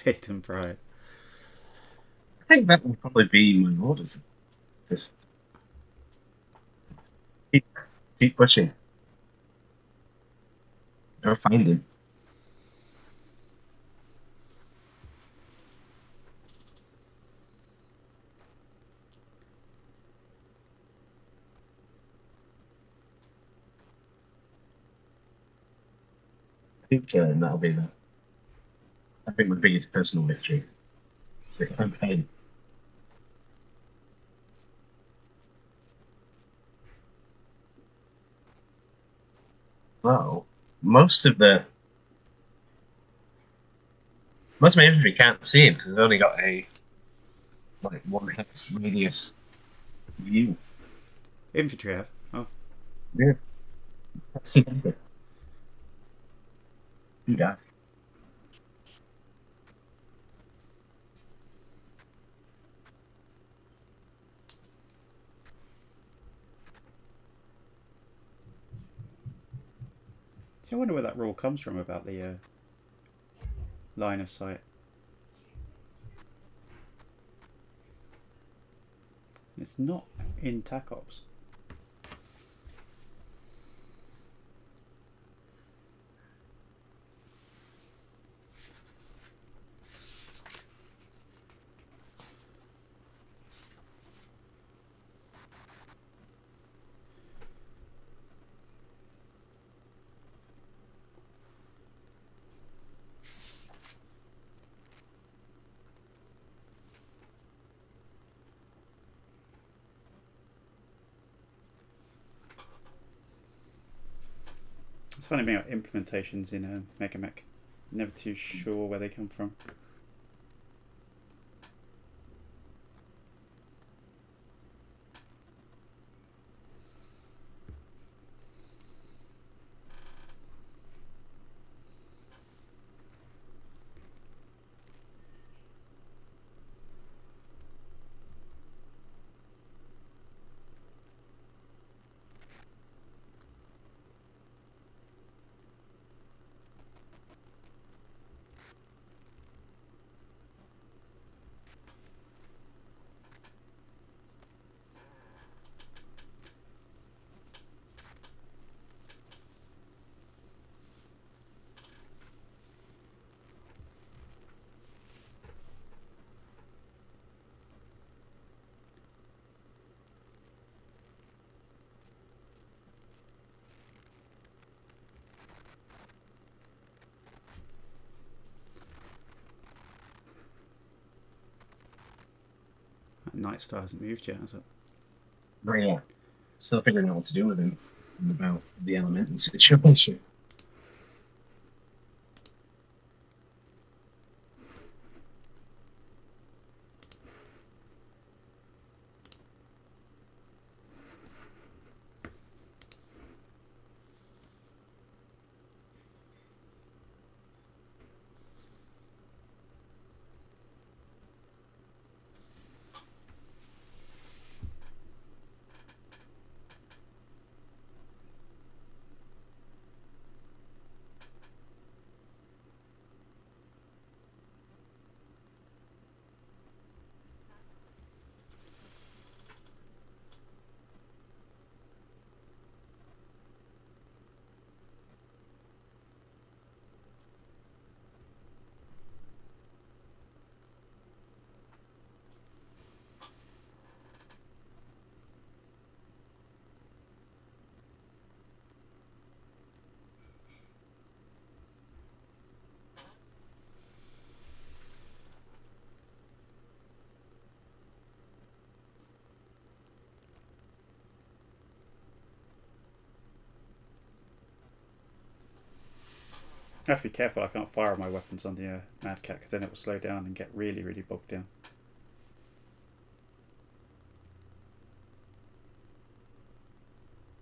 Jade and Pryde. I think that would probably be my orders. Just keep pushing. Or find him. I think that'll be I think my biggest personal victory. The campaign. Well, most of my infantry can't see him because they've only got a like 1 hex radius view. Infantry have? Oh. Yeah. That's too bad. Do that. I wonder where that rule comes from about the line of sight. It's not in TAC Ops. It's funny about implementations in MegaMech. Never too sure where they come from. Night Star hasn't moved yet, has it? But yeah, still figuring out what to do with him and about the element and situation. I have to be careful I can't fire my weapons on the Mad Cat, because then it will slow down and get really, really bogged down.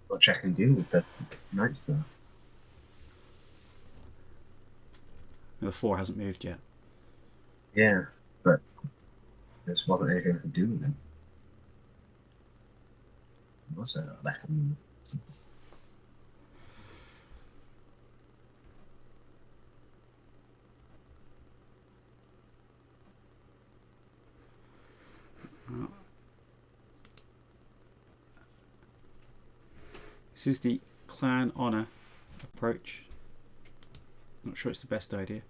What I can do with the Night Star. The 4 hasn't moved yet. Yeah, but this wasn't anything to do with him. Was it? Left him. This is the clan honor approach. Not sure it's the best idea.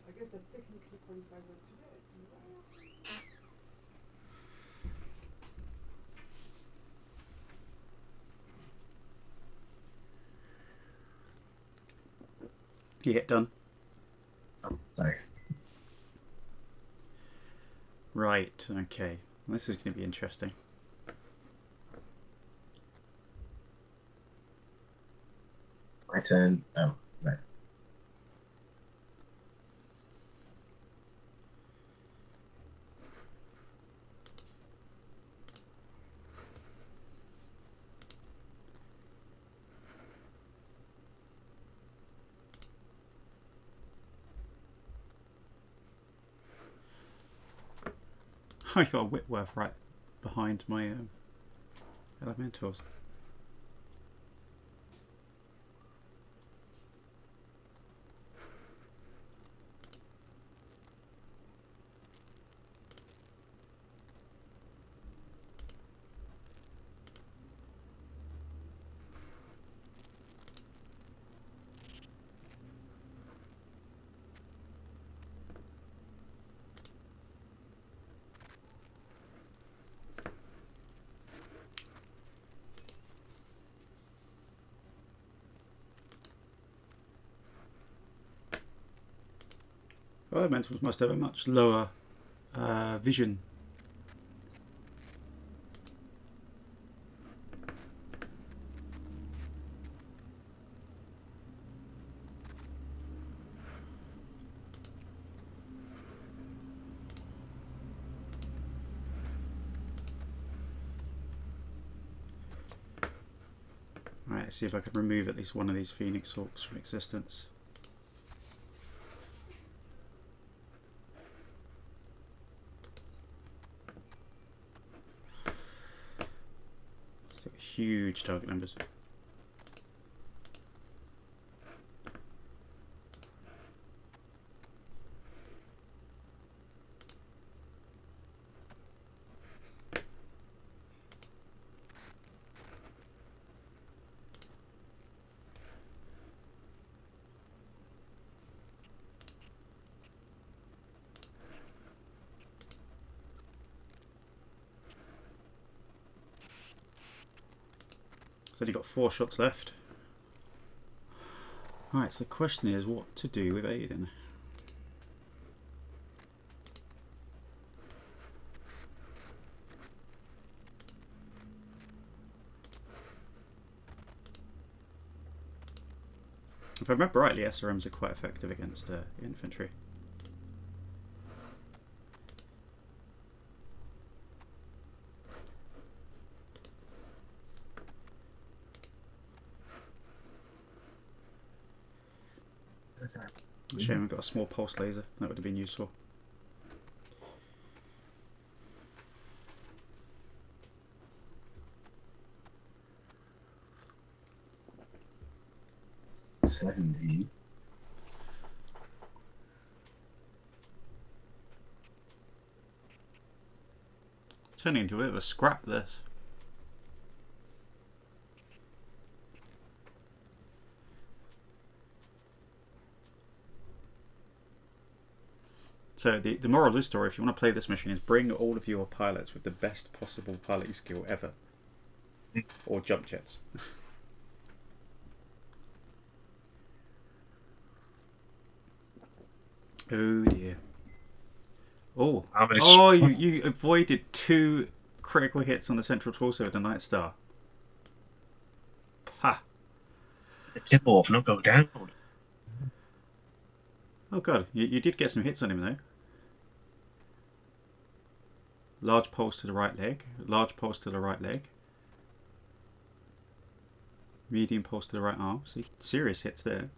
I guess that technically qualifies us today. Yeah, done. Oh, sorry. Right, okay. This is going to be interesting. My turn. Oh, right. I got a Whitworth right behind my elementals. Elementals must have a much lower vision. Right, let's see if I can remove at least one of these Phoenix Hawks from existence. Still huge target numbers. So you've got 4 shots left. Right, so the question is what to do with Aiden. If I remember rightly, SRMs are quite effective against infantry. Shame we've got a small pulse laser. That would have been useful. $70. Turning into a bit of a scrap, this. So the moral of this story, if you want to play this mission, is bring all of your pilots with the best possible piloting skill ever. Or jump jets. Oh dear. Oh, oh! You avoided 2 critical hits on the central torso with the Night Star. Ha! The tip off, not go down. Oh god, you did get some hits on him though. Large pulse to the right leg, large pulse to the right leg, medium pulse to the right arm. See, serious hits there.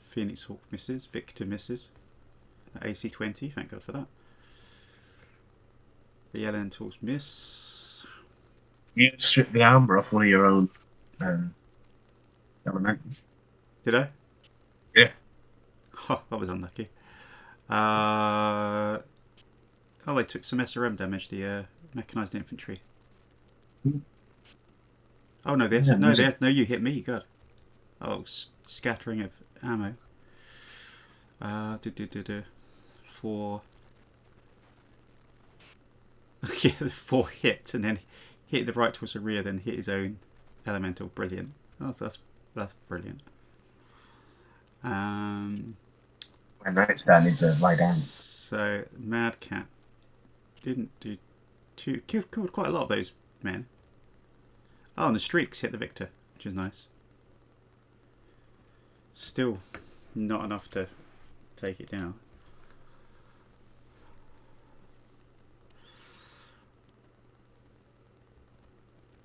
Phoenix Hawk misses, Victor misses. AC-20, thank god for that. The Elementals miss. You stripped the armor off one of your own elementals. Did I? Yeah. Oh, that was unlucky. Oh, they took some SRM damage, the mechanised infantry. Oh no, no, you hit me, God. Oh, scattering of ammo. 4. Yeah, 4 hits, and then hit the right towards the rear, then hit his own elemental. Brilliant. Oh, that's brilliant. My Night Star needs to lie down. So Mad Cat didn't do too. Killed quite a lot of those men. Oh, and the streaks hit the Victor, which is nice. Still not enough to take it down.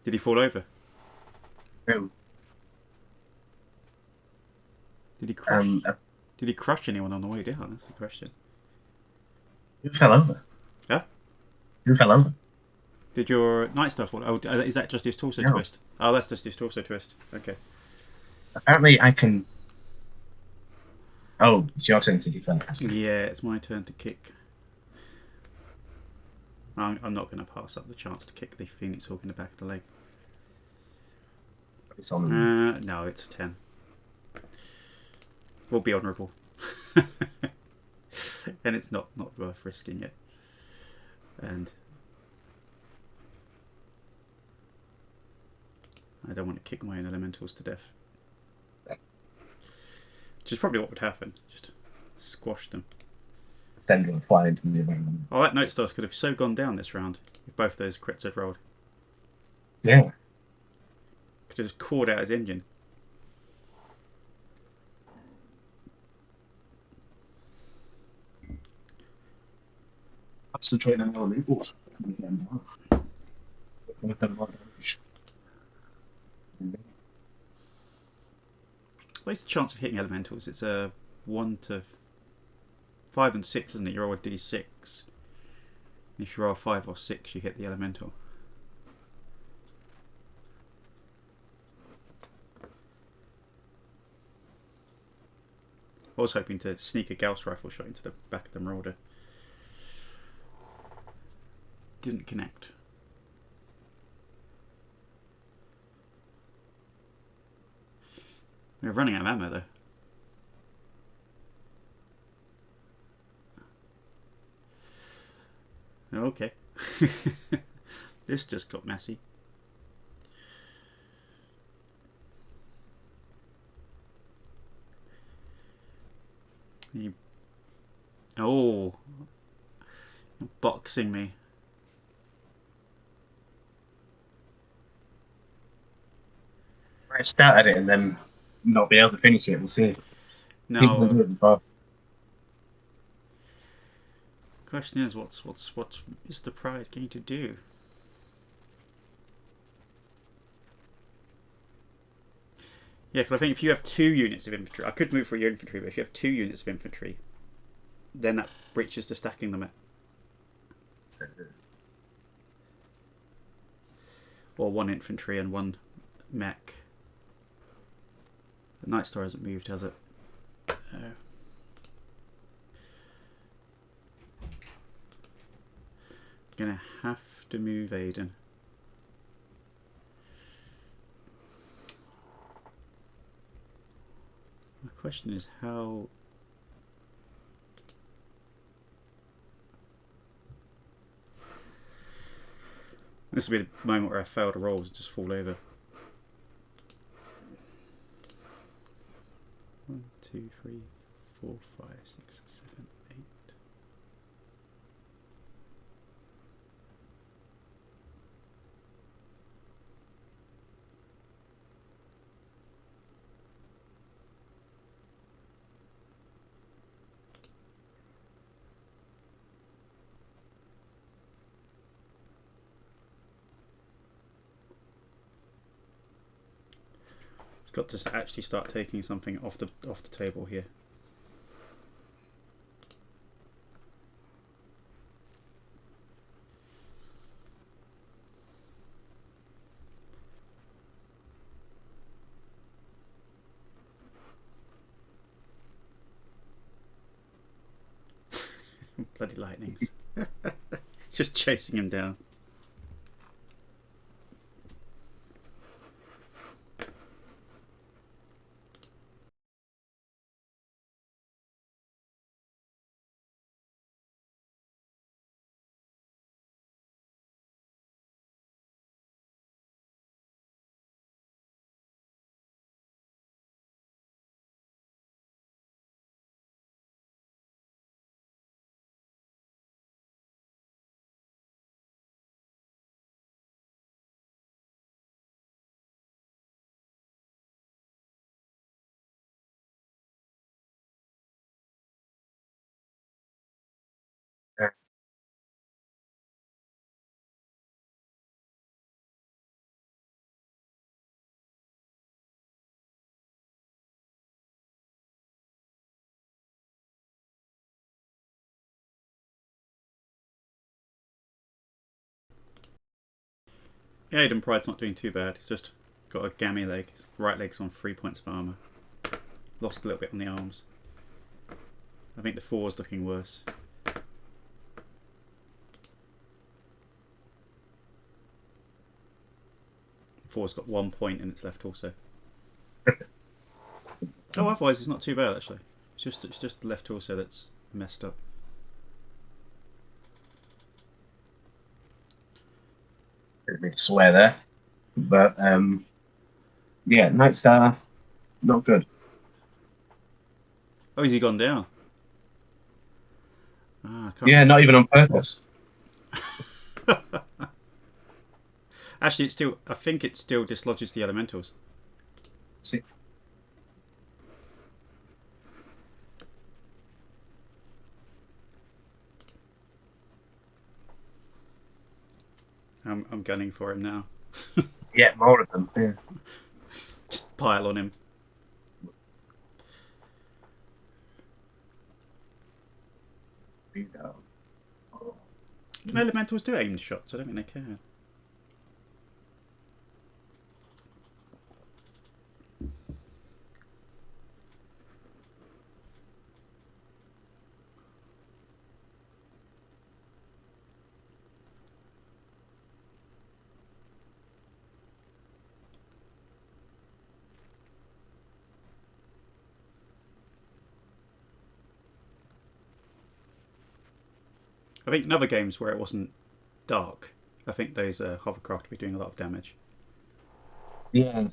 Did he fall over? No. Did he crush? Did he crush anyone on the way down? That's the question. Who fell over? Who fell over? Did your Night Star fall? Oh, is that just his torso No. twist? Oh, that's just his torso twist. Okay. Apparently, I can. Oh, it's your turn to defend. Yeah, it's my turn to kick. I'm not going to pass up the chance to kick the Phoenix Hawk in the back of the leg. It's on. No, it's a 10. We'll be honourable. And it's not worth risking it. And I don't want to kick my own elementals to death. Which is probably what would happen. Just squash them. Send them flying into the environment. Oh, that Night Star could have so gone down this round if both those crits had rolled. Yeah. Could have just caught out his engine. That's the train and elementals. What's the chance of hitting elementals? It's a 1 to 5 and 6, isn't it? You roll a d6. If you roll a 5 or 6, you hit the elemental. I was hoping to sneak a Gauss rifle shot into the back of the Marauder. Didn't connect. We're running out of ammo though. Okay. This just got messy. Oh, you're boxing me. I started it and then not be able to finish it. We'll see. People do No. it before. Question is, what is the Pryde going to do? Yeah, because I think if you have 2 units of infantry, I could move for your infantry, but if you have 2 units of infantry, then that breaches the stacking limit. Or 1 infantry and 1 mech. The Night Star hasn't moved, has it? Gonna have to move Aiden. My question is how. This will be the moment where I fail to roll and just fall over. 1, 2, 3, 4, 5, 6, 7, 8. Got to actually start taking something off the table here. Bloody lightnings. It's just chasing him down. Aiden Pryde's not doing too bad. He's just got a gammy leg. His right leg's on 3 points of armour. Lost a little bit on the arms. I think the 4's looking worse. Four's got 1 point in its left torso. Oh, otherwise it's not too bad actually. It's just the left torso that's messed up. Didn't mean to swear there, but yeah, Nightstar, not good. Oh, has he gone down? Ah, I can't Yeah, not even on purpose. Actually, it's still. I think it still dislodges the elementals. See, I'm gunning for him now. yeah, more of them. Yeah. Just pile on him. Can elementals do aimed shots? I don't think they can. I think in other games where it wasn't dark, I think those hovercraft would be doing a lot of damage. Yeah.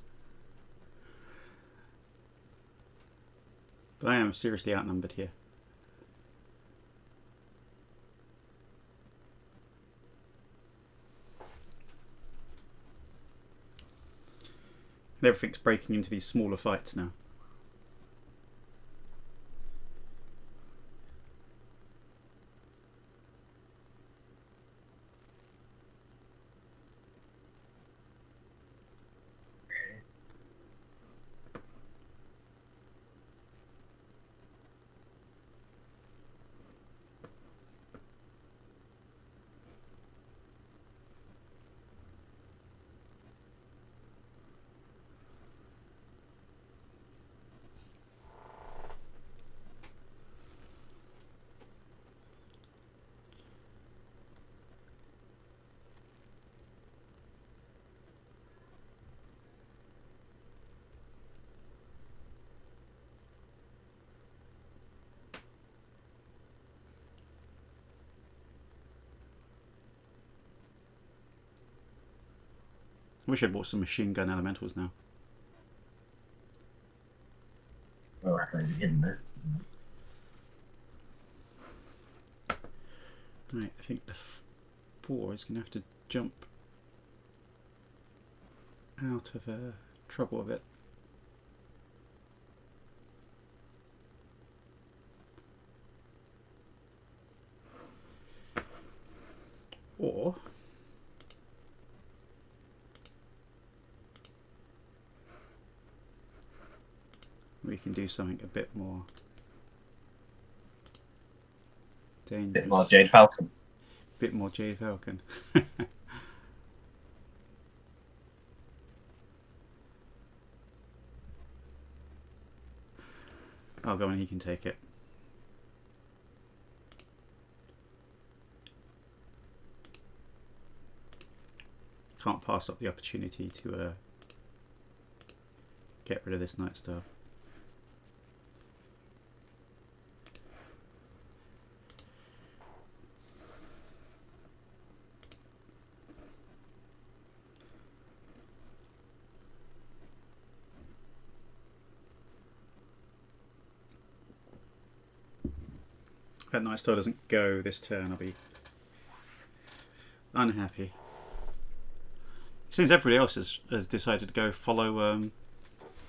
But I am seriously outnumbered here. And everything's breaking into these smaller fights now. I wish I'd bought some machine gun elementals now. Oh, I found it in there. Right, I think the 4 is going to have to jump out of trouble a bit. Or we can do something a bit more dangerous. Bit more Jade Falcon. Bit more Jade Falcon. I'll go and he can take it. Can't pass up the opportunity to get rid of this Nightstar. If that Nightstar doesn't go this turn, I'll be unhappy. Seems everybody else has decided to go follow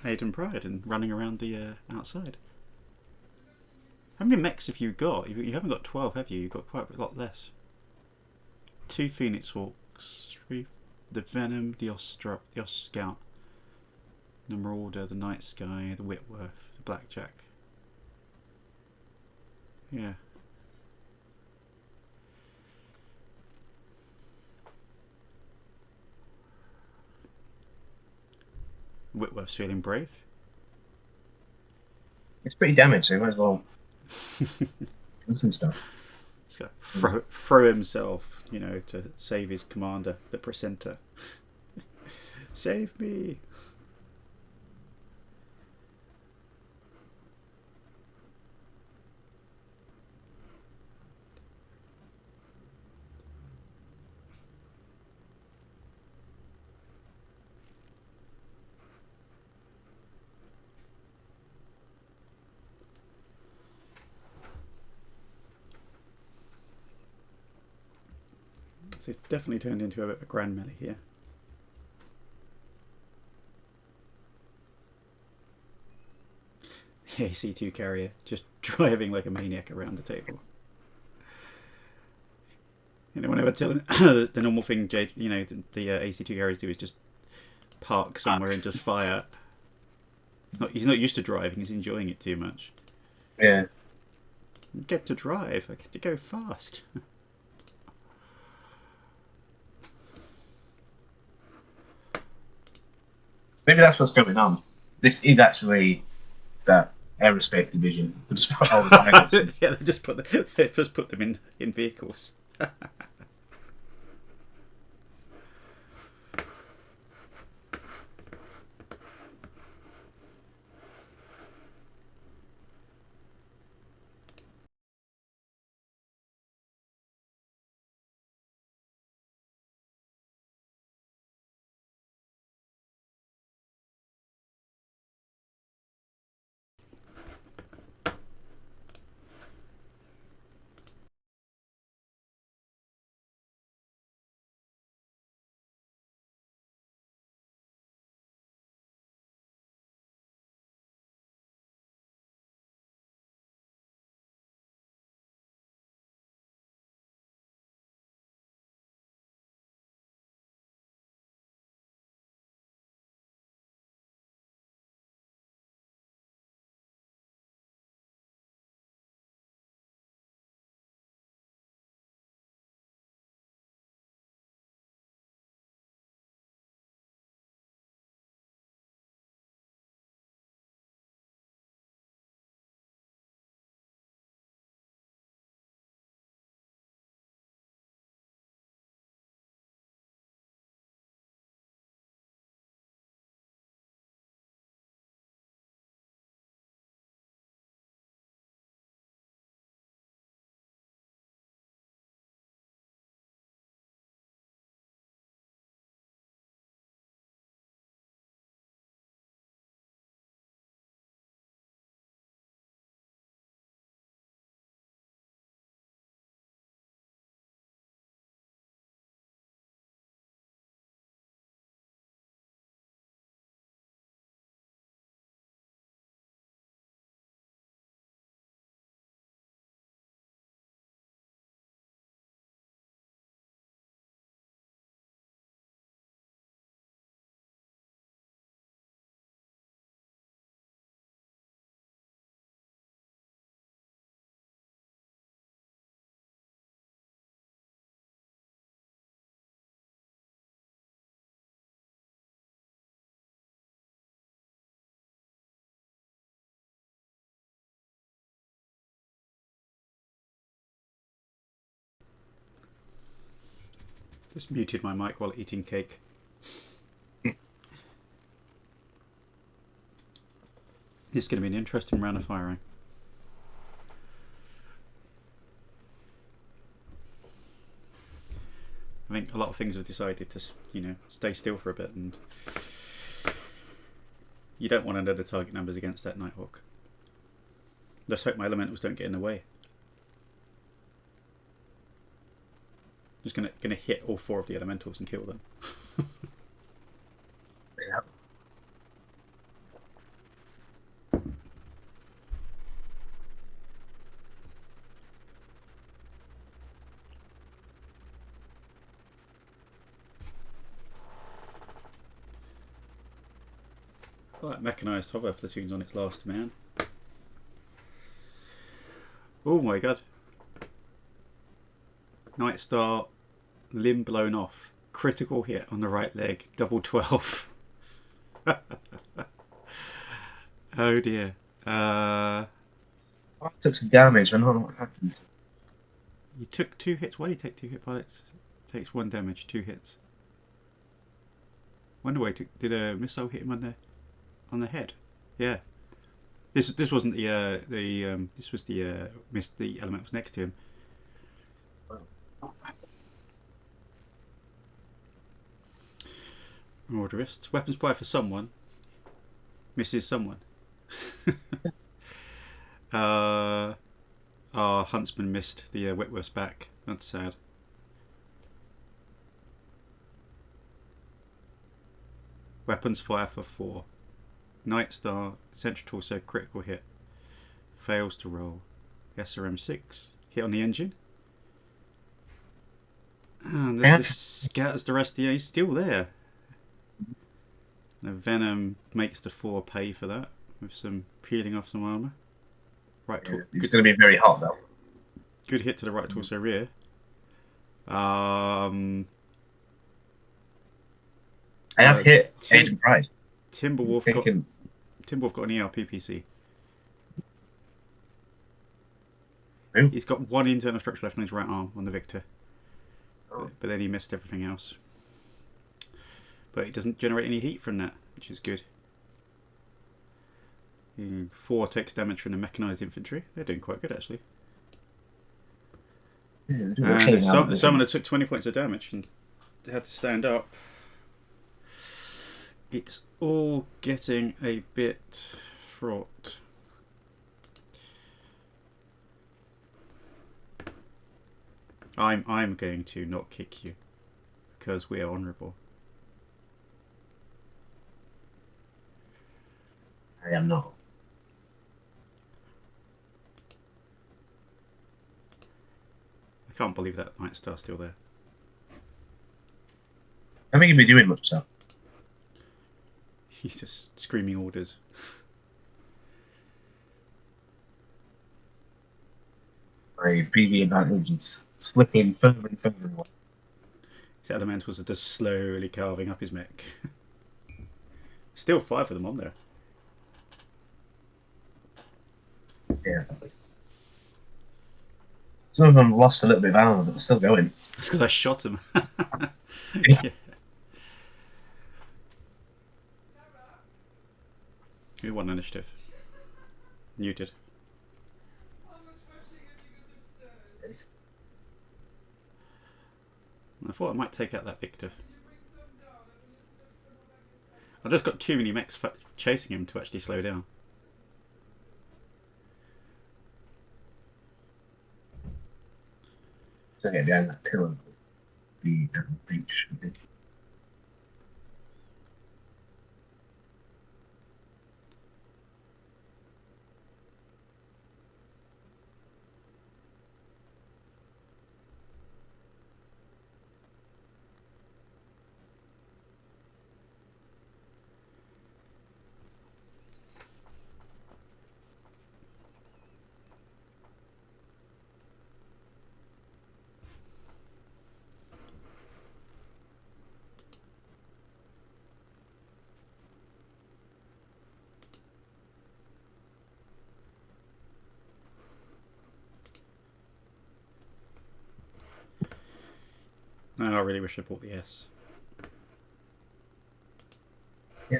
Aiden Pryde and running around the outside. How many mechs have you got? You haven't got 12, have you? You've got quite a lot less. 2 Phoenix Hawks, 3 the Venom, the Scout, the Marauder, the Night Sky, the Whitworth, the Blackjack. Yeah. Whitworth's feeling brave. It's pretty damaged, so you might as well do some stuff. He's got to throw himself, you know, to save his commander, the Precentor. Save me! So it's definitely turned into a bit of a grand melee here. The AC2 carrier just driving like a maniac around the table. You know, whenever telling the normal thing, Jade, you know, the AC2 carriers do is just park somewhere and just fire. He's not used to driving. He's enjoying it too much. Yeah. I get to drive. I get to go fast. Maybe that's what's going on. This is actually the aerospace division. Just put all the pilots in. Yeah, they just put them in vehicles. Just muted my mic while eating cake. This is going to be an interesting round of firing. I think a lot of things have decided to, you know, stay still for a bit, and you don't want to know the target numbers against that Nighthawk. Let's hope my elementals don't get in the way. Just gonna hit all 4 of the elementals and kill them. Yeah. Well, that mechanised hover platoon's on its last man. Oh my god. Night Star, limb blown off. Critical hit on the right leg. Double 12. Oh dear. I took some damage. I don't know what happened. You took 2 hits. Why do you take 2 hit pilots? Takes 1 damage, 2 hits. Wonder why he took. Did a missile hit him on the head? Yeah. This wasn't this was the the element was next to him. Orderist. Weapons fire for someone. Misses someone. Our huntsman missed the Whitworth's back. That's sad. Weapons fire for 4. Night Star, Central Torso, critical hit. Fails to roll. SRM 6. Hit on the engine. And that just scatters the rest of the... He's still there. The Venom makes the 4 pay for that. With some peeling off some armour. Right Yeah, it's going to be very hot though. Good hit to the right torso rear. I have hit Jade and Pryde. Timberwolf got an ERPPC. Who? He's got 1 internal structure left on his right arm on the Victor. Oh. But then he missed everything else. But he doesn't generate any heat from that, which is good. 4 takes damage from the mechanised infantry. They're doing quite good actually. Yeah, And someone that took 20 points of damage and they had to stand up. It's all getting a bit fraught. I'm going to not kick you because we are honourable. I am not. I can't believe that Night Star's still there. I think he'd be doing much so. He's just screaming orders. My PV advantage is slipping further and further away. His elementals are just slowly carving up his mech. Still 5 of them on there. Yeah. Some of them lost a little bit of armor, but they're still going. That's because I shot him. Yeah. Yeah. Who won initiative? You did. I thought I might take out that Victor. I just got too many mechs chasing him to actually slow down. So get behind that pillar. The beach. No, I really wish I bought the S. Yeah.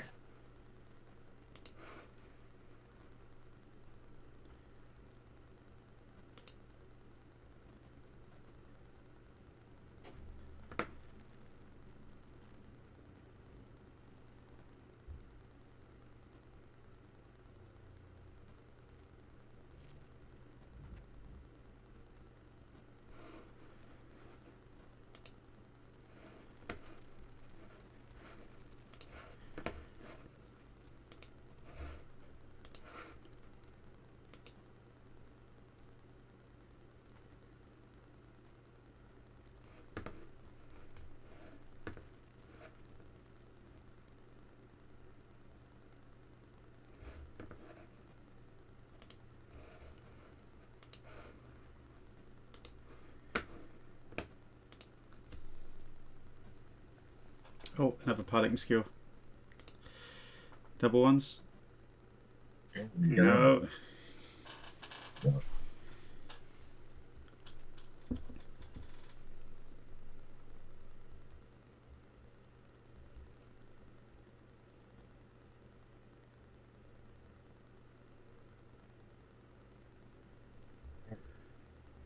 Oh, another piloting skill. Double ones? Yeah, there you go. No.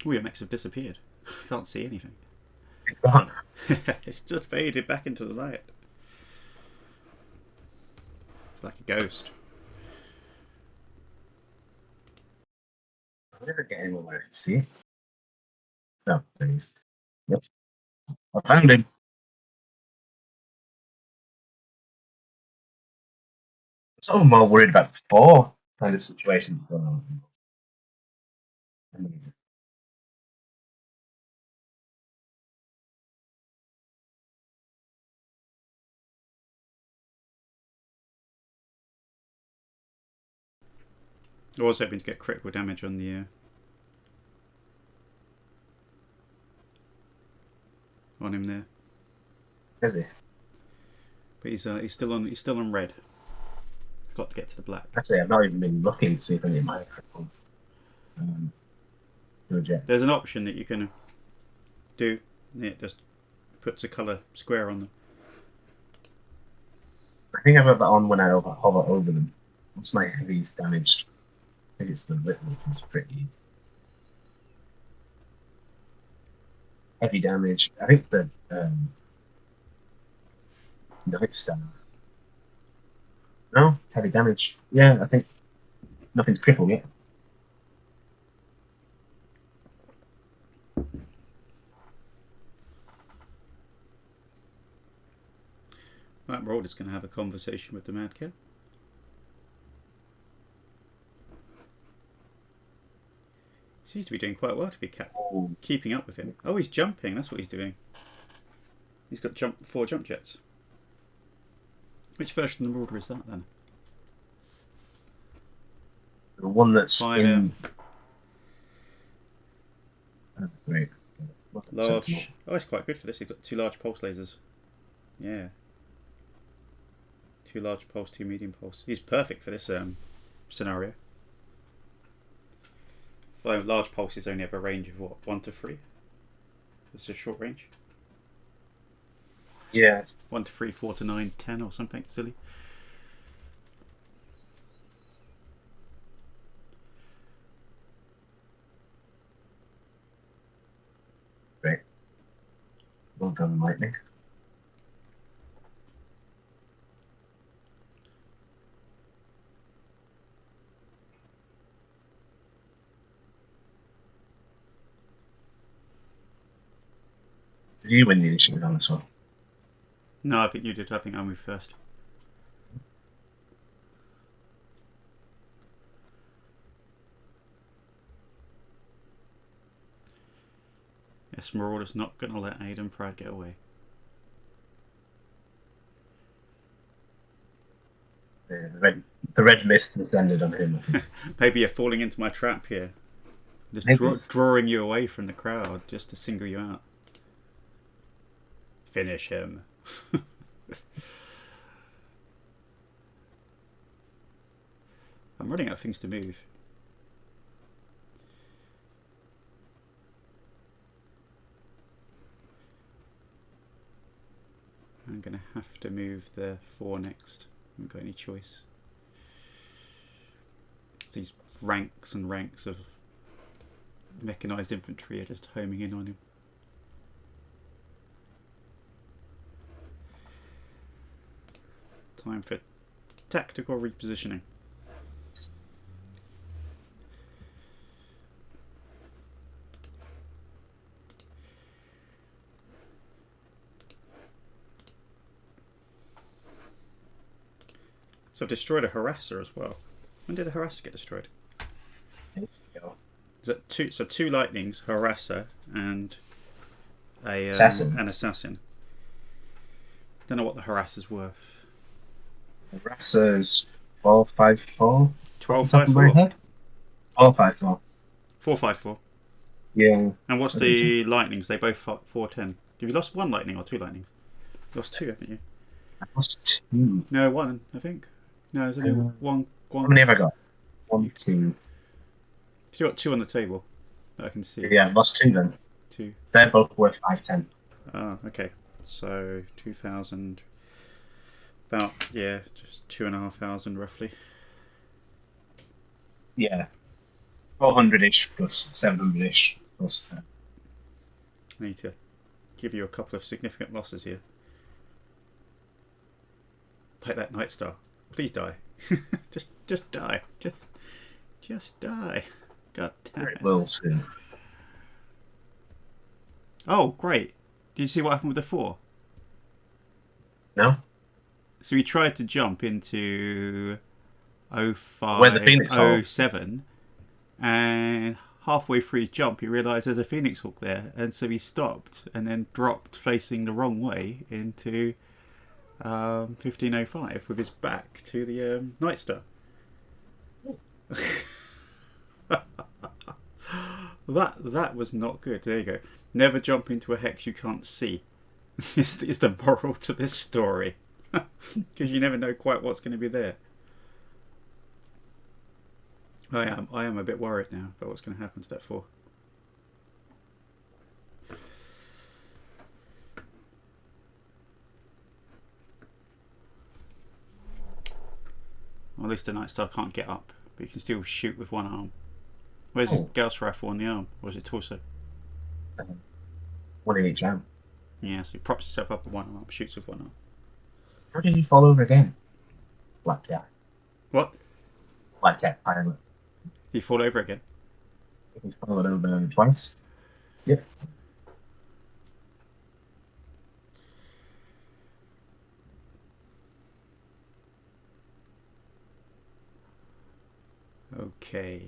Oh, your mechs have disappeared. Can't see anything. It's gone. It's just faded back into the light. It's like a ghost. I'm never getting where I can see. No, there he is. Yep. I found him. I'm sort of more worried about before kind of situations going on. I was hoping to get critical damage on the on him there, Is he? but he's still on red. Got to get to the black. Actually, I've not even been looking to see if any of my project. There's an option that you can do. It just puts a colour square on them. I think I've got that on when I hover over them. What's my heaviest damage? I think it's the little one's pretty heavy damage. I think the Night Star. No, heavy damage. Yeah, I think nothing's crippled yet. Right, we're all just going to have a conversation with the Mad Cat. Seems to be doing quite well to be keeping up with him. Oh, he's jumping. That's what he's doing. He's got 4 jump jets. Which version of the Marauder is that then? The one that's 5 in. Oh, great. large. Oh, it's quite good for this. He's got 2 large pulse lasers. Yeah. 2 large pulse, 2 medium pulse. He's perfect for this scenario. Well, large pulses only have a range of what, 1 to 3? It's a short range. Yeah. 1 to 3, 4 to 9, 10 or something silly. Great. Well done, Lightning. Did you win the initiative on this one? No, I think you did. I think I moved first. Yes, Marauder's not going to let Jade and Pryde get away. Yeah, the red mist descended on him. Maybe you're falling into my trap here. Just drawing you away from the crowd just to single you out. Finish him. I'm running out of things to move. I'm going to have to move the 4 next. I haven't got any choice. These ranks and ranks of mechanised infantry are just homing in on him. Time for tactical repositioning. So I've destroyed a harasser as well. When did a harasser get destroyed? Is that 2? So 2 lightnings, harasser, and an assassin. Don't know what the harasser's worth. The Rasser's 1254. 1254. 1254. 454. Yeah. And what's the lightnings? They both 410. Have you lost 1 lightning or 2 lightnings? You lost 2, haven't you? I lost 2. No, 1, I think. No, there's only one. How many have I got? 1, 2. You've got 2 on the table that I can see. Yeah, I've lost 2 then. 2. They're both worth 510. Oh, okay. So 2,000. About, yeah, just 2,500 roughly. Yeah. 400-ish plus 700-ish plus. I need to give you a couple of significant losses here. Take that Night Star. Please die. just die. Just die. God damn it. It will soon. Oh, great. Did you see what happened with the 4? No? So he tried to jump into 05, Where the Phoenix Hawk. 07, and halfway through his jump he realised there's a Phoenix Hawk there, and so he stopped and then dropped facing the wrong way into 1505 with his back to the Night Star. That was not good. There you go. Never jump into a hex you can't see. is the moral to this story. Because you never know quite what's going to be there. I am a bit worried now about what's going to happen to that 4. Well, at least the Night Star can't get up, but you can still shoot with one arm. Where's his Gauss rifle on the arm? Or is it torso? One in each arm. Yeah, so he props himself up with one arm, shoots with one arm. How did he fall over again? Blackjack. What? Blackjack pilot. Did he fall over again? He's fallen over twice. Yep. Okay.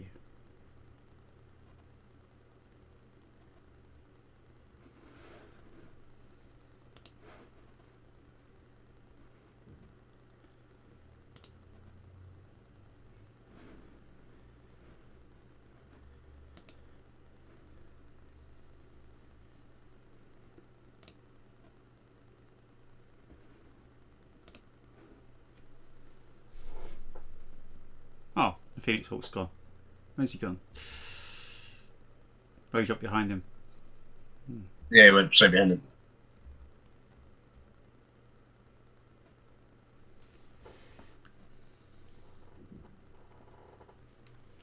Oh, the Phoenix Hawk's gone. Where's he gone? Oh, he's up behind him. Yeah, he went straight behind him.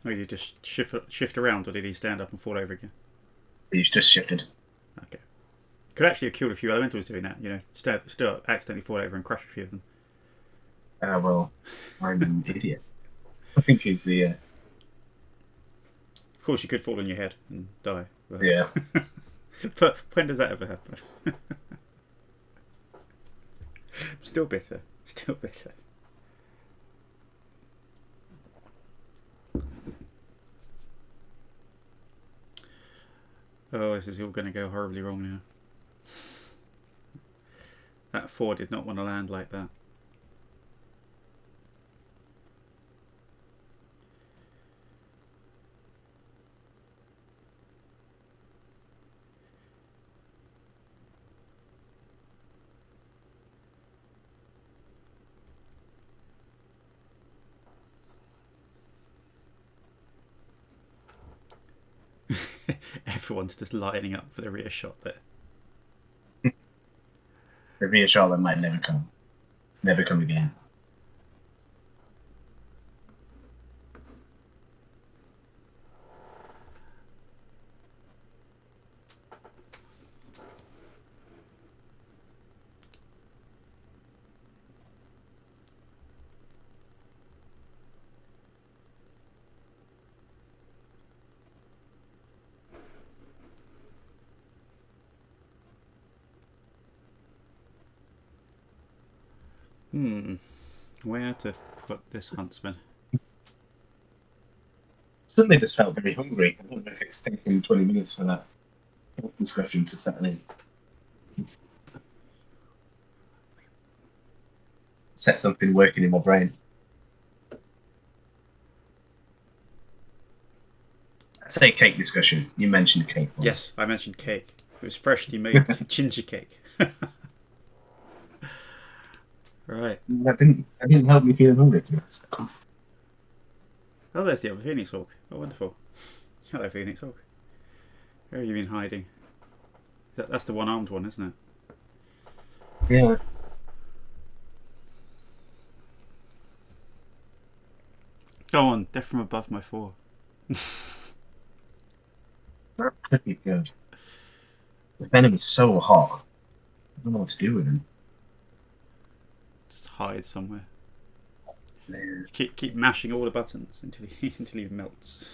Oh, did he just shift around, or did he stand up and fall over again? He's just shifted. Okay. Could actually have killed a few elementals doing that, you know. Still accidentally fall over and crush a few of them. Well, I'm an idiot. I think he's the... Of course, you could fall on your head and die. But Yeah. but when does that ever happen? Still bitter. Still bitter. Oh, this is all going to go horribly wrong now. That 4 did not want to land like that. Everyone's just lining up for the rear shot there. The rear shot that might never come. Never come again. Where to put this huntsman? Suddenly just felt very hungry. I don't know if it's taken 20 minutes for that discussion to settle in. It's set something working in my brain. I say cake discussion. You mentioned cake once. Yes, I mentioned cake. It was freshly made ginger cake. Right. That didn't help me feel hungry. Oh, there's the other Phoenix Hawk. Oh, wonderful. Hello, Phoenix Hawk. Where have you been hiding? That's the one-armed one, isn't it? Yeah. Go on, death from above my 4. That could be good. The venom is so hot. I don't know what to do with him. Just hide somewhere. Man. Keep mashing all the buttons until he melts.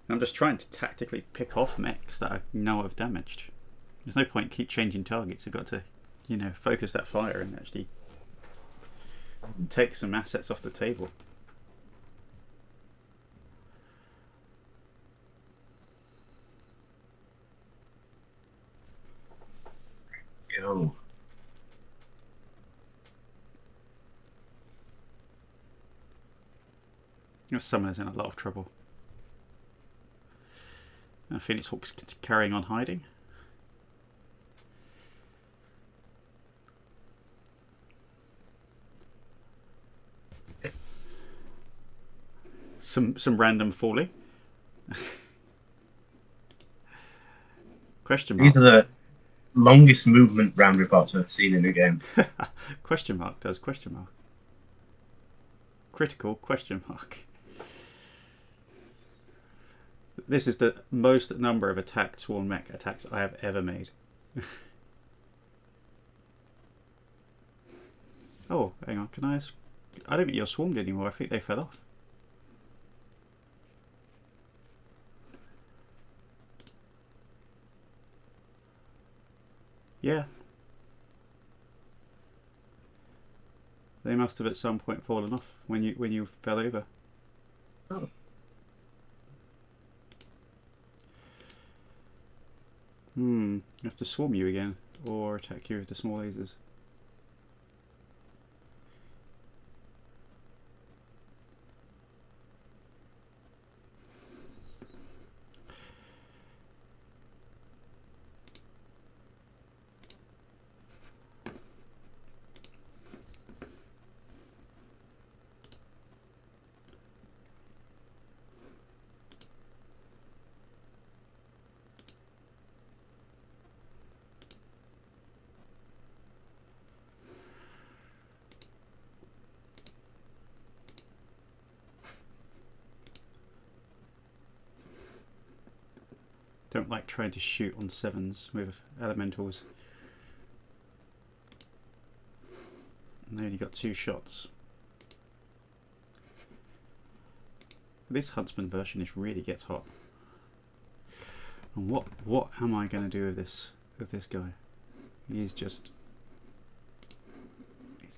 I'm just trying to tactically pick off mechs that I know I've damaged. There's no point keep changing targets. I've got to, focus that fire and actually take some assets off the table. Yo. Your summoner's in a lot of trouble. Phoenix Hawk's carrying on hiding. Some random falling. Question mark. These are the longest movement round reports I've seen in a game. Question mark does question mark. Critical question mark. This is the most number of attacked swarm mech attacks I have ever made. Oh, hang on. Can I don't think you're swarmed anymore. I think they fell off. Yeah. They must have at some point fallen off when you fell over. Oh. I have to swarm you again, or attack you with the small lasers. Don't like trying to shoot on 7s with elementals. And they only got 2 shots. This Huntsman version really gets hot. And what am I going to do with this guy? He's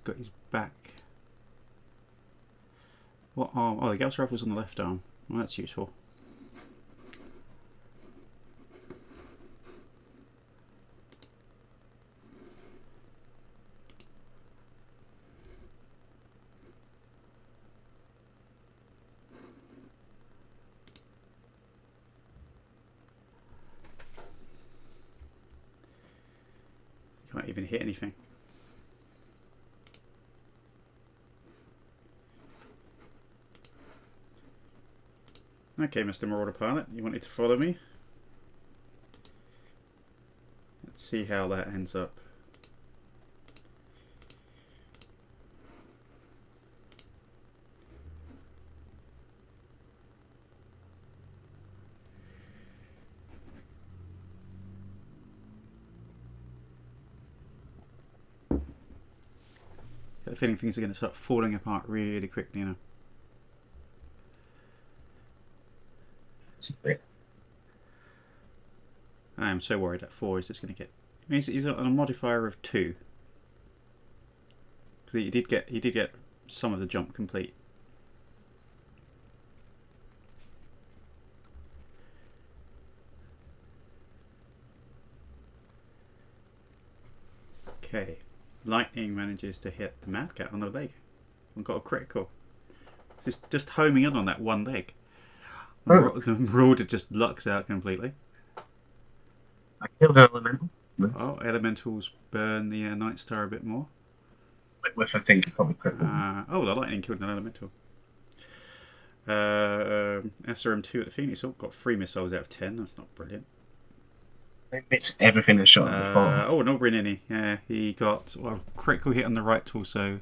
got his back. What arm? Oh, the Gauss rifle's on the left arm. Well, that's useful. Can't even hit anything. Okay, Mr. Marauder Pilot, you wanted to follow me? Let's see how that ends up. I have a feeling things are going to start falling apart really quickly now. I am so worried at 4 is just going to get. He's on a modifier of 2. Because he did get some of the jump complete. Okay, lightning manages to hit the Mad Cat on the leg and got a critical. It's just homing in on that one leg. The Marauder just lucks out completely. I killed an elemental. Oh, elementals burn the Night Star a bit more. Which I think is probably critical. Oh, the lightning killed an elemental. SRM2 at the Phoenix Hawk got 3 missiles out of 10. That's not brilliant. It's everything that's shot at before. Oh, an Aubrey. Yeah, he got critical hit on the right torso.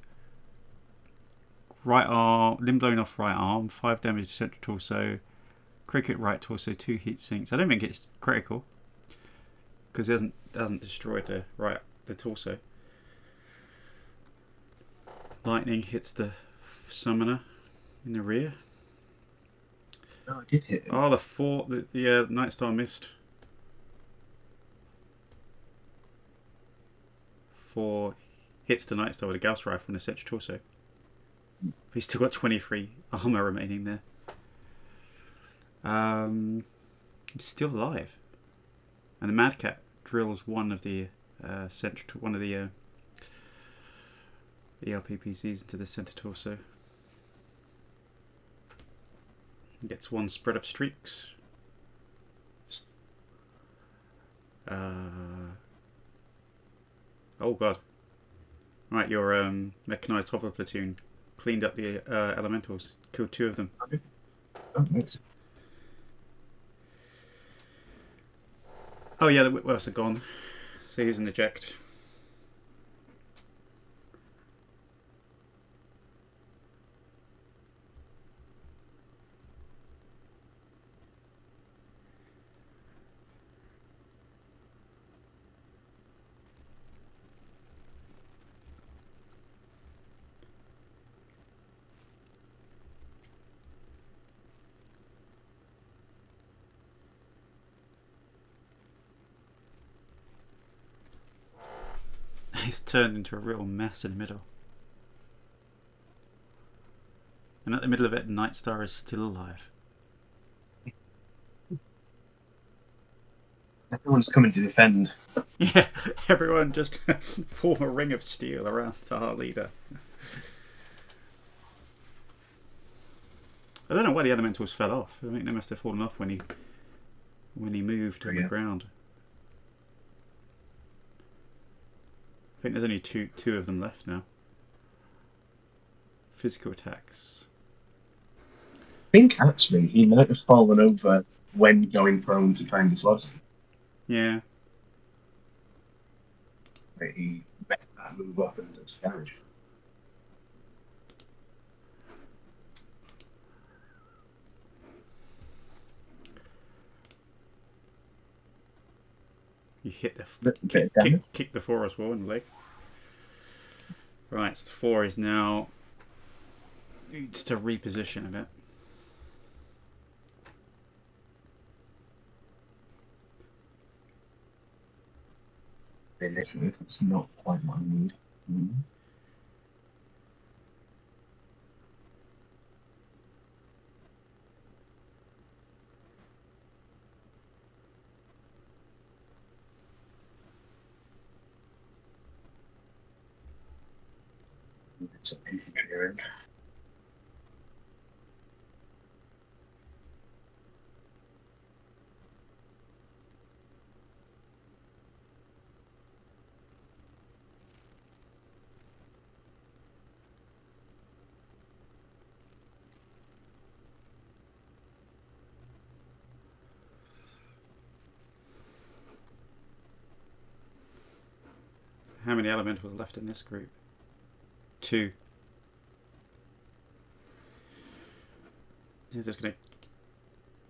Right arm, limb blown off right arm, 5 damage to central torso. Critical hit right torso, 2 heat sinks. I don't think it's critical because it hasn't destroyed the torso. Lightning hits the summoner in the rear. No, I did hit him. Oh, the Night Star missed. 4 hits the Night Star with a Gauss rifle and a central torso. He's still got 23 armor remaining there. He's still alive, and the Mad Cat drills one of the ERPPCs into the center torso. He gets 1 spread of streaks. Oh god! Right, your mechanized hover platoon cleaned up the elementals, killed 2 of them. Oh yeah, the Whitworths are gone, so he's an eject. He's turned into a real mess in the middle. And at the middle of it, Night Star is still alive. Everyone's coming to defend. Yeah, everyone just form a ring of steel around our leader. I don't know why the elementals fell off. I think they must have fallen off when he moved on the ground. I think there's only two of them left now. Physical attacks. I think actually he might have fallen over when going prone to try and dislodge him. Yeah. He messed that move up and took damage. You hit the kick the forest wall in the leg. Right, so the 4 is now needs to reposition a bit. It's not quite what I need. It's a infantry end. How many elementals are left in this group? 2. He's just going to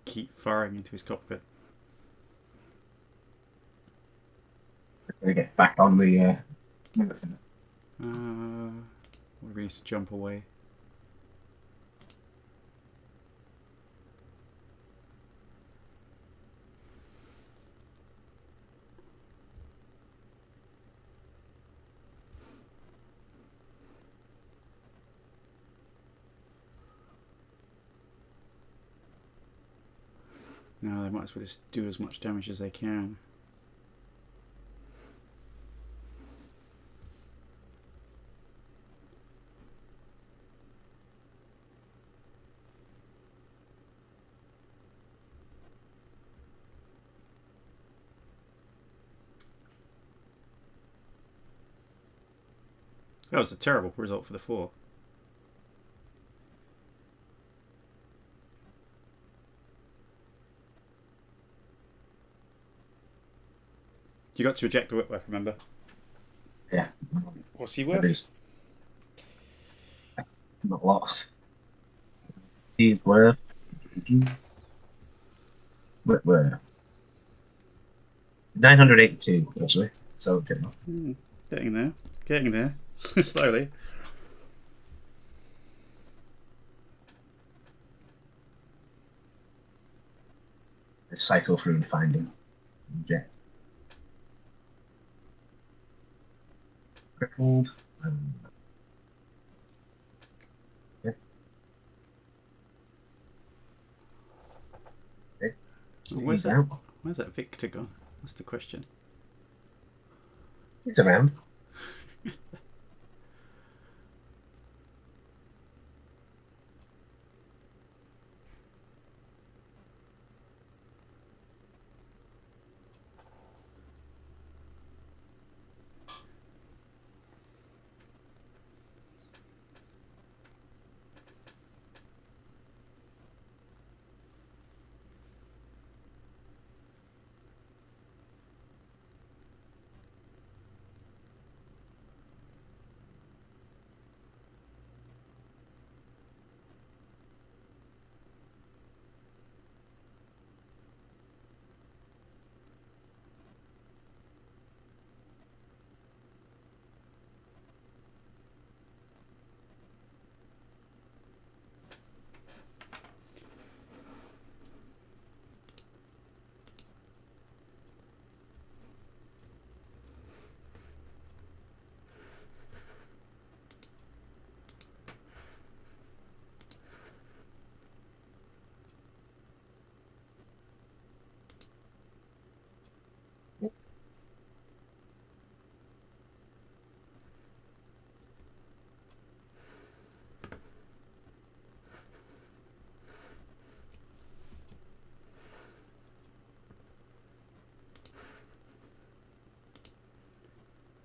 keep firing into his cockpit. We're going to get back on the... We need to jump away. No, they might as well just do as much damage as they can. That was a terrible result for the 4. You got to eject the Whitworth, remember? Yeah. What's he That worth? is not a lot. He's worth. Where? 982, actually. So, okay. Getting there. Getting there. Slowly. Let's cycle through and find him. Jet. Crippled. Yeah. Okay. Where's He's out. that Victor gone? That's the question. He's around.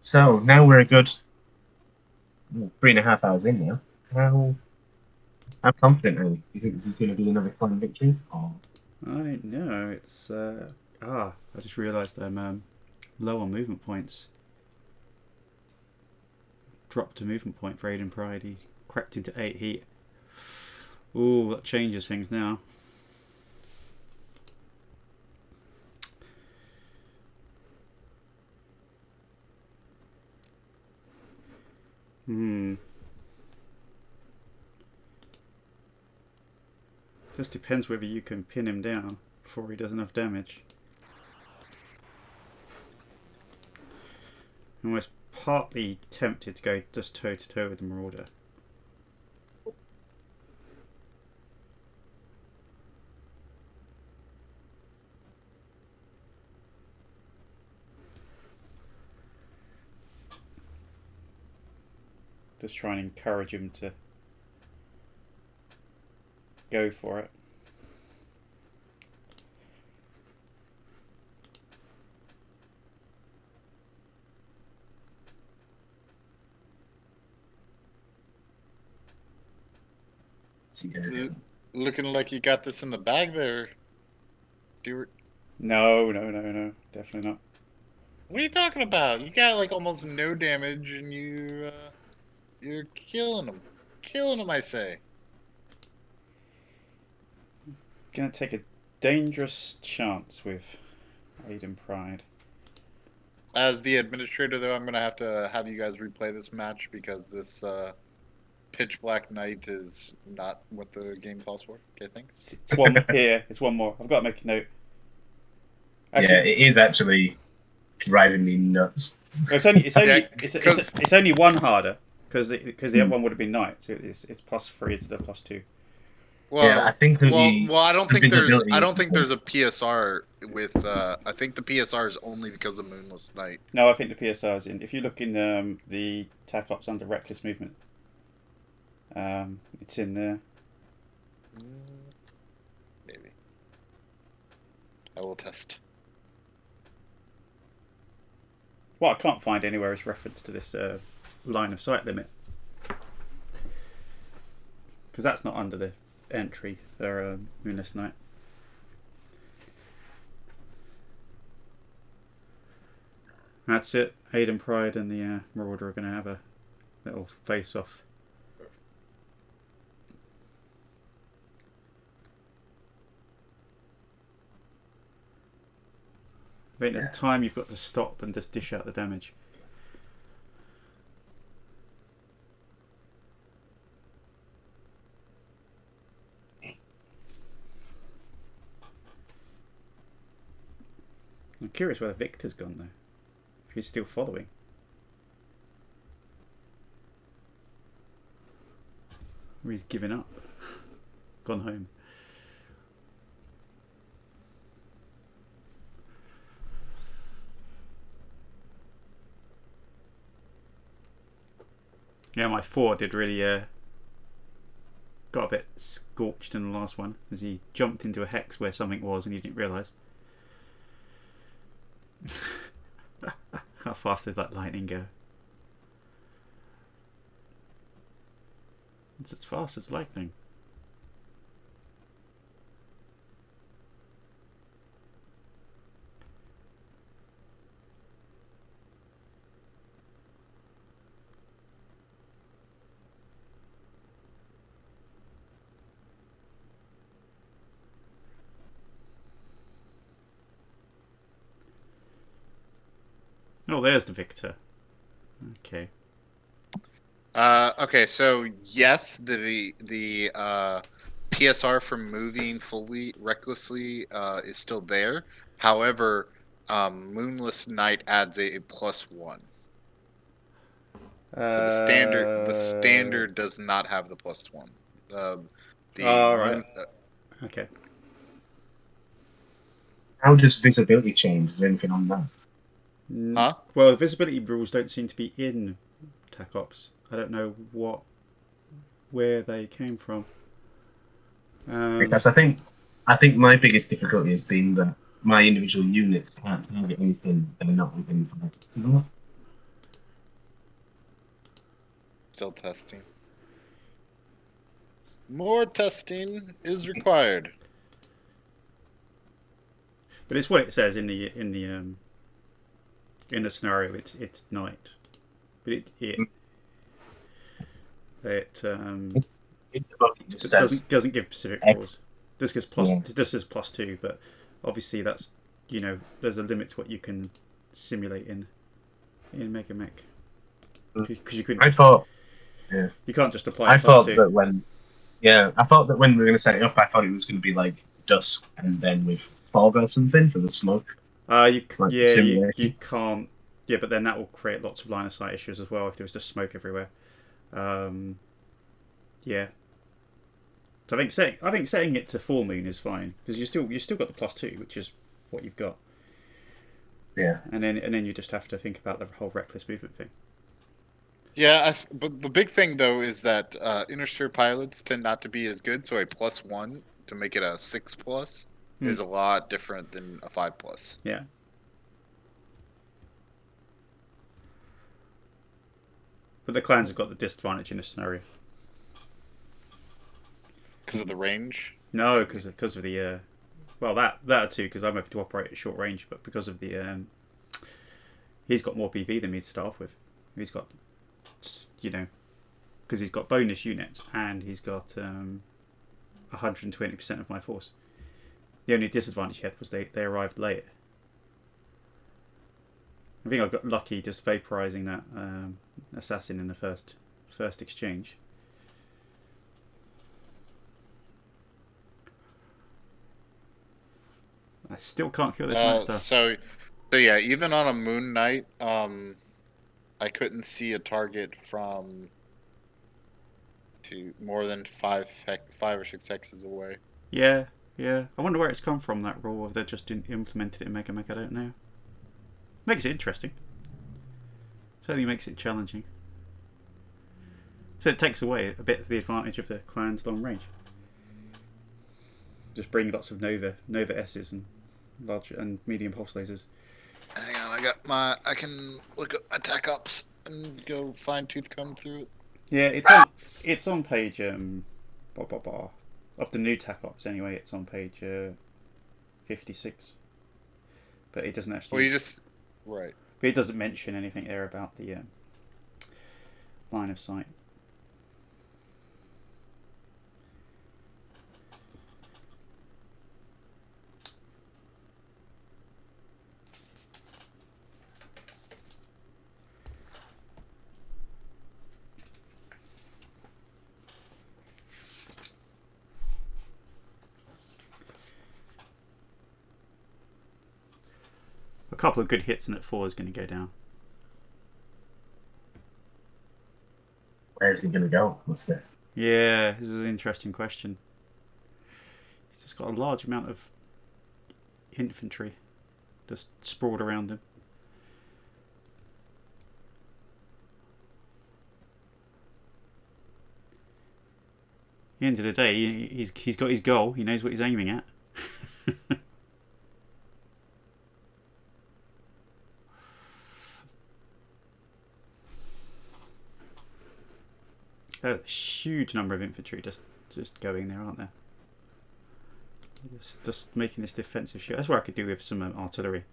So now we're a good 3.5 hours in now. How confident are you? Do you think this is going to be another climb victory? Or... I don't know. It's I just realised I'm low on movement points. Dropped a movement point for Aiden Pryde. He cracked into 8 heat. Ooh, that changes things now. Just depends whether you can pin him down before he does enough damage. I'm almost partly tempted to go just toe to toe with the Marauder. Just try and encourage him to go for it. Looking like you got this in the bag there, Stuart. No, definitely not. What are you talking about? You got like almost no damage, and you're killing them. I say. Gonna take a dangerous chance with Aiden Pryde. As the administrator, though, I'm gonna have you guys replay this match because this pitch black night is not what the game calls for. Okay, thanks. It's one here. It's one more. I've got to make a note. Actually, yeah, it is actually driving me nuts. It's only one harder because the other one would have been night, so it's +3 to the +2. Well, yeah, I think I don't think there's a PSR with. I think the PSR is only because of Moonless Night. No, I think the PSR is in. If you look in the tack ops under Reckless Movement, it's in there. Maybe. I will test. What I can't find anywhere is reference to this line of sight limit. Because that's not under the entry for Moonless Night. That's it. Aiden, Pryde and the Marauder are going to have a little face-off. I think at the time you've got to stop and just dish out the damage. I'm curious where Victor's gone though. If he's still following. Or he's given up. Gone home. Yeah, my 4 did really got a bit scorched in the last one as he jumped into a hex where something was and he didn't realise. How fast does that lightning go? It's as fast as lightning. Oh, there's the Victor. Okay. Okay, so yes, the PSR from moving fully recklessly is still there. However, Moonless Night adds a +1. So the standard does not have the +1. Right. Okay. How does visibility change? Is there anything on that? Huh? Well, the visibility rules don't seem to be in TAC Ops. I don't know where they came from. Because I think my biggest difficulty has been that my individual units can't target anything they're not within 5. Still testing. More testing is required. But it's what it says in the scenario. It's night, but it doesn't give specific rules. This gives this is +2, but obviously that's there's a limit to what you can simulate in Mega Mech because you couldn't. You can't just apply. I thought that when we were going to set it up, I thought it was going to be like dusk and then with fog or something for the smoke. You can't. Yeah, but then that will create lots of line of sight issues as well if there was just smoke everywhere. Yeah. So I think setting it to full moon is fine because you still got the +2, which is what you've got. Yeah. And then you just have to think about the whole reckless movement thing. Yeah, but the big thing though is that inner sphere pilots tend not to be as good. So a +1 to make it a 6+ is a lot different than a 5+. Yeah. But the clans have got the disadvantage in this scenario. Because of the range? No, because of the well that too. Because I'm able to operate at short range, but because of the he's got more BV than me to start off with. He's got because he's got bonus units and he's got 120% of my force. The only disadvantage he had was they arrived late. I think I got lucky just vaporizing that assassin in the first exchange. I still can't kill this monster. So yeah, even on a moon night, I couldn't see a target from to more than 5 or 6 hexes away. Yeah. I wonder where it's come from, that rule, or they just implemented it in Mega Mech, I don't know. Makes it interesting. Certainly makes it challenging. So it takes away a bit of the advantage of the clan's long range. Just bring lots of Nova S's and large and medium pulse lasers. Hang on, I can look at attack ops. and go fine tooth comb through it. Yeah, it's on page of the new TAC Ops anyway. It's on page 56, but it doesn't actually. Well, you just right. But it doesn't mention anything there about the line of sight. A couple of good hits and at 4 is going to go down. Where is he going to go? What's that? Yeah, this is an interesting question. He's just got a large amount of infantry just sprawled around him. At the end of the day, he's got his goal. He knows what he's aiming at. A huge number of infantry just going there, aren't there? Just making this defensive shit. That's what I could do with some artillery.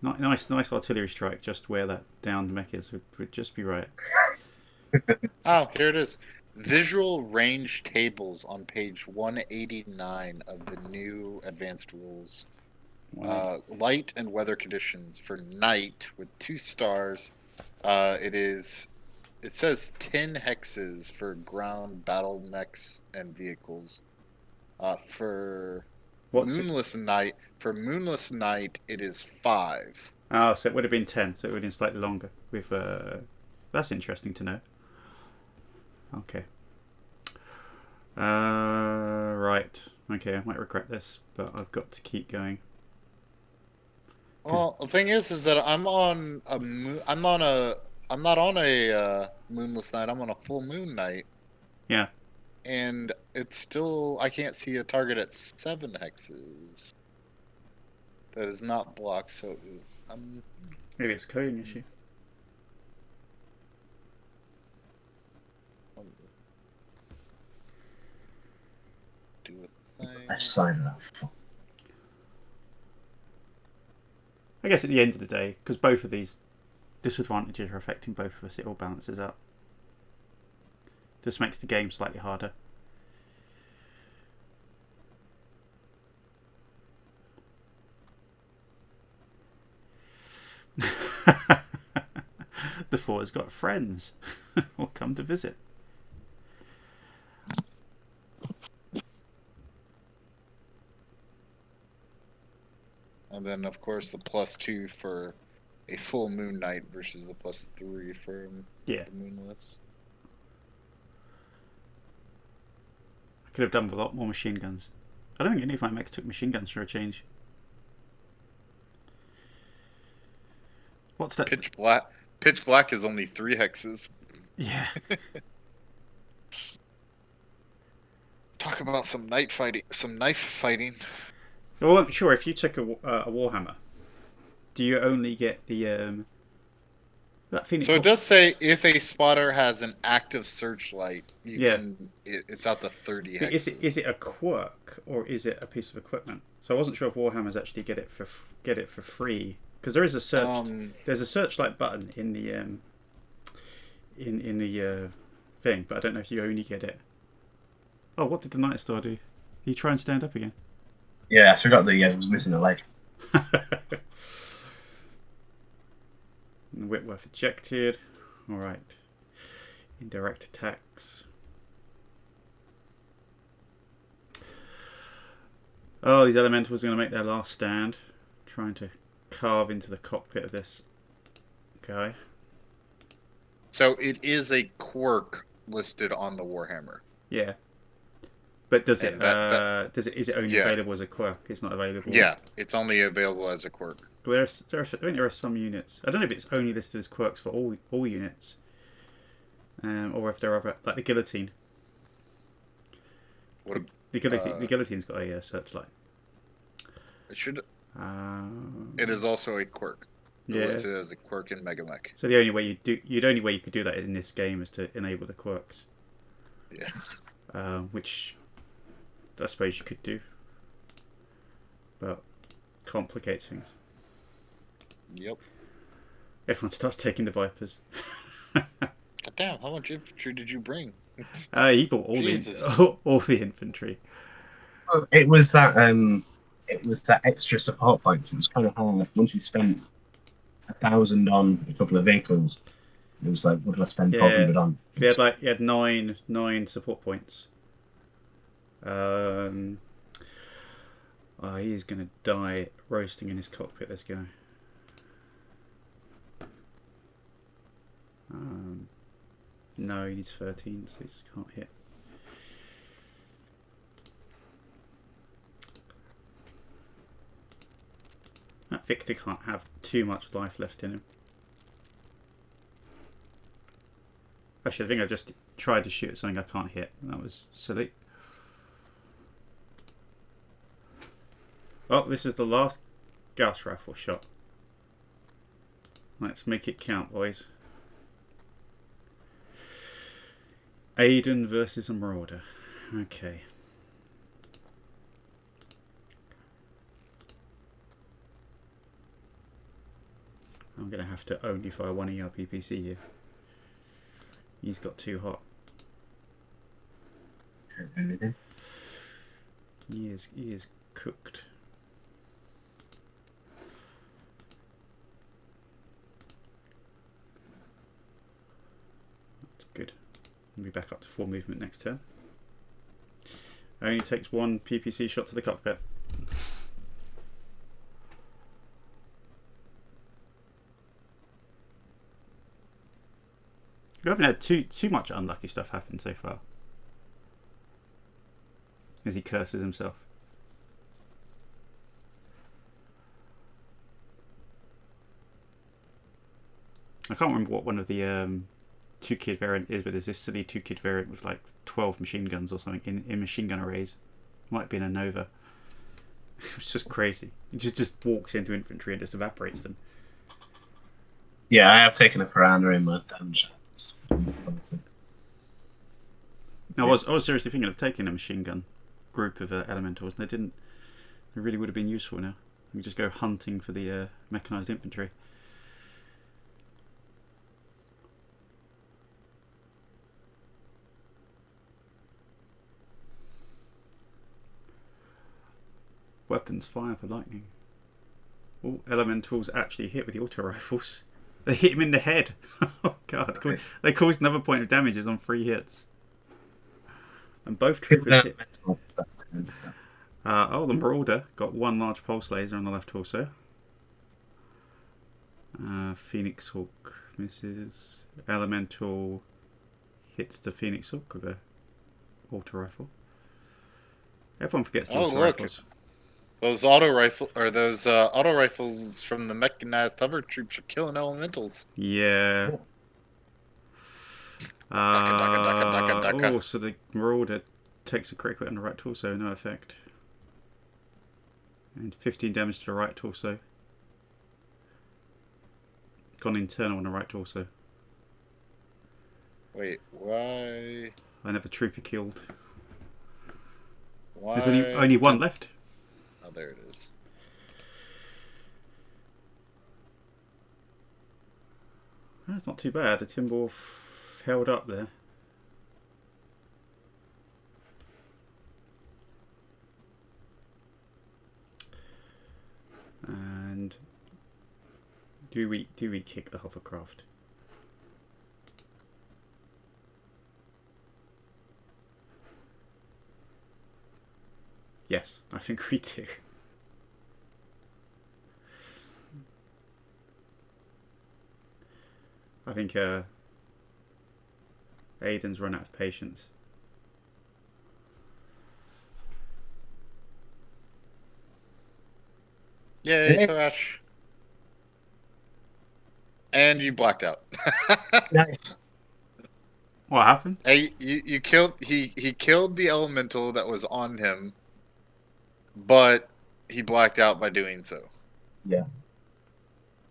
Nice artillery strike just where that downed mech is would just be right. Oh, here it is. Visual range tables on page 189 of the new advanced rules. Light and weather conditions for night with 2 stars. It says 10 hexes for ground battle mechs and vehicles. For moonless night, it is 5. Oh, so it would have been 10. So it would have been slightly longer. With that's interesting to know. Okay. Right. Okay, I might regret this, but I've got to keep going. Well, the thing is that I'm not on a moonless night. I'm on a full moon night. Yeah. And it's still, I can't see a target at 7 hexes. That is not blocked, so maybe it's a coding issue. Do a thing. I sign off. I guess at the end of the day, because both of these disadvantages are affecting both of us, it all balances out. Just makes the game slightly harder. The 4 has got friends. Will come to visit. And then, of course, the +2 for a full moon night versus the +3 for the moonless. I could have done with a lot more machine guns. I don't think any of my mechs took machine guns for a change. What's that? Pitch black. Pitch black is only 3 hexes. Yeah. Talk about some night fighting. Some knife fighting. Well, I'm sure if you took a Warhammer, do you only get the that Phoenix? So it does say if a spotter has an active searchlight, it's out to 30 hexes. Is it a quirk or is it a piece of equipment? So I wasn't sure if Warhammers actually get it for free, because there is a search. There's a searchlight button in the in the thing, but I don't know if you only get it. Oh, what did the Night Star do? Did he try and stand up again? Yeah, I forgot that he was missing a leg. Whitworth ejected. Alright. Indirect attacks. Oh, these elementals are going to make their last stand. Trying to carve into the cockpit of this guy. So it is a quirk listed on the Warhammer. Yeah. But does it is it only available as a quirk? It's not available. Yeah, it's only available as a quirk. I think there are some units. I don't know if it's only listed as quirks for all units, or if there are other, like the guillotine. The guillotine's got a searchlight. It should. Um, It is also a quirk. yeah. Listed as a quirk in Megamech. So the only way you could do that in this game is to enable the quirks. Yeah. Which I suppose you could do, but complicates things. Yep. Everyone starts taking the Vipers. God damn, how much infantry did you bring? He bought all Jesus. all the infantry. Oh, it was that extra support points. It was kind of hard. Once you spent 1,000 on a couple of vehicles, it was like, what do I spend Yeah, 400 on? he had nine support points. He's gonna die roasting in his cockpit. This guy. No, he needs 13, so he can't hit. That Victor can't have too much life left in him. Actually, I think I just tried to shoot at something I can't hit. That was silly. Oh, this is the last Gauss rifle shot. Let's make it count, boys. Aiden versus a Marauder. Okay. I'm going to have to only fire one ER PPC here. He's got too hot. He is cooked. That's good. We'll be back up to 4 movement next turn. Only takes 1 PPC shot to the cockpit. We haven't had too much unlucky stuff happen so far. As he curses himself. I can't remember what one of the Tukayyid variant is, but there's this silly Tukayyid variant with like 12 machine guns or something in machine gun arrays. Might be in a Nova. It's just crazy. He just walks into infantry and just evaporates them. Yeah, I have taken a piranha in my dungeon. I was seriously thinking of taking a machine gun group of elementals, and they really would have been useful now. You just go hunting for the mechanized infantry. Weapons fire for lightning. All elementals actually hit with the auto rifles. They hit him in the head. Oh god! They caused another point of damages on 3 hits. And both troopers hit. The Marauder got 1 large pulse laser on the left torso. Phoenix Hawk misses. Elemental hits the Phoenix Hawk with a auto rifle. Everyone forgets the auto rifles. Those auto rifles from the mechanized hover troops are killing elementals. Yeah. Daka. Oh, so the Marauder takes a critical hit on the right torso, no effect. And 15 damage to the right torso. Gone internal on the right torso. Wait, why? Another trooper killed. Why? There's only 1 left. Oh, there it is. That's not too bad. The Timber held up there. And do we kick the hovercraft? Yes, I think we do. I think Aiden's run out of patience. Yay, Thrash. And you blacked out. Nice. What happened? Hey, you killed he killed the elemental that was on him, but he blacked out by doing so. Yeah.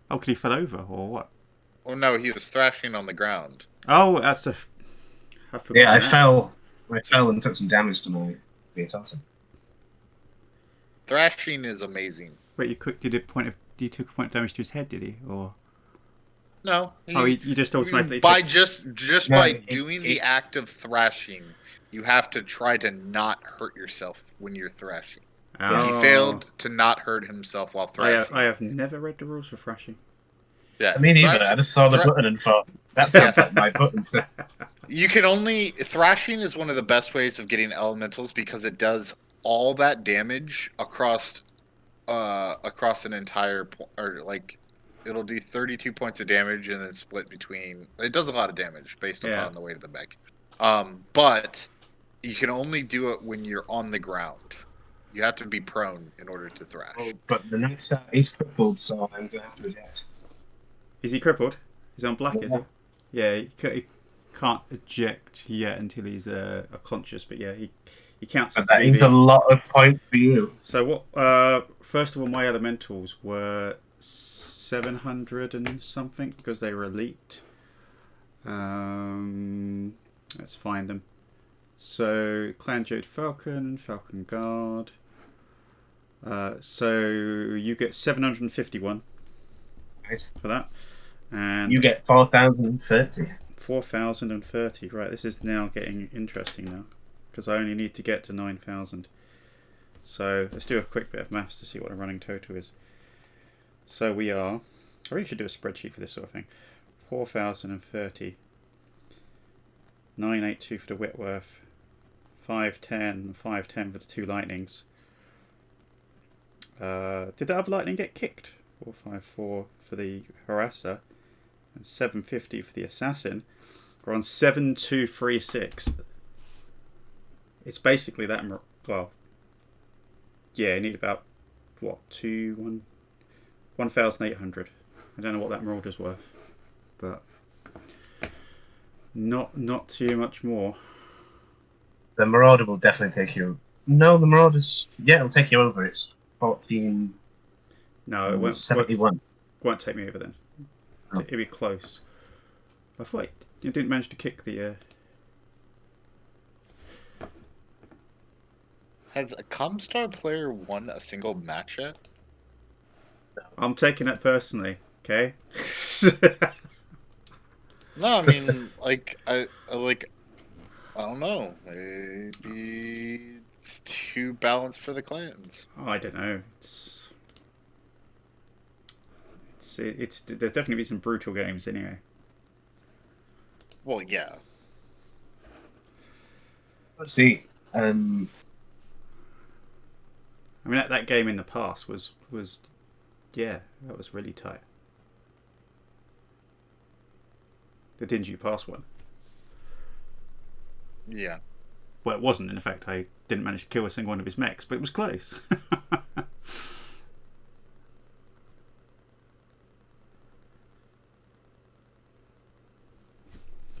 Oh, because he fell over or what? Oh no, he was thrashing on the ground. Oh, that's a. I forgot Yeah, I that. fell. I fell and took some damage to my assassin. Thrashing is amazing. Wait, you took a point of damage to his head, did he? Or No, you just automatically by took- just No, by it- doing it- the act of thrashing, you have to try to not hurt yourself when you're thrashing. Oh. He failed to not hurt himself while thrashing. I have never read the rules for thrashing. Yeah, Me neither. I just saw the button and thought, that sounds like my button. You can only thrashing is one of the best ways of getting elementals because it does all that damage across an entire or like it'll do 32 points of damage and then split between. It does a lot of damage based upon the weight of the mech. But you can only do it when you're on the ground. You have to be prone in order to thrash. Oh, but the Night Star is crippled, so I'm going to have to eject. Is he crippled? He's on black, Yeah. is he? Yeah, he can't eject yet until he's conscious, but yeah, he counts as And that is a lot of points for you. So what? First of all, my elementals were 700 and something because they were elite. Let's find them. So Clan Jade Falcon Guard. So you get 751 Nice. for that, and You get 4,030. 4,030. Right, this is now getting interesting now because I only need to get to 9,000. So let's do a quick bit of maths to see what the running total is. So we are. I really should do a spreadsheet for this sort of thing. 4,030. 982 for the Whitworth. 510. 510 for the two lightnings. Did the other lightning get kicked? 454 for the harasser. And 750 for the assassin. We're on 7236. It's basically that. Well, yeah, you need about what 1,800. I don't know what that marauder's worth, but not too much more. The Marauder will definitely take you. No, the Marauder's. Yeah, it'll take you over. It's 14. No, it won't 71. take me over then. Oh. It'll be close. I thought you didn't manage to kick the. Has a ComStar player won a single match yet? I'm taking that personally. Okay. No, I mean, I don't know. Maybe it's too balanced for the clans. Oh, I don't know. It's there's definitely been some brutal games anyway. Well, yeah. Let's see. I mean, that game in the past was yeah, that was really tight. The Dingy Pass one. Yeah. Well, it wasn't. In fact, I didn't manage to kill a single one of his mechs, but it was close.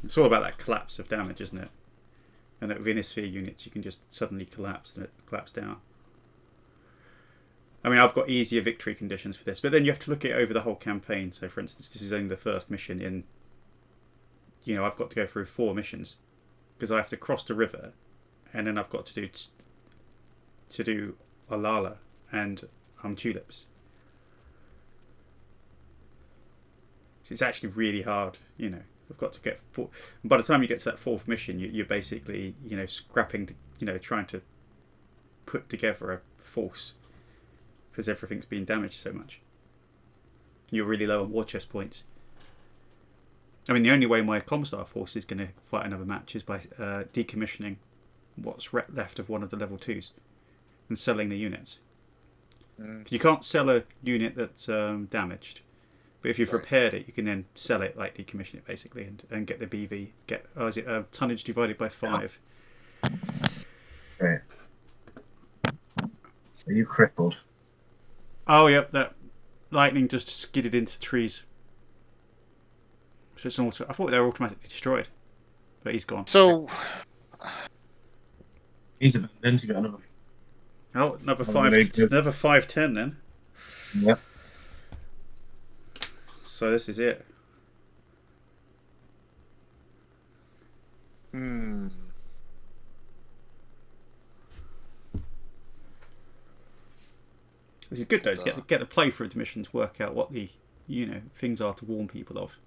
It's all about that collapse of damage, isn't it? And that with Innisphere units, you can just suddenly collapse and it collapses down. I mean, I've got easier victory conditions for this, but then you have to look at it over the whole campaign. So, for instance, this is only the first mission in. You know, I've got to go through 4 missions because I have to cross the river, and then I've got to do Alala and Tulips. So it's actually really hard, you know. I've got to get 4. And by the time you get to that 4th mission, you're basically, you know, scrapping, trying to put together a force because everything's been damaged so much. You're really low on war chest points. I mean, the only way my ComStar force is going to fight another match is by decommissioning what's left of one of the level 2s and selling the units. You can't sell a unit that's damaged, but if you've repaired it, you can then sell it, like decommission it basically, and get the BV. Is it tonnage divided by 5? Right. Are you crippled? Oh, yep, that lightning just skidded into trees. So it's also, I thought they were automatically destroyed, but he's gone. So, He's abandoned. You got another. Oh, another Oh, really good. another 510 then. Yep. So this is it. Hmm. This is good though to get the playthrough mission to work out what the things are to warn people of.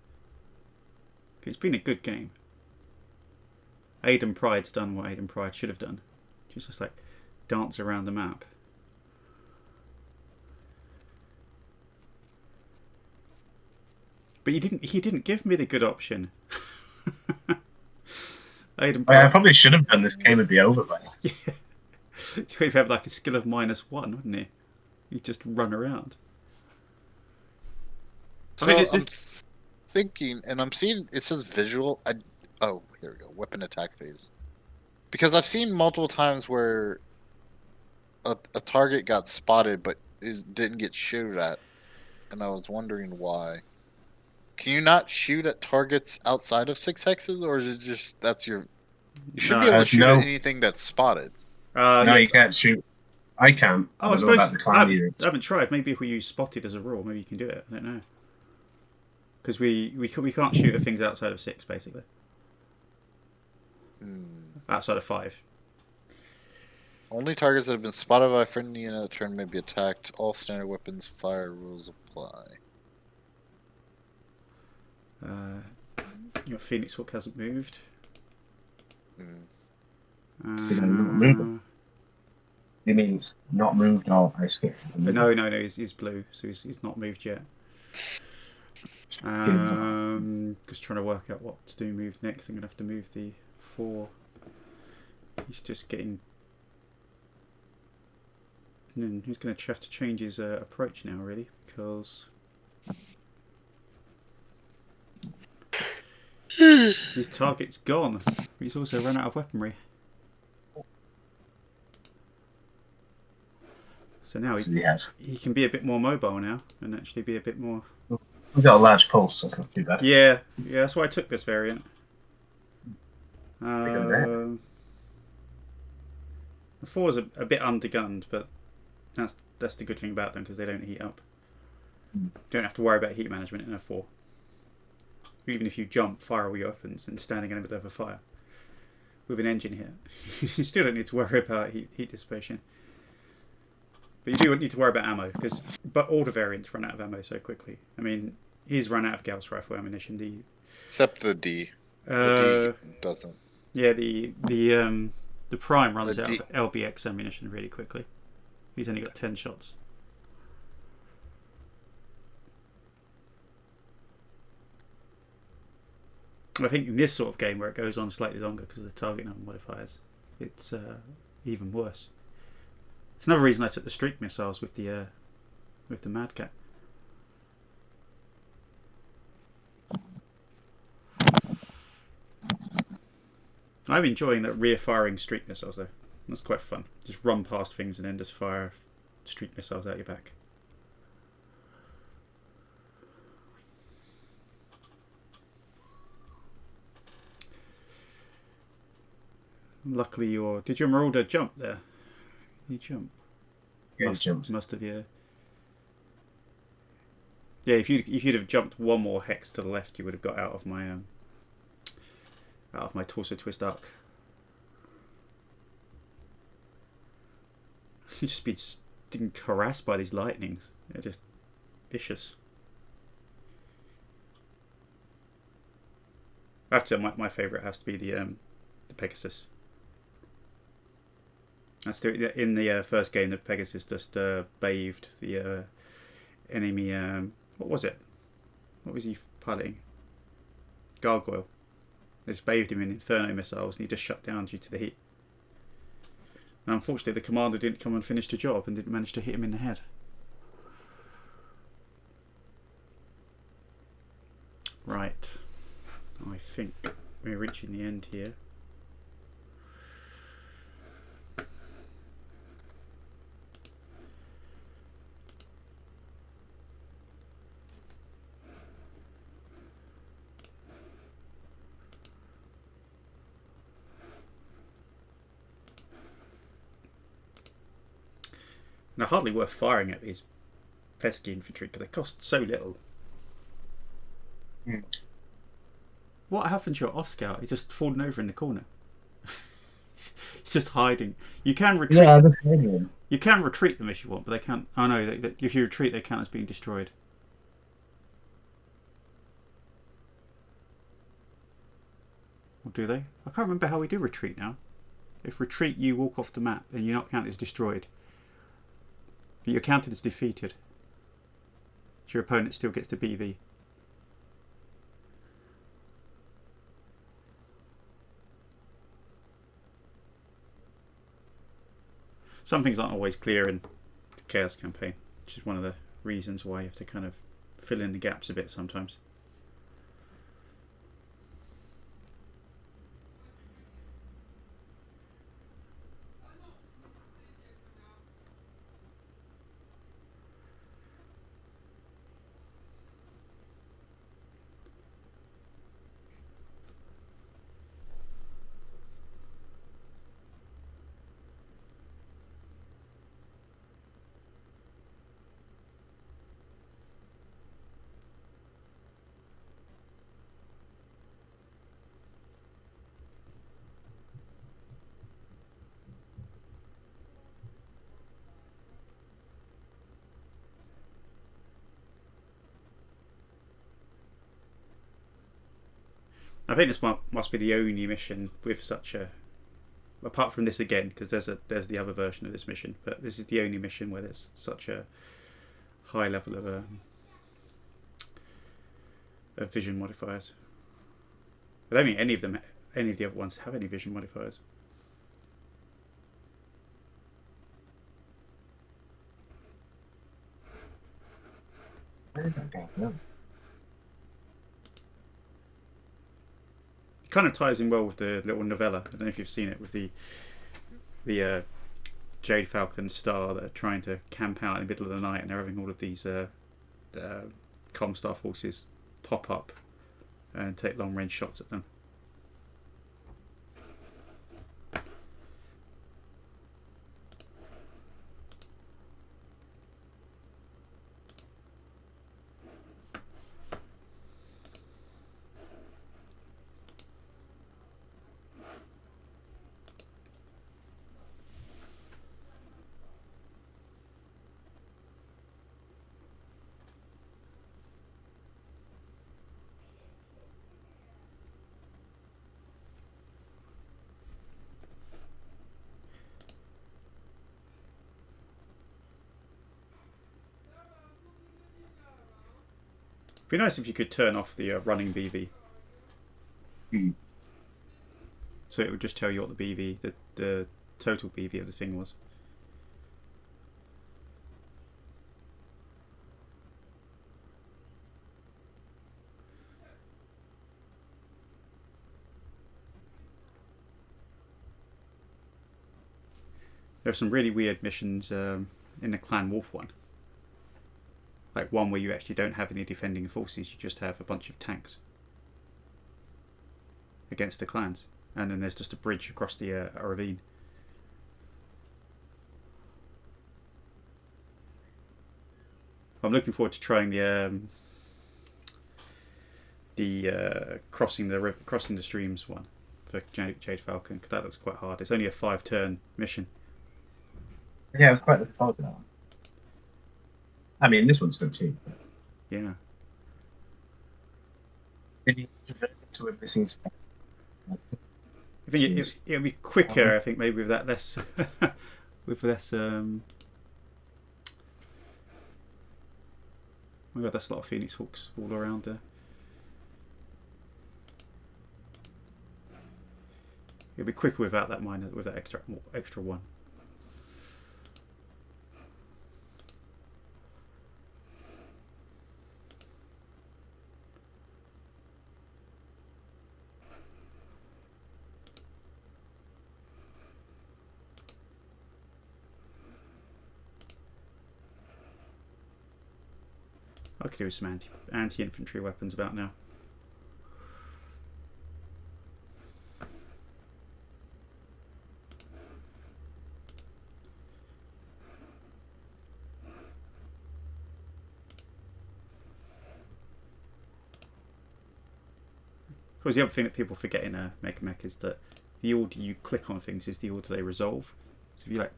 It's been a good game. Aiden Pryde's done what Aiden Pryde should have done. Just like dance around the map. But he didn't give me the good option. Aiden I Pryde. probably should have done this game would be over by now. Yeah. He'd have like a skill of -1, wouldn't he? He'd just run around. So I'm thinking, and I'm seeing it says visual. Oh, here we go. Weapon attack phase. Because I've seen multiple times where a target got spotted but didn't get shot at, and I was wondering why. Can you not shoot at targets outside of 6 hexes, or is it just you should be able to shoot no. at anything that's spotted? No, Yeah. you can't shoot. I can. Oh, I don't know about suppose the clan units. I haven't tried. Maybe if we use spotted as a rule, maybe you can do it. I don't know. Because we can't shoot at things outside of 6, basically. Outside of 5. Only targets that have been spotted by a friendly unit at turn may be attacked. All standard weapons fire rules apply. Your Phoenix Hawk hasn't moved. It means not moved or I skipped. No, he's blue, so he's not moved yet. Just trying to work out what to do move next. I'm going to have to move the 4. He's just getting... He's going to have to change his approach now, really, because... his target's gone. He's also run out of weaponry. So now he can be a bit more mobile now and actually be a bit more... We've got a large pulse, so it's not too bad. Yeah, that's why I took this variant. There. The 4's a bit undergunned, but that's the good thing about them, because they don't heat up. You don't have to worry about heat management in a 4. Even if you jump, fire all your weapons, and standing in the middle of a fire with an engine here, you still don't need to worry about heat dissipation. But you do need to worry about ammo, but all the variants run out of ammo so quickly. I mean, he's run out of Gauss rifle ammunition. Except the D. The D doesn't. Yeah, the Prime runs out of LBX ammunition really quickly. He's only got 10 shots. I think in this sort of game where it goes on slightly longer because of the target number modifiers, it's even worse. It's another reason I took the streak missiles with the Mad Cat. I'm enjoying that rear-firing streak missiles though. That's quite fun. Just run past things and then just fire streak missiles out your back. Luckily, did your Marauder jump there? Did he jump? Yeah, he jumped. Must have, yeah. Yeah, if you'd have jumped one more hex to the left, you would have got out of my torso twist arc. You've just been harassed by these lightnings. They're just vicious. I have to say, my favourite has to be the Pegasus. In the first game, the Pegasus just bathed the enemy. What was it? What was he piloting? Gargoyle. They just bathed him in Inferno missiles, and he just shut down due to the heat. And unfortunately, the commander didn't come and finish the job, and didn't manage to hit him in the head. Right. I think we're reaching the end here. they're hardly worth firing at these pesky infantry because they cost so little. Hmm. What happened to your Oscar? He's just fallen over in the corner. He's just hiding. You can retreat. Yeah, I just heard him. You can retreat them if you want, but they can't. Oh no! If you retreat, they count as being destroyed. Or do they? I can't remember how we do retreat now. If retreat, you walk off the map and you're not counted as destroyed, but you're counted as defeated. So your opponent still gets the BV. Some things aren't always clear in the Chaos campaign, which is one of the reasons why you have to kind of fill in the gaps a bit sometimes. I think this must be the only mission with such a, apart from this again, because there's the other version of this mission, but this is the only mission where there's such a high level of vision modifiers. I don't think any of the other ones have any vision modifiers. It kind of ties in well with the little novella. I don't know if you've seen it with the Jade Falcon star that are trying to camp out in the middle of the night, and they're having all of these ComStar forces pop up and take long range shots at them. It'd be nice if you could turn off the running BV. So it would just tell you what the BV, the total BV of the thing was. There are some really weird missions in the Clan Wolf one. Like one where you actually don't have any defending forces, you just have a bunch of tanks against the clans. And then there's just a bridge across the a ravine. I'm looking forward to trying the crossing the streams one for Jade Falcon, because that looks quite hard. It's only a 5-turn mission. Yeah, it was quite difficult now. I mean, this one's good too. Yeah. Maybe to a missing spot. I think it'll be quicker. I think maybe with that less, with less. Oh my god, that's a lot of Phoenix Hawks all around there. It'll be quicker without that miner, with that extra one. I could do some anti-infantry weapons about now. Because the other thing that people forget in a Mega Mech is that the order you click on things is the order they resolve. So if you like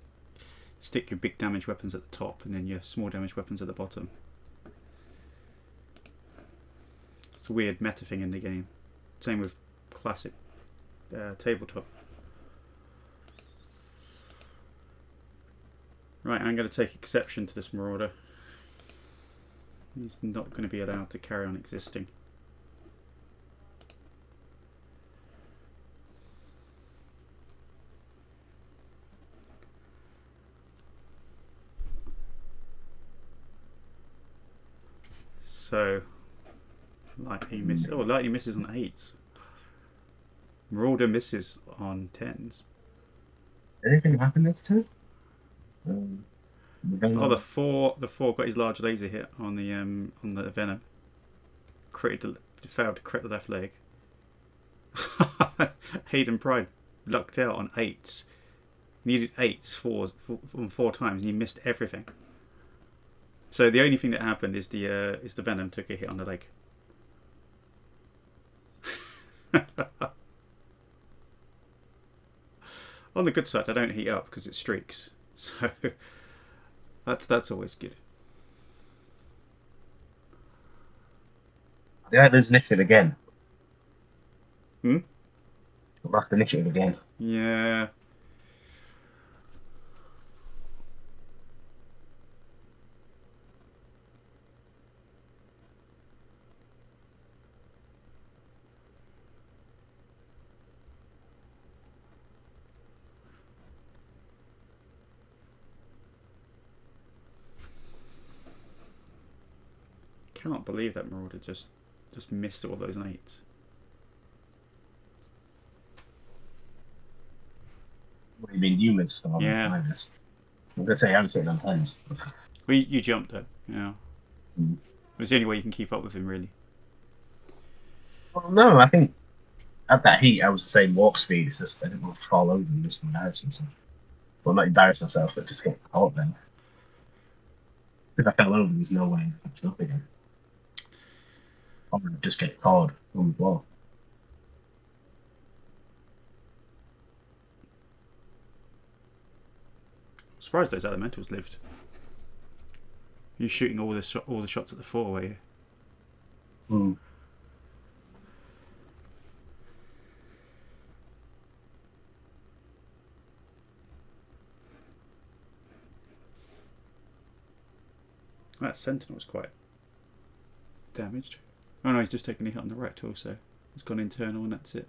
stick your big damage weapons at the top and then your small damage weapons at the bottom. It's a weird meta thing in the game. Same with classic tabletop. Right, I'm going to take exception to this Marauder. He's not going to be allowed to carry on existing. So, Lightning misses. Oh, Lightning misses on 8s. Marauder misses on 10s. Anything happen this turn? Oh, the four got his large laser hit on the Venom. Failed to crit the left leg. Hayden Pryde lucked out on 8s. Needed 8s four times, and he missed everything. So the only thing that happened is the Venom took a hit on the leg. On the good side, I don't heat up because it streaks, so that's always good. Yeah, there's initiative again. Hmm? Lost initiative again. Yeah. Can't believe that Marauder just missed all those 8s. What do you mean, you missed on minus? I'm going to say I'm sitting on 10s. Well, you jumped though, yeah. Mm. It's the only way you can keep up with him, really. Well, no, I think at that heat I was the same walk speed. It's just I didn't want to fall over and just embarrass myself. Well, not embarrass myself, but just get caught then. If I fell over, there's no way I'd catch up again. Or I'd just get caught on the floor. I'm surprised those elementals lived. You're shooting all the shots at the 4, were you? Hmm. That Sentinel's quite damaged. Oh no, he's just taken a hit on the right torso. He's gone internal and that's it.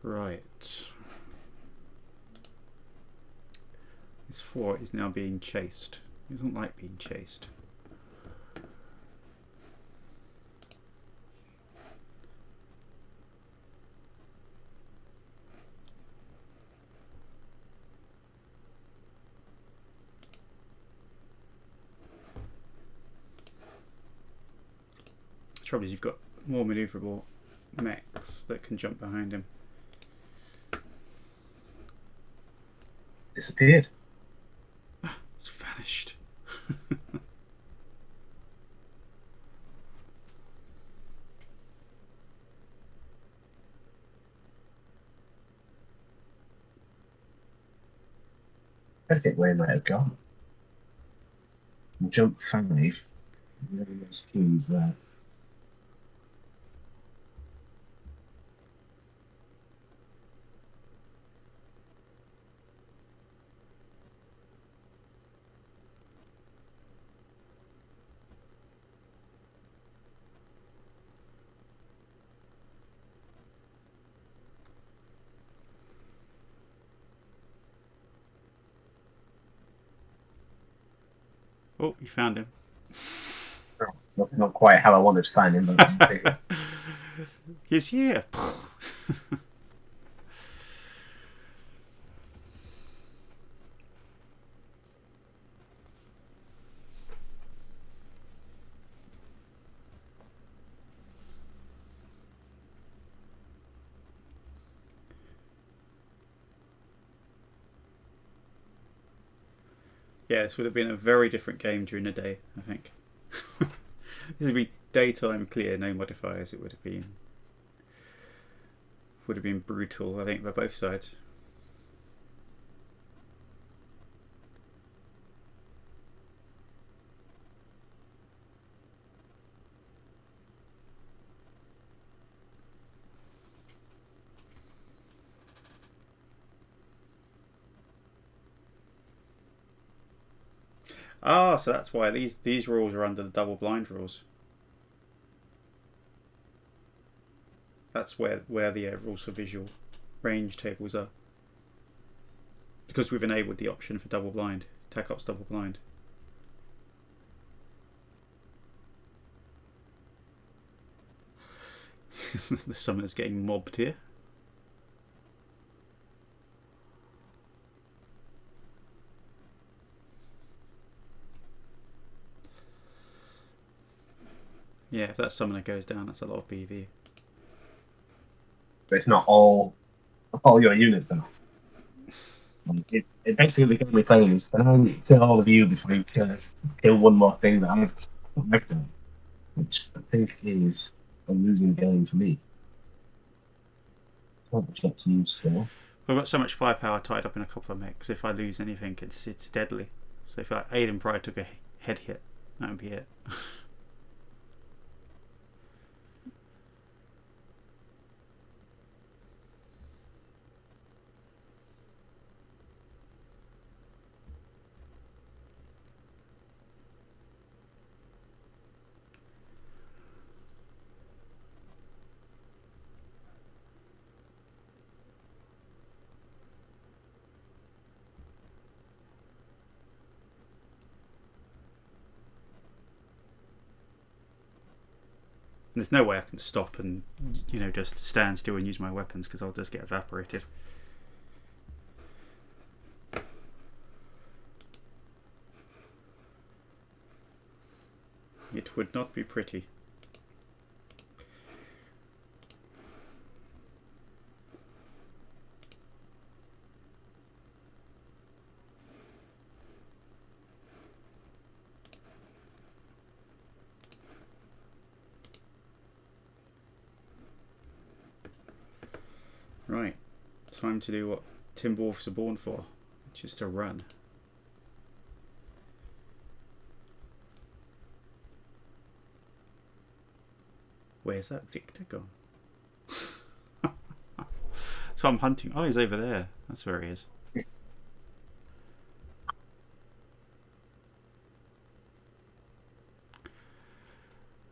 Right. This 4 is now being chased. He doesn't like being chased. The trouble is you've got more manoeuvrable mechs that can jump behind him. Disappeared. It's vanished. I think where he might have gone. Jump 5. Those keys there. Oh, you found him. Not quite how I wanted to find him, but He's here. Yeah, this would have been a very different game during the day, I think. This would be daytime clear, no modifiers. It would have been brutal, I think, by both sides. Ah, so that's why these rules are under the double blind rules. That's where the rules for visual range tables are. Because we've enabled the option for double blind. TAC Ops double blind. The summoner's getting mobbed here. Yeah, if that summoner goes down, that's a lot of BV. But it's not all your units then. It basically can be playing is, can I kill all of you before you kill one more thing that I've done? Which I think is a losing game for me. Can't check to use still. I've got so much firepower tied up in a couple of mechs. If I lose anything, it's deadly. So if like Aiden Pryde took a head hit, that would be it. And there's no way I can stop and, you know, just stand still and use my weapons because I'll just get evaporated. It would not be pretty. Right, time to do what Timberwolves are born for, which is to run. Where's that Victor gone? So I'm hunting. Oh, he's over there. That's where he is.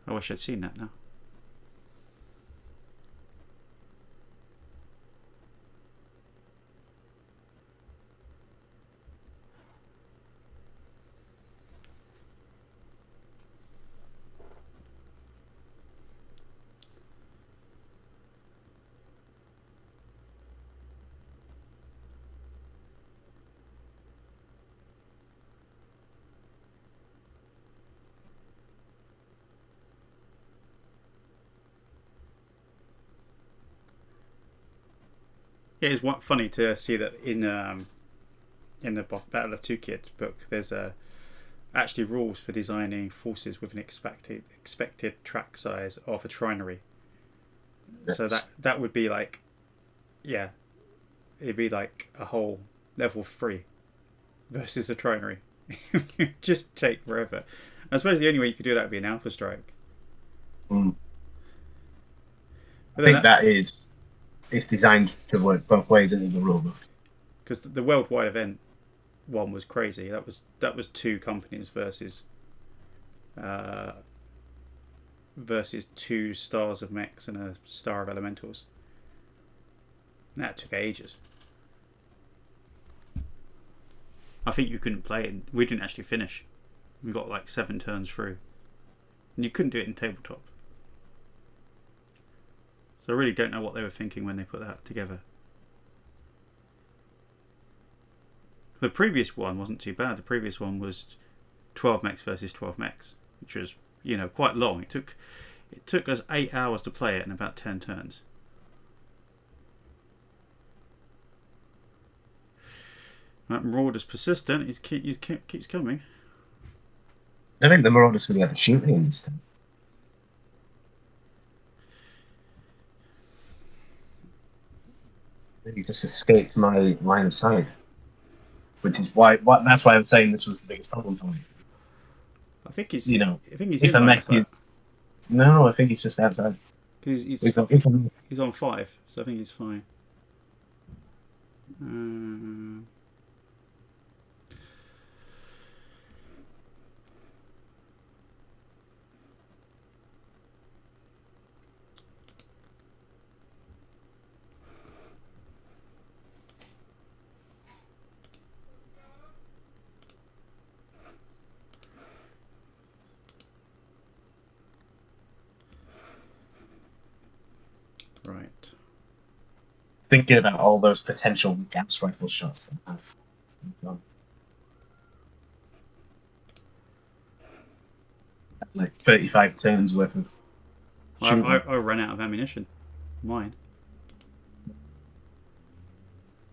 I wish I'd seen that now. It is funny to see that in the Battle of Tukayyid book, there's actually rules for designing forces with an expected track size of a trinary. Yes. So that would be like, yeah, it'd be like a whole level 3 versus a trinary. Just take forever. I suppose the only way you could do that would be an alpha strike. I think that is. It's designed to work both ways in the rulebook. Because the worldwide event one was crazy. That was 2 companies versus 2 stars of mechs and a star of elementals. And that took ages. I think you couldn't play it. We didn't actually finish. We got like 7 turns through, and you couldn't do it in tabletop. So I really don't know what they were thinking when they put that together. The previous one wasn't too bad. The previous one was 12 mechs versus 12 mechs, which was, you know, quite long. It took us 8 hours to play it in about 10 turns. That Marauder's persistent. He keeps coming. I think the Marauders going to have to shoot him this time. He just escaped my line of sight, which is why. That's why I'm saying this was the biggest problem for me. I think he's. You know, I think he's if in a line mech of sight. is no, I think he's just outside. He's on, on 5, so I think he's fine. Right. Thinking about all those potential gas rifle shots that I've done. Like 35 turns worth of shooting. I ran out of ammunition. Mine.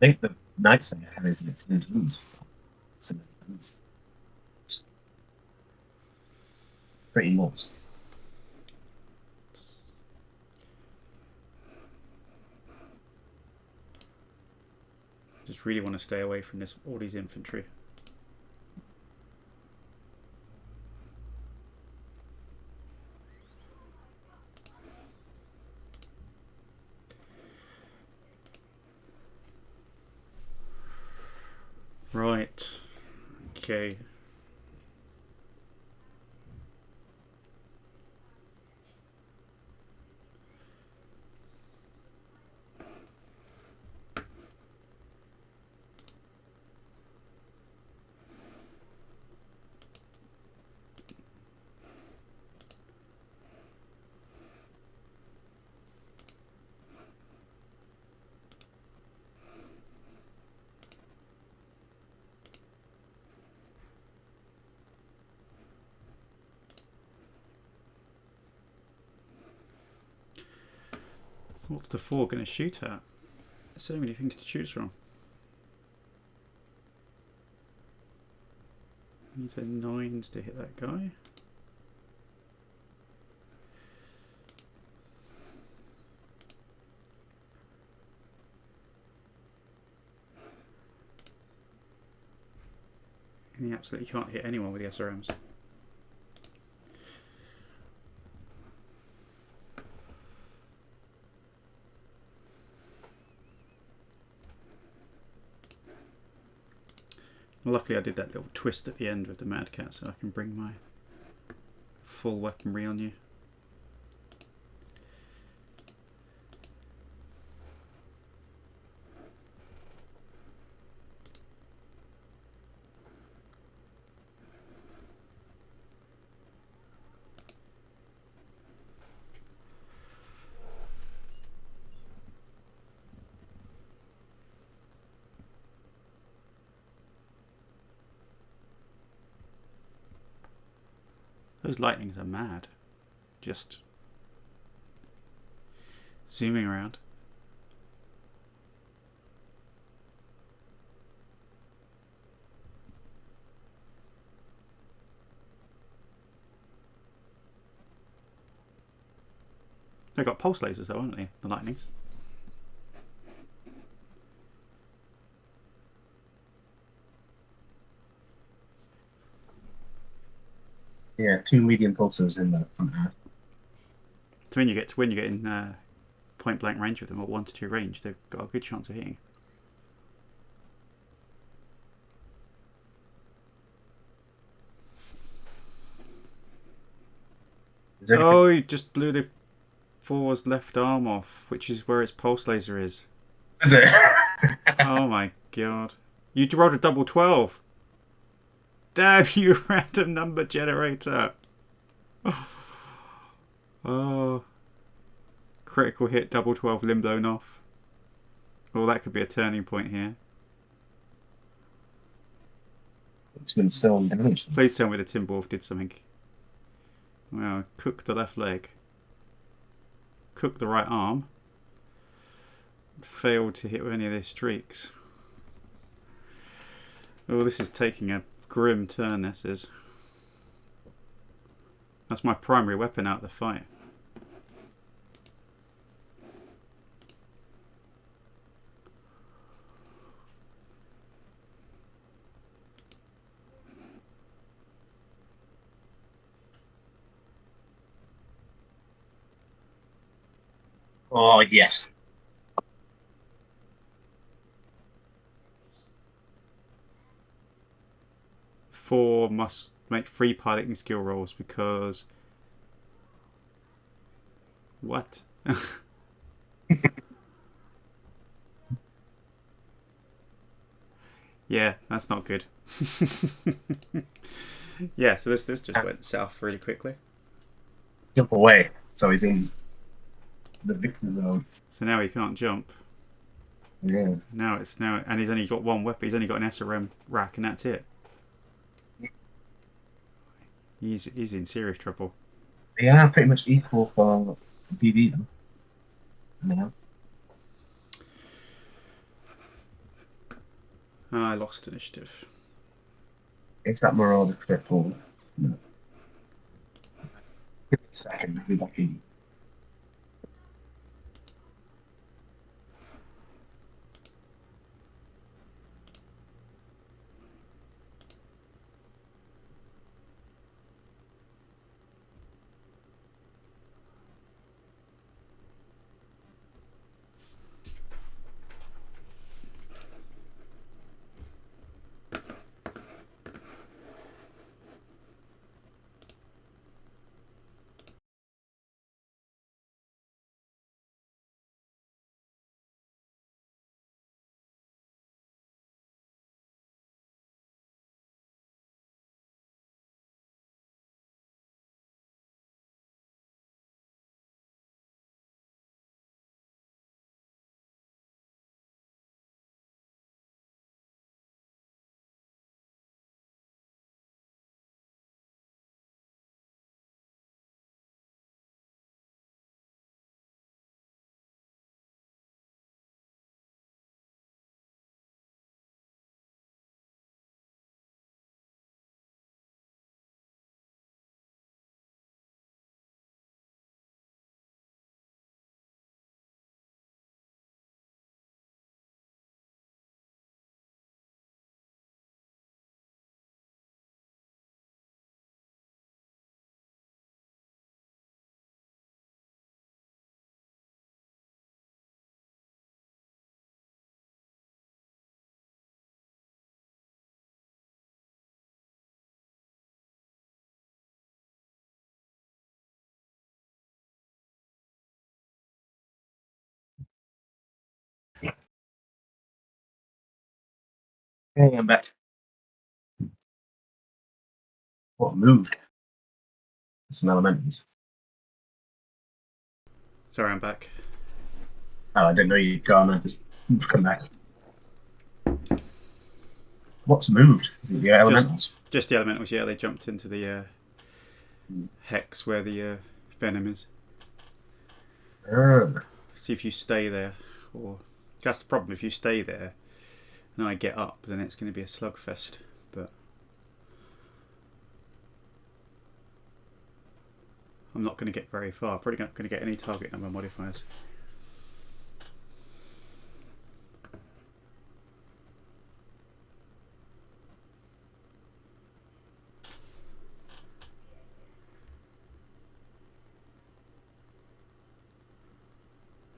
I think the nice thing I have is like 10 turns. So it's pretty nuts. Just really want to stay away from all these infantry. Right. Okay. What's the 4 going to shoot at? There's so many things to choose from. Needs a 9s to hit that guy. And he absolutely can't hit anyone with the SRMs. Luckily I did that little twist at the end with the Mad Cat so I can bring my full weaponry on you. Those lightnings are mad. Just zooming around. They've got pulse lasers though, haven't they? The lightnings. Yeah, 2 medium pulsers in the front half. So when you get in point blank range with them, or 1 to 2 range, they've got a good chance of hitting. Oh, he just blew the 4's left arm off, which is where its pulse laser is. Is it? Oh my god. You rolled a double 12. Damn you, random number generator. Oh. Critical hit, double 12, limb blown off. Well, that could be a turning point here. It's been still damaged. Please tell me the Timberwolf did something. Well, cook the left leg. Cook the right arm. Failed to hit with any of their streaks. Oh, this is taking a grim turn, this is. That's my primary weapon out of the fight. Oh, yes. Four must make 3 piloting skill rolls because... What? Yeah, that's not good. Yeah, so this just went south really quickly. Jump away. So he's in the victim zone. So now he can't jump. Yeah. Now, and he's only got one weapon. He's only got an SRM rack, and that's it. He's in serious trouble. They are pretty much equal for PV, though. Yeah. I lost initiative. Is that Marauder crippled? No. Give me a second. I'll be back in. Hey, I'm back. What moved? Some elementals. Sorry, I'm back. Oh, I didn't know you'd gone. I just come back. What's moved? Is it the elementals? Just the elementals, yeah. They jumped into the hex where the venom is. See if you stay there, or that's the problem. If you stay there, and I get up, then it's going to be a slugfest. But I'm not going to get very far. Probably not going to get any target number modifiers.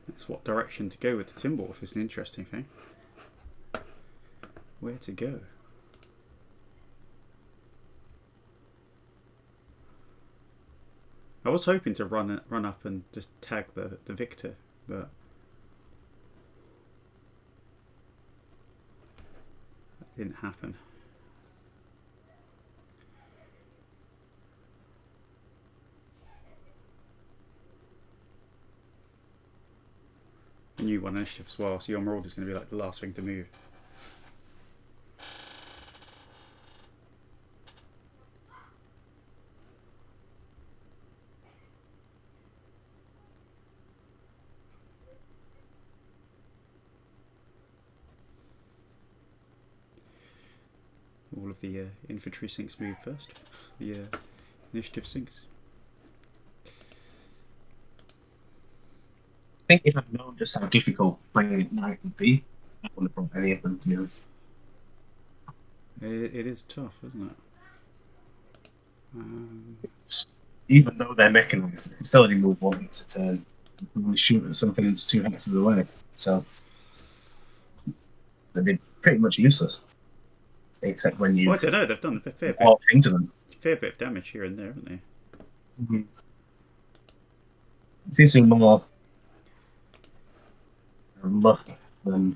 That's what direction to go with the Timberwolf is an interesting thing. Where to go? I was hoping to run up and just tag the victor, but that didn't happen. And you won initiative as well, so your Emerald is going to be like the last thing to move. all of the infantry sinks move first. The initiative sinks. I think if I'd known just how difficult playing at night would be, I wouldn't have brought any of them, to be honest. It is tough, isn't it? Even though they're mechanized, they can still only move one at a turn. You can only shoot at something that's 2 hexes away. So they'd be pretty much useless. Except when you Well, I don't know. They've done a fair walk into them. bit of damage here and there, haven't they? Mm-hmm. It seems to be more luck than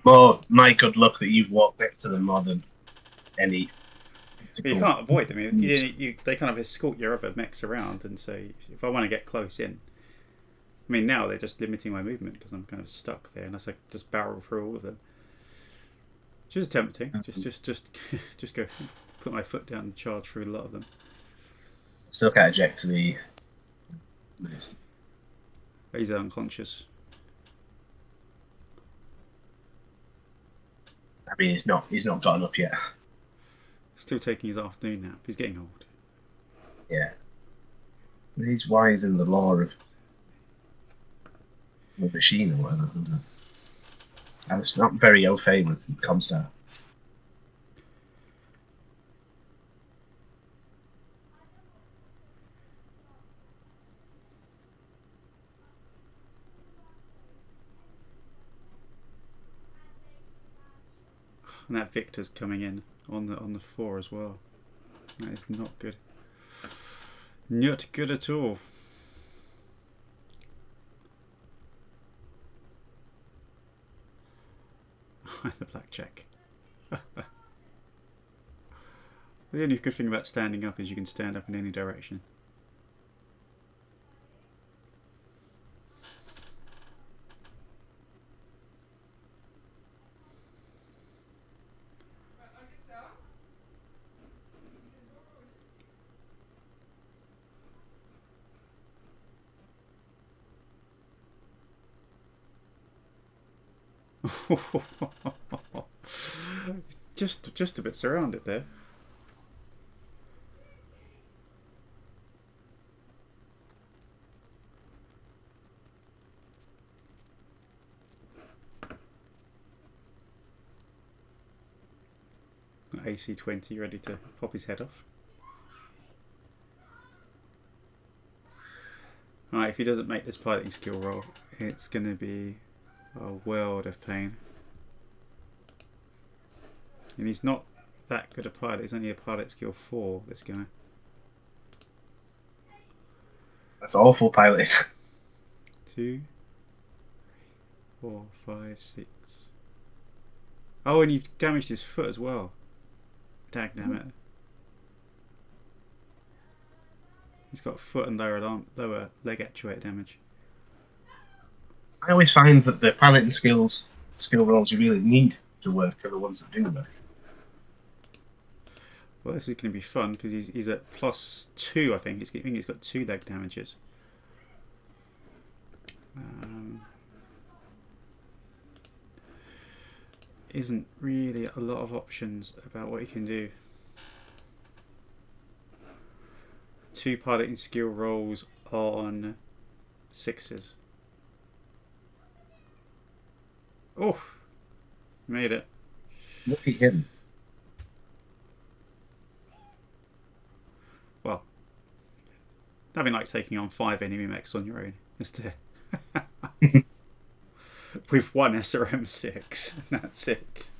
more my good luck that you've walked next to them more than any. But you can't avoid them. They kind of escort your other mechs around, and so if I want to get close in, I mean, now they're just limiting my movement because I'm kind of stuck there, unless I just barrel through all of them. Which is tempting. Just go, put my foot down and charge through a lot of them. Still can't eject to the. He's unconscious. I mean, he's not gotten up yet. Still taking his afternoon nap. He's getting old. Yeah. But he's wise in the lore of the machine or whatever. And it's not very au fait with ComStar. And that Victor's coming in on the 4 as well. That is not good. Not good at all. The blackjack. The only good thing about standing up is you can stand up in any direction. just a bit surrounded there. AC-20 ready to pop his head off. Alright, if he doesn't make this piloting skill roll, it's going to be a world of pain. And he's not that good a pilot. He's only a pilot skill 4, this guy. That's awful piloting. 2, 4, 5, 6. Oh, and you've damaged his foot as well. Dagnammit. He's got foot and lower leg actuator damage. I always find that the piloting skill rolls you really need to work are the ones that do work. Well, this is going to be fun because he's at +2, I think. I think he's got 2 leg damages. Isn't really a lot of options about what he can do. 2 piloting skill rolls on 6s. Oh, made it. Look at him. Well, nothing like taking on 5 enemy mechs on your own, is there? With 1 SRM6, and that's it.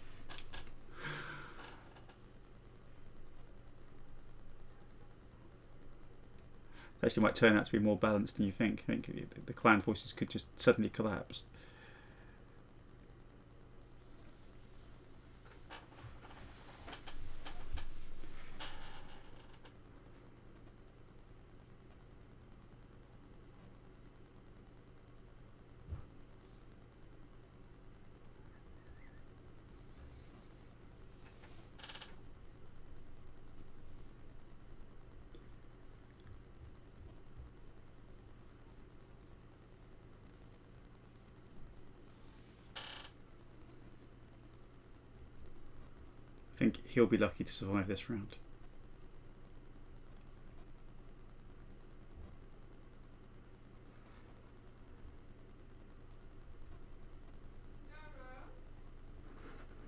Actually might turn out to be more balanced than you think. I think the clan forces could just suddenly collapse. think he'll be lucky to survive this round.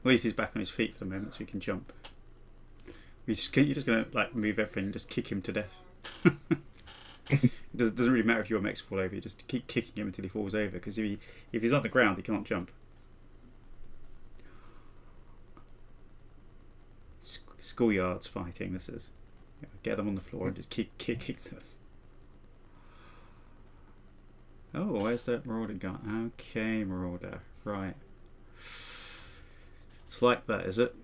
At least he's back on his feet for the moment, so he can jump. You're just gonna like move everything and just kick him to death. It doesn't really matter if your mechs fall over. You just keep kicking him until he falls over. Because if he's on the ground, he can't jump. Schoolyards fighting. This is get them on the floor and just keep kicking them. Oh, where's that Marauder gone? Okay, Marauder. Right. It's like that, is it?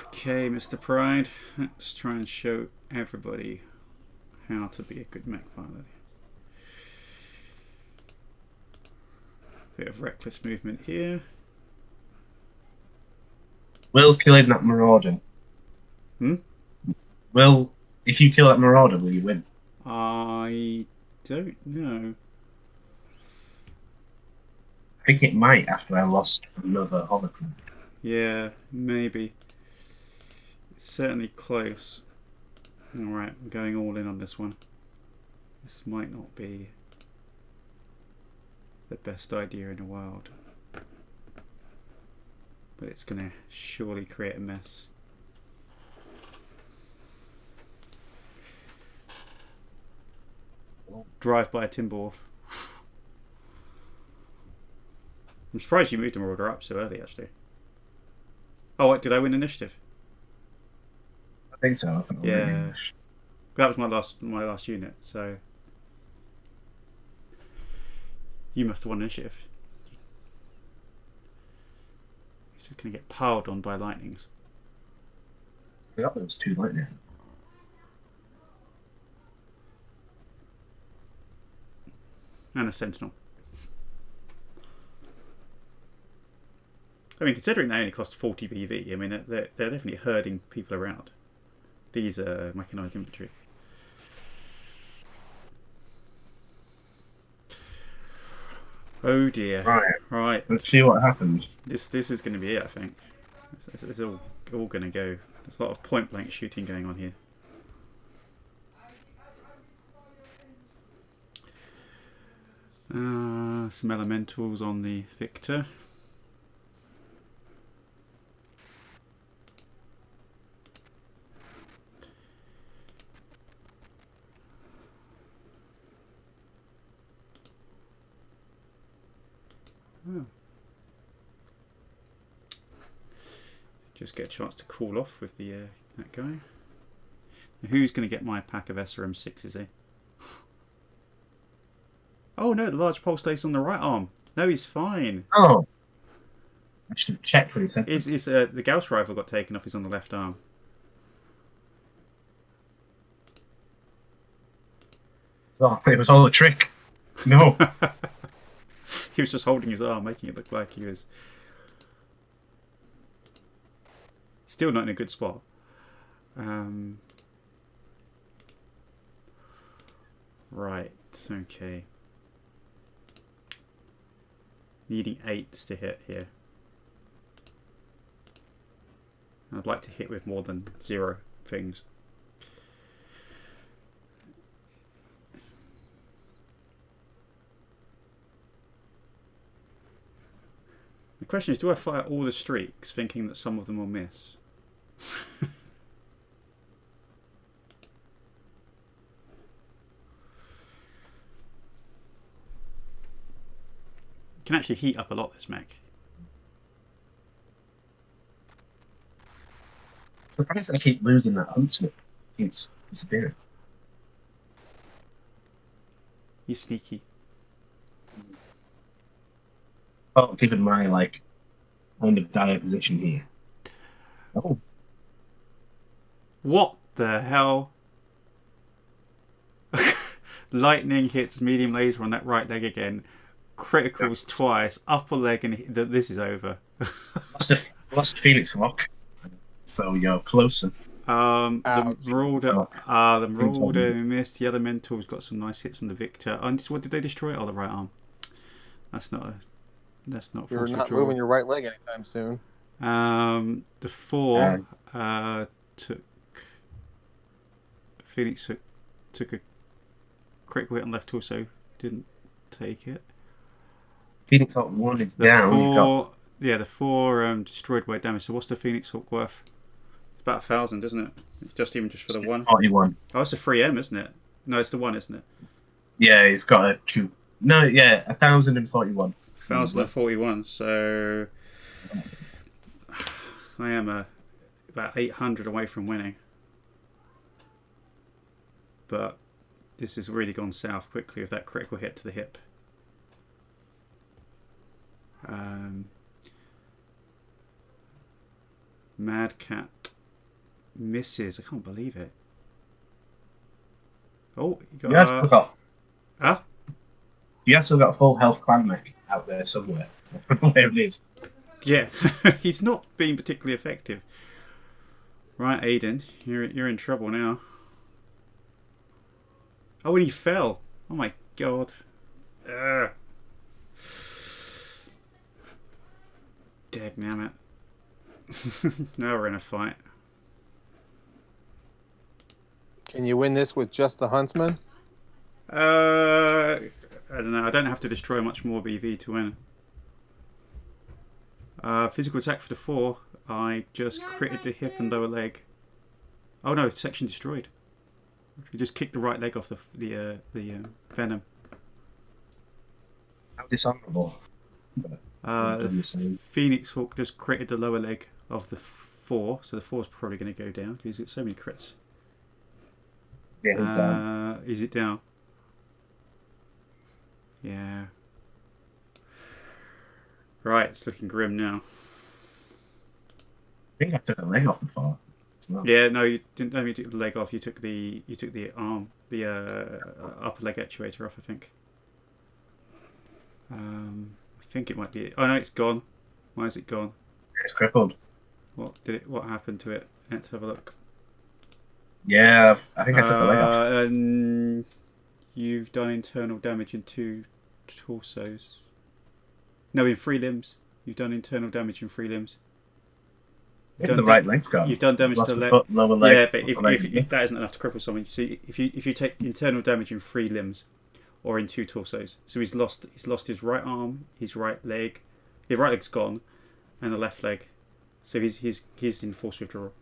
Okay, Mr. Pryde, let's try and show everybody how to be a good mech pilot. Bit of reckless movement here. Will killing that Marauder. Will, if you kill that Marauder, will you win? I don't know. I think it might after I lost another holocron. Yeah, maybe. It's certainly close. Alright, I'm going all in on this one. This might not be the best idea in the world. But it's going to surely create a mess. Drive by a Timberwolf. I'm surprised you moved the Marauder up so early, actually. Oh, wait, did I win initiative? I think so. Yeah, that was my last unit. So you must have won initiative. He's going to get piled on by lightnings. I got those 2 lightning. And a sentinel. I mean, considering they only cost 40 BV, I mean they're definitely herding people around. These are mechanized infantry. Oh dear. Right. Let's see what happens. This is going to be it, I think. It's all going to go. There's a lot of point blank shooting going on here. Some elementals on the Victor. Oh. Just get a chance to cool off with the that guy. Now, who's going to get my pack of SRM6s, eh? Oh no, the large pole stays on the right arm. No, he's fine. Oh! I should have checked what he said. The Gauss rifle got taken off, he's on the left arm. Oh, it was all a trick. No. He was just holding his arm, making it look like he was still not in a good spot. Right, okay. Needing 8s to hit here. I'd like to hit with more than 0 things. The question is, do I fire all the streaks thinking that some of them will miss? Can actually heat up a lot, this mech. Surprised I keep losing that huntsman. Keeps disappearing. He's sneaky. Oh, given my like kind of dire position here. Oh, What the hell? Lightning hits medium laser on that right leg again. Criticals twice, upper leg, and this is over. lost Phoenix Lock, so you're closer. The Ouch. Marauder, the Marauder Inside. missed. The Elemental's got some nice hits on the Victor. And what did they destroy? Oh, the right arm. That's not You're force not withdrawal. moving your right leg anytime soon. The 4 took Phoenix took a critical hit on left torso. Didn't take it. Phoenix Hawk 1 is The down. You've got 4, yeah, the 4 destroyed by damage. So what's the Phoenix Hawk worth? It's about 1,000, isn't it? Just for the 1. 41. Oh, it's a 3M, isn't it? No, it's the 1, isn't it? Yeah, it's got a 2. No, yeah, 1,041. 1,041. So I am about 800 away from winning. But this has really gone south quickly with that critical hit to the hip. Mad Cat misses. I can't believe it. Oh, you got. You have still got. Huh? You have still got a full health clan mech out there somewhere. Where it is. Yeah, he's not being particularly effective. Right, Aiden, you're in trouble now. Oh, and he fell. Oh my god. Ugh. Dagnammit. Now we're in a fight. Can you win this with just the Huntsman? I don't know. I don't have to destroy much more BV to win. Physical attack for the 4. I just critted the hip and lower leg. Oh no, section destroyed. We just kicked the right leg off the venom. How dishonorable. The Phoenix Hawk just critted the lower leg of the 4, so the 4's probably going to go down because he's got so many crits. Yeah, he's down. Is it down? Yeah. Right, it's looking grim now. I think I took a leg off the fall. Well. Yeah, no, you didn't. You took the leg off. You took the arm, the upper leg actuator off. I think. I think it might be. Oh no, it's gone. Why is it gone? It's crippled. What happened to it? Let's have a look. Yeah, I think I took the leg off. And you've done internal damage in 2 torsos. No, in 3 limbs. You've done internal damage in 3 limbs. The right leg's gone. You've done damage to the leg. Foot, lower leg. Yeah, but if that isn't enough to cripple someone, so if you take internal damage in 3 limbs, or in 2 torsos, so he's lost his right arm, his right leg, his right leg's gone, and the left leg, so he's in force withdrawal,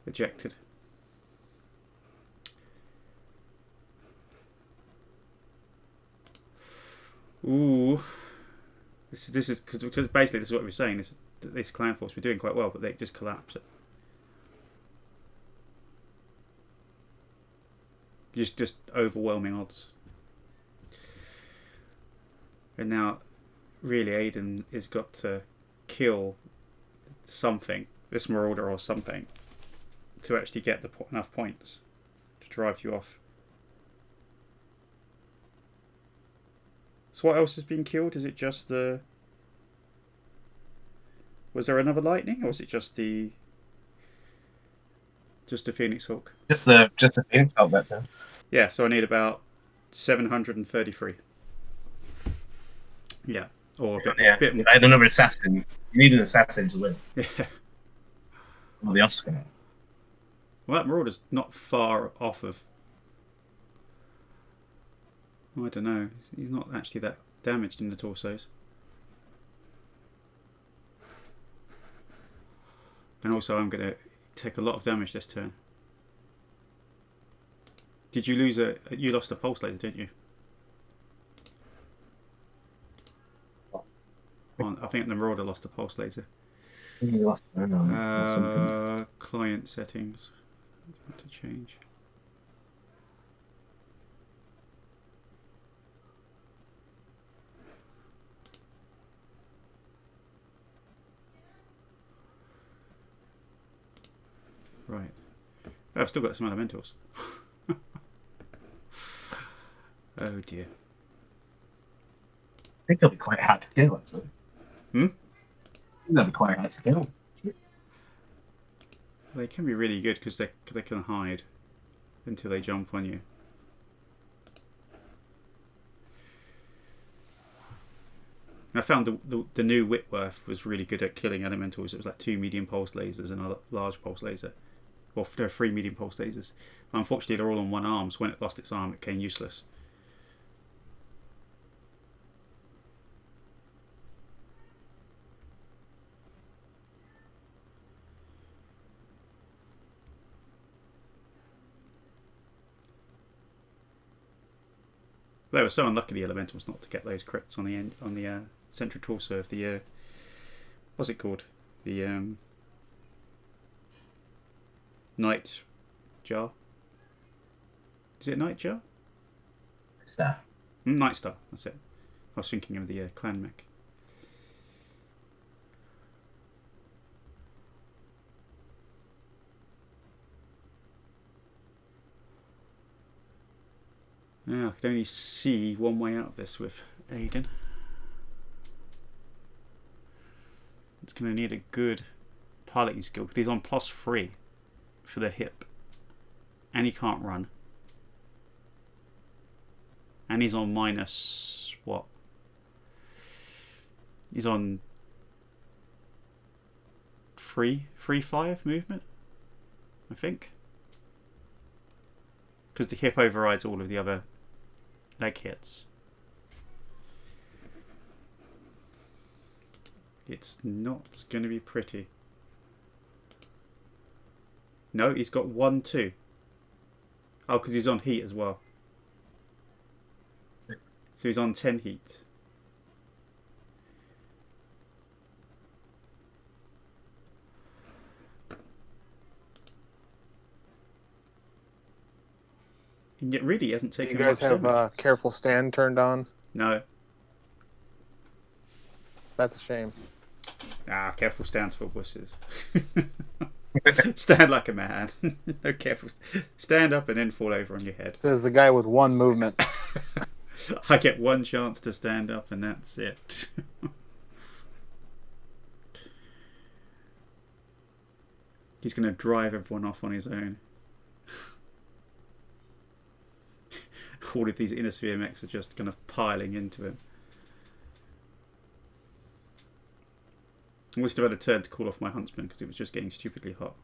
ejected. Ooh, this is because basically this is what we're saying. This clan force, we're doing quite well, but they just collapse it. Just overwhelming odds. And now, really, Aiden has got to kill something, this Marauder or something, to actually get enough points to drive you off. So what else has been killed? Is it just the... Was there another lightning, or was it just the Phoenix Hawk? Just the Phoenix Hawk, that's it. Yeah, so I need about 733. Yeah, or a bit more. I had another assassin. You need an assassin to win. Yeah. Or the Oscar. Well, that Marauder's not far off of... I don't know. He's not actually that damaged in the torsos. And also I'm going to take a lot of damage this turn. Did you lose you lost a pulse laser, didn't you? I think the Marauder lost a pulse laser. Client settings. To change. Right. I've still got some elementals. Oh dear. I think they'll be quite hard to kill, actually. Hmm? They'll be quite hard to kill. They can be really good because they can hide until they jump on you. I found the new Whitworth was really good at killing elementals. It was like 2 medium pulse lasers and a large pulse laser. Well, there are 3 medium pulse lasers. But unfortunately, they're all on one arm, so when it lost its arm, it became useless. They were so unlucky, the elementals, not to get those crits on the end, on the central torso of the what's it called? The Night Jar. Is it Night Jar? Star. Night Star. That's it. I was thinking of the clan mech. Now, I can only see one way out of this with Aiden. It's going to need a good piloting skill because he's on +3 for the hip. And he can't run. And he's on minus what? He's on 3-5 movement, I think. Because the hip overrides all of the other leg hits. It's not going to be pretty. No, he's got 1-2. Oh, because he's on heat as well. So he's on 10 heat. And yet really he hasn't Do taken you guys much have damage. careful stand turned on? No. That's a shame. Ah, careful stands for wusses. Stand like a man. No, careful. Stand up and then fall over on your head. Says the guy with 1 movement. I get 1 chance to stand up and that's it. He's going to drive everyone off on his own. All of these inner sphere mechs are just kind of piling into him. I must have had a turn to call off my huntsman because it was just getting stupidly hot.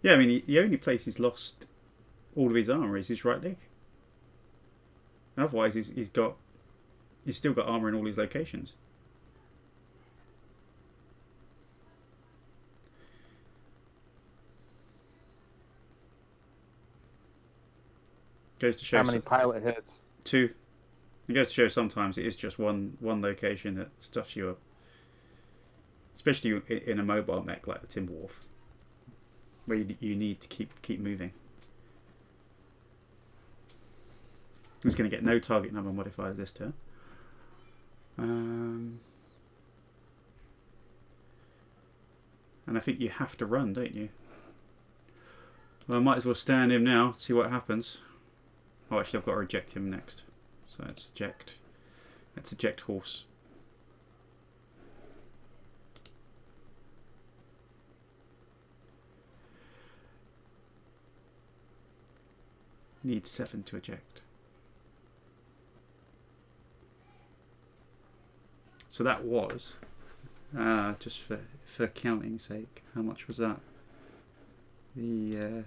Yeah, I mean, the only place he's lost all of his armour is his right leg. Otherwise, he's still got armour in all his locations. Goes to show How many pilot hits? 2. It goes to show sometimes it is just one location that stuffs you up, especially in a mobile mech like the Timberwolf, where you need to keep moving. He's going to get no target number modifiers this turn. And I think you have to run, don't you? Well, I might as well stand him now, see what happens. Oh, actually, I've got to reject him next. So let's eject. Let's eject horse. Need 7 to eject. So that was, just for counting's sake, how much was that? The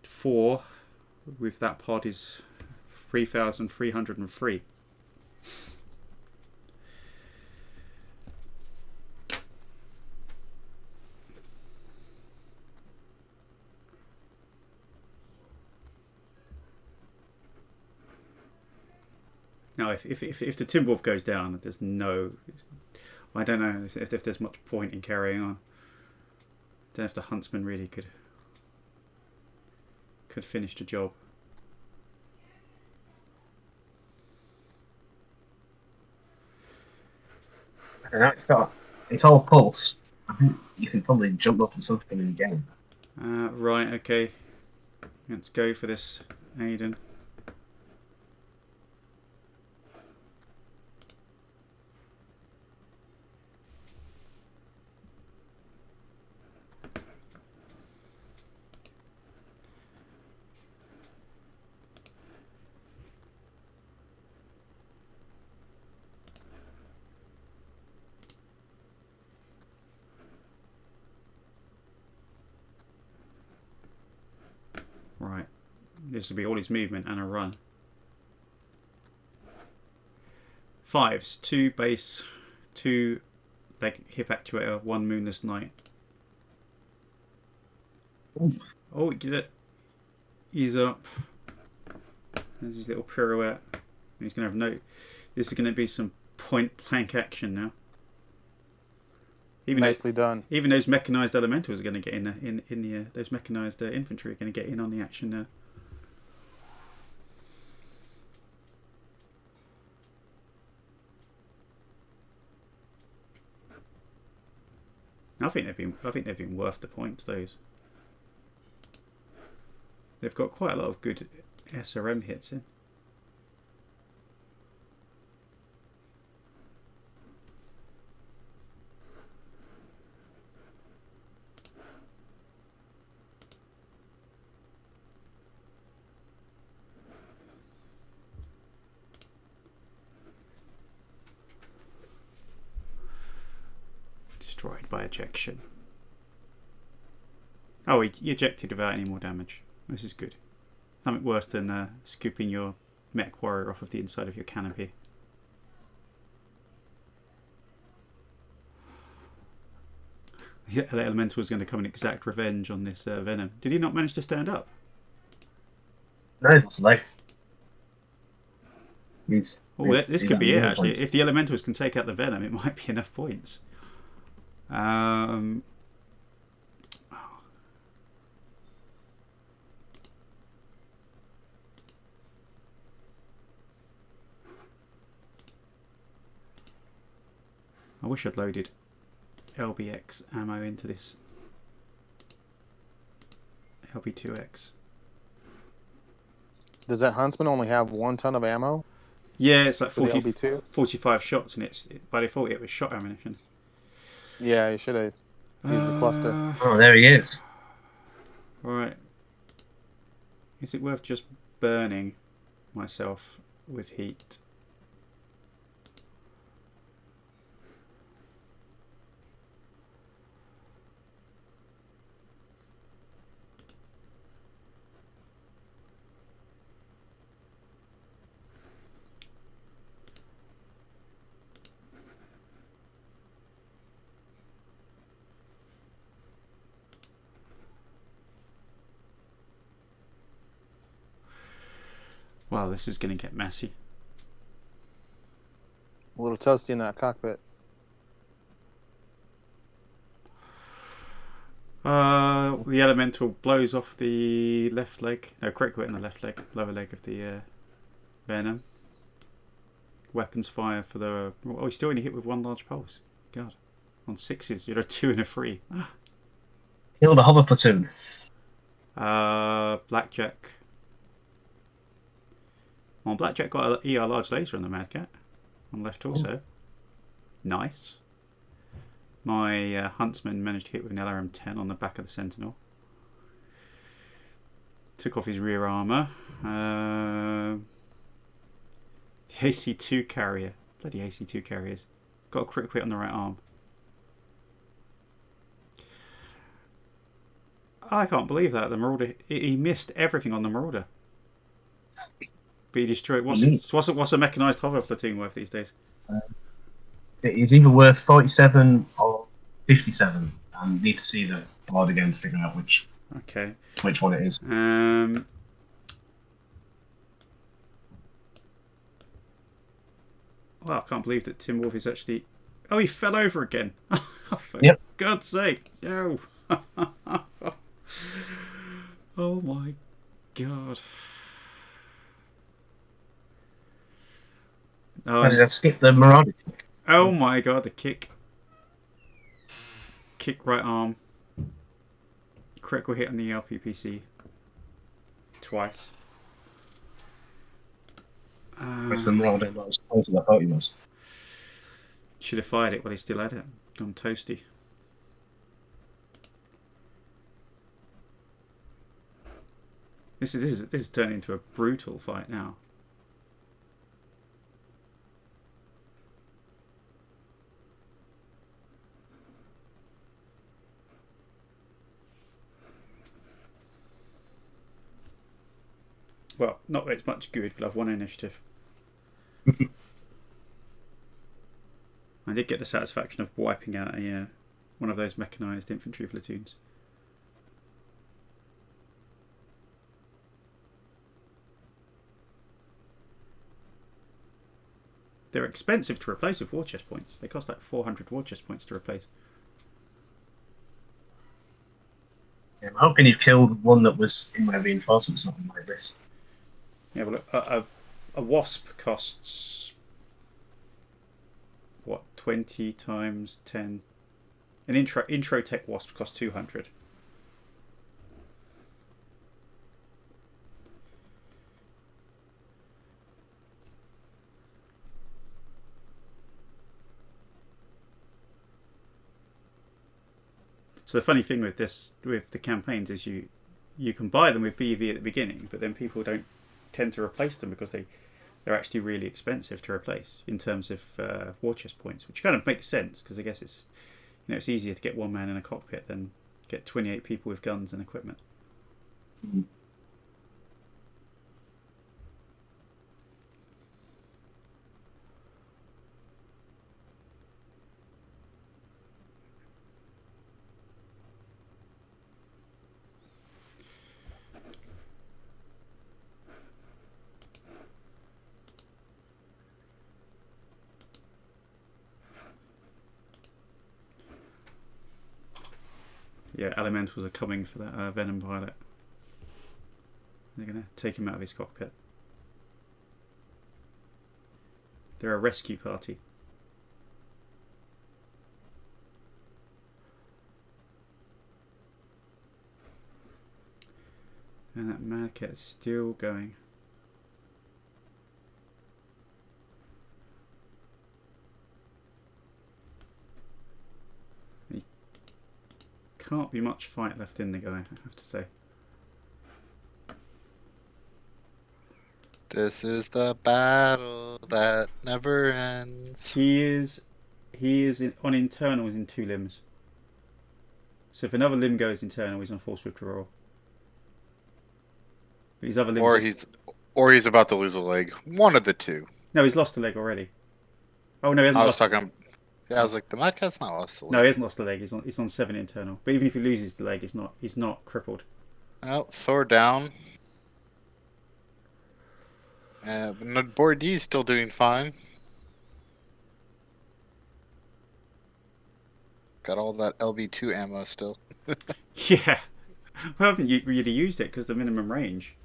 4 with that pod is 3,303. Now, if the Timberwolf goes down, there's no... I don't know if there's much point in carrying on. I don't know if the Huntsman really could finish the job. I don't know, it's all pulse. I think you can probably jump up and something in the game. Right, okay. Let's go for this, Aiden. Right. This will be all his movement and a run. 5s, 2 base, 2 leg hip actuator, 1 moonless night. Ooh. Oh, get it. He's up. There's his little pirouette. He's going to have no... This is going to be some point blank action now. Nicely done. Even those mechanized elementals are going to get in those mechanized infantry are going to get in on the action now. I think they've been worth the points. Those. They've got quite a lot of good SRM hits in. Destroyed by ejection. Oh, he ejected without any more damage. This is good. Something worse than scooping your mech warrior off of the inside of your canopy. The elemental was going to come and exact revenge on this venom. Did he not manage to stand up? No, he's lost a leg. This could be it, actually. Points. If the elementals can take out the venom, it might be enough points. I wish I'd loaded LBX ammo into this. LB2X. Does that Huntsman only have 1 ton of ammo? Yeah, it's like 45 shots, and by default it was shot ammunition. Yeah, you should have used the cluster. Oh, there he is. Right. Is it worth just burning myself with heat? Wow, this is going to get messy. A little toasty in that cockpit. The elemental blows off the left leg. No, critical hit in the left leg, lower leg of the venom. Weapons fire for the... Oh, he's still only hit with 1 large pulse. God. On 6s, you're a 2 and a 3. Ah. Killed a hover platoon. Blackjack. Well, Blackjack got an ER large laser on the Mad Cat. On left also. Nice. My Huntsman managed to hit with an LRM-10 on the back of the Sentinel. Took off his rear armour. The AC-2 carrier. Bloody AC-2 carriers. Got a critical hit on the right arm. I can't believe that. The Marauder... He missed everything on the Marauder. But he destroyed... What's a mechanised hover platoon worth these days? It's either worth 47 or 57. I need to see the board again to figure out which one it is. Well, I can't believe that Tim Wolf is actually... Oh, he fell over again. For God's sake. No. Oh my God. How did I skip the Marauder? Oh my god, the kick. Kick right arm. Critical hit on the LPPC. Twice. Press them rolled in not as close as I thought he was. Should have fired it while he still had it. Gone toasty. This is turning into a brutal fight now. Well, not that it's much good, but I've won initiative. I did get the satisfaction of wiping out a one of those mechanized infantry platoons. They're expensive to replace with war chest points. They cost like 400 war chest points to replace. Yeah, I'm hoping you've killed one that was in my reinforcements, not on my list. Yeah, well, a wasp costs what, 20 times 10. An intro tech wasp costs 200. So the funny thing with the campaigns is you can buy them with BV at the beginning, but then people don't tend to replace them because they're actually really expensive to replace in terms of war chest points, which kind of makes sense because I guess it's it's easier to get one man in a cockpit than get 28 people with guns and equipment. Mm. Yeah, elementals are coming for that Venom pilot. They're going to take him out of his cockpit. They're a rescue party. And that Mad Cat's still going. Can't be much fight left in the guy, I have to say. This is the battle that never ends. He is on internals in 2 limbs. So if another limb goes internal, he's on force withdrawal. But his other limbs or he's about to lose a leg. One of the two. No, he's lost a leg already. Oh no, he hasn't lost. Yeah, I was like, the Mad Cat's not lost a leg. No, he hasn't lost a leg. He's on 7 internal. But even if he loses the leg, he's not crippled. Well, Thor down. But Board D is still doing fine. Got all that LB2 ammo still. Yeah. Well, I haven't really used it because the minimum range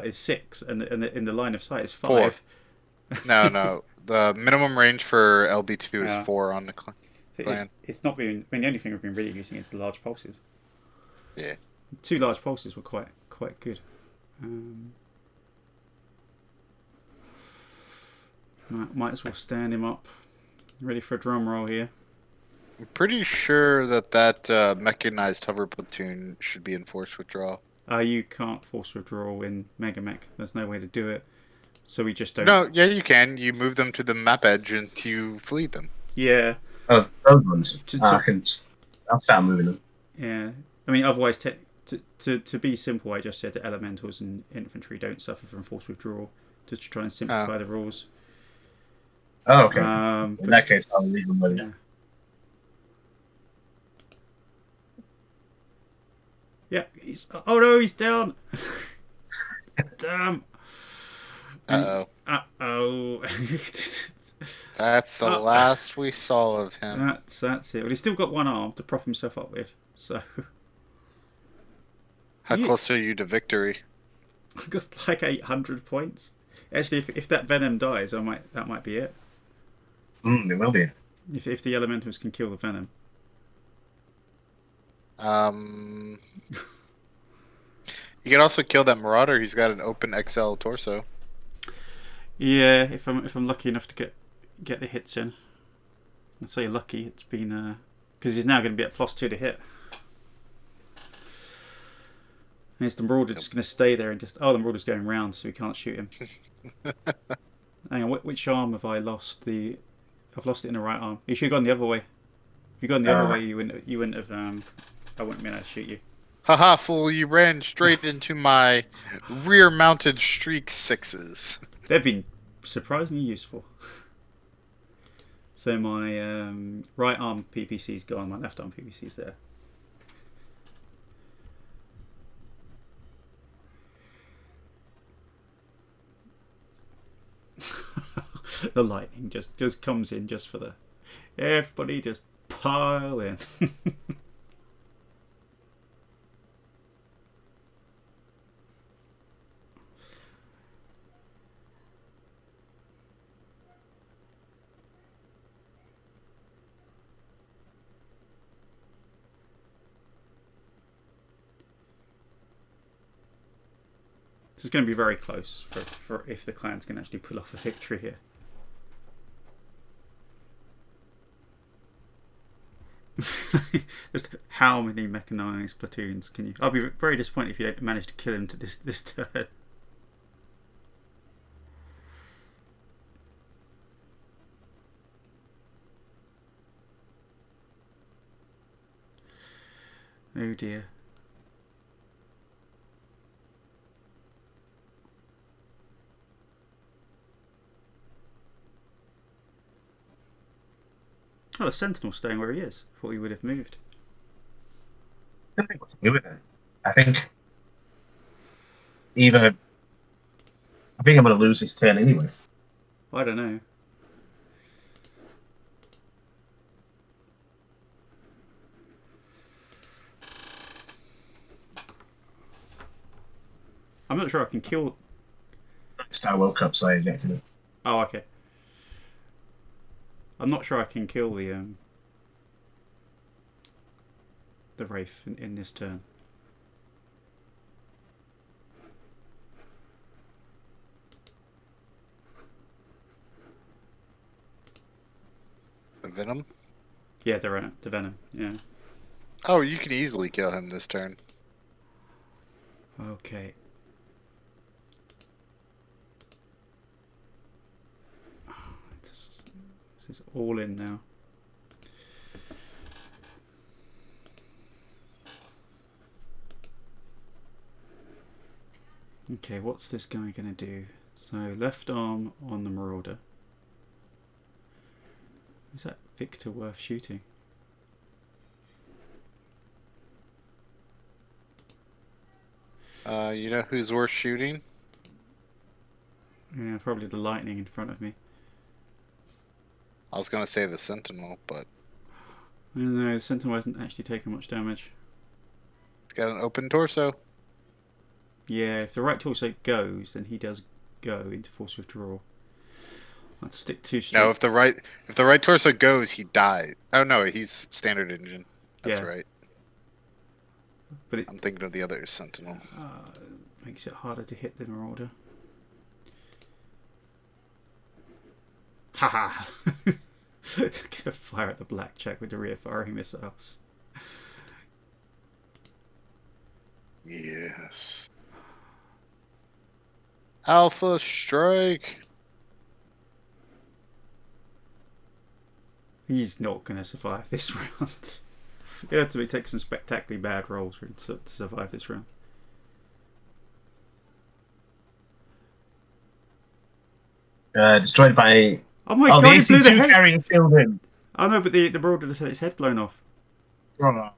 is 6 and in the line of sight is 5. 4. No. The minimum range for LB2 is 4 on the clan. It's not been. I mean, the only thing we've been really using is the large pulses. Yeah. 2 large pulses were quite good. Might as well stand him up. Ready for a drum roll here. I'm pretty sure that mechanized hover platoon should be in force withdrawal. You can't force withdrawal in Mega Mech. There's no way to do it. So we just don't. No, yeah, you can. You move them to the map edge and you flee them. Yeah. Oh, those ones. I'll start moving them. Yeah. I mean, otherwise, to be simple, I just said that elementals and infantry don't suffer from force withdrawal, just to try and simplify the rules. Oh, okay. In that case, I'll leave them with you. Yeah. Oh no, he's down. Damn. Uh-oh. Uh-oh. That's the last we saw of him. That's it. Well, he's still got one arm to prop himself up with, so... How close are you to victory? I've got like 800 points. Actually, if that Venom dies, that might be it. It will be. If the elementals can kill the venom. You can also kill that marauder. He's got an open XL torso. Yeah, if I'm lucky enough to get the hits in. I say lucky. It's been because he's now going to be at +2 to hit. And is the marauder just going to stay there and just? Oh, the marauder's going round, so we can't shoot him. Hang on, which arm have I lost? I've lost it in the right arm. You should have gone the other way. If you'd gone the other way, you wouldn't have. I wouldn't be able to shoot you. Haha, fool! You ran straight into my rear-mounted streak 6s. They've been surprisingly useful. So my right arm PPC's gone. My left arm PPC's there. The lightning just comes in just for the everybody just pile in. This is going to be very close for if the clans can actually pull off a victory here. Just how many mechanized platoons can you? I'll be very disappointed if you don't manage to kill him to this turn. Oh dear. Oh, the Sentinel's staying where he is. Thought he would have moved. I don't think what to do with it. I think either. I think I'm going to lose this turn anyway. I don't know. I'm not sure I can kill. Star woke up, so I ejected it. Oh, okay. I'm not sure I can kill the Wraith in this turn. The Venom? Yeah, the Venom, yeah. Oh, you can easily kill him this turn. Okay. This is all in now. Okay, what's this guy going to do? So, left arm on the Marauder. Is that Victor worth shooting? You know who's worth shooting? Yeah, probably the lightning in front of me. I was gonna say the Sentinel, but No, the Sentinel hasn't actually taken much damage. it's got an open torso. Yeah, if the right torso goes, then he does go into force withdrawal. I'd stick too straight. No, if the right torso goes, he dies. Oh no, he's standard engine. That's Yeah. right. But I'm thinking of the other Sentinel. makes it harder to hit the Marauder. Haha! Fire at the blackjack with the rear firing missiles. Yes. Alpha strike. He's not going to survive this round. You have to take some spectacularly bad rolls to survive this round. Destroyed by. Oh my Oh, god, the he blew the AC2 head! carrier killed him. Oh no, but the Marauder just had its head blown off. Oh,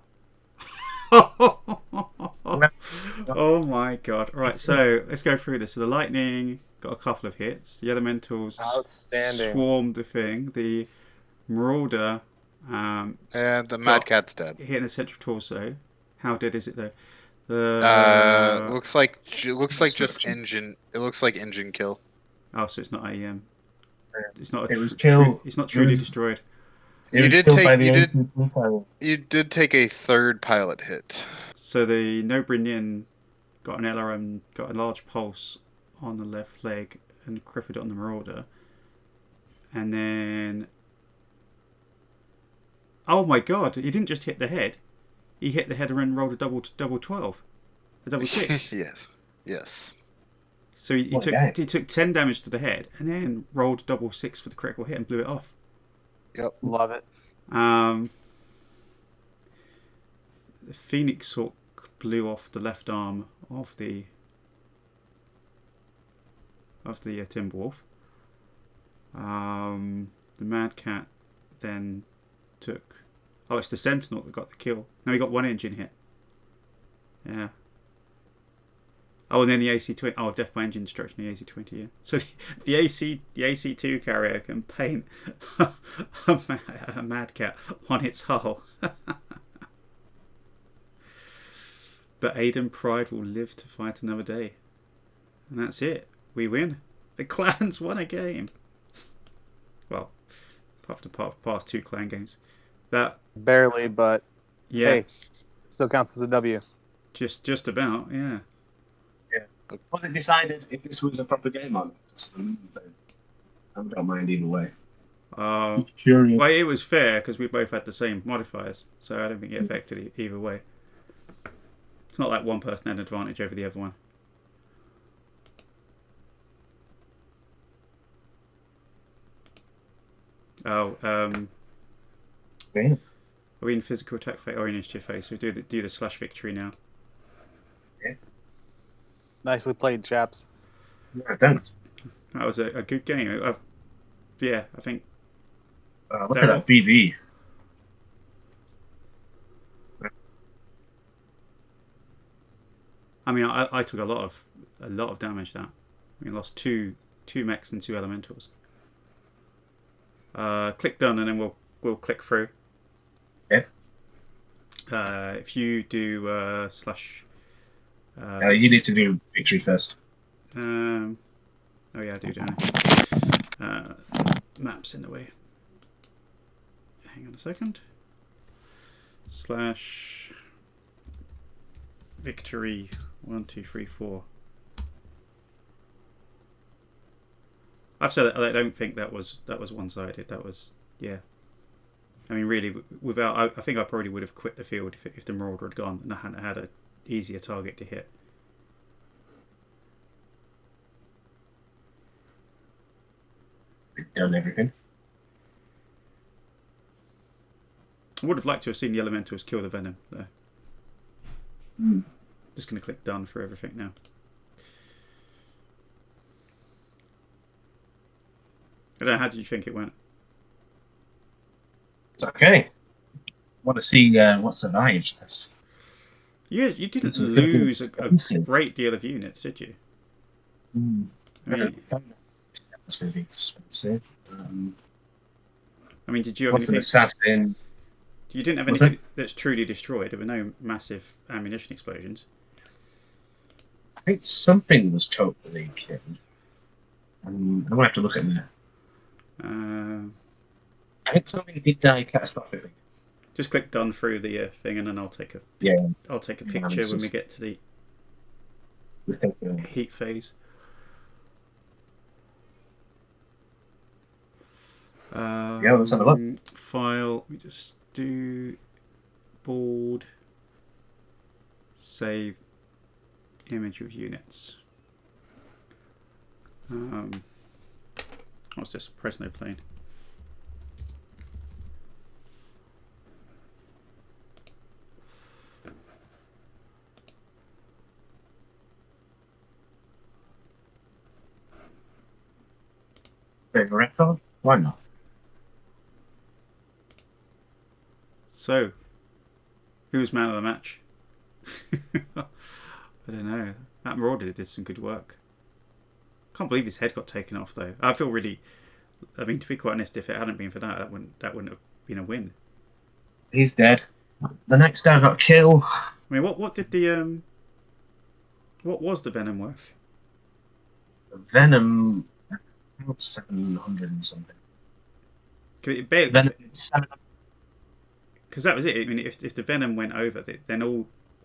Oh my god. Right, so let's go through this. So the lightning got a couple of hits. The elementals Outstanding. swarmed the thing. The Marauder And the Mad Cat's dead. hitting the central torso. How dead is it though? Looks like just Destruction. engine. It looks like engine kill. Oh, so it's not a it's not a It was killed. it's not truly was- destroyed. It You was did killed take by the you did AT&T pilot. you did take a third pilot hit. So the Nobrinian got an LRM, got a large pulse on the left leg and crippled it on the Marauder. And then... Oh my god, he didn't just hit the head. He hit the head and then rolled a double 12. A double 6. Yes. So he What a guy. took 10 damage to the head and then rolled a double 6 for the critical hit and blew it off. Yep. Love it. The Phoenix Hawk blew off the left arm of the Timberwolf. The Mad Cat then took... Oh, it's the Sentinel that got the kill. No, he got 1 engine hit. Yeah. Oh, and then the AC-20... Oh, death by engine destruction, the AC-20, yeah. So the AC-2 carrier can paint a Mad Cat on its hull. But Aiden Pryde will live to fight another day. And that's it. We win. The clans won a game. Well, apart from the past 2 clan games. That... Barely, but Yeah, hey, still counts as a W. just about, yeah. Was it decided if this was a proper game or not? That's the main thing. I don't mind either way. Curious. Well, it was fair because we both had the same modifiers, so I don't think it affected either way. It's not like one person had an advantage over the other one. Oh, Yeah. are we in physical attack phase or initiative phase? So do the slash victory now. Nicely played, chaps. Yeah, thanks. That was a good game. Yeah, I think. Look at that BV. I mean, I took a lot of damage. That we lost two mechs and 2 elementals. Click done, and then we'll click through. Yeah. If you do slash. You need to do victory first. Oh yeah, I do, don't I? Maps in the way. Hang on a second. Slash victory 1, 2, 3, 4. I've said that I don't think that was one-sided. That was, yeah. I mean, really, without I think I probably would have quit the field if the Marauder had gone and I hadn't had an easier target to hit. Done everything. I would have liked to have seen the Elementals kill the Venom, though. Just going to click done for everything now. I don't know, how did you think it went? It's okay. Want to see what survives this. You didn't It's lose a expensive. great deal of units, did you? I mean, That's going to be expensive. did you have What's an anything? assassin? You didn't have What's anything that's truly destroyed. There were no massive ammunition explosions. I think something was totally killed. I'm going to have to look at that. I think something did die catastrophically. Just click done through the thing, and then I'll take a picture when we get to the Let's take a heat phase. let's have a look. File. We just do board. Save image of units. What's this? Prezno plane. Save a record? Why not? So, who was man of the match? I don't know. That Marauder did some good work. Can't believe his head got taken off though. I feel really. I mean, to be quite honest, if it hadn't been for that wouldn't have been a win. He's dead. The next guy got killed. I mean, what did the what was the Venom worth? Venom, 700 and something. It barely, Venom 700 because that was it. I mean, if the venom went over, then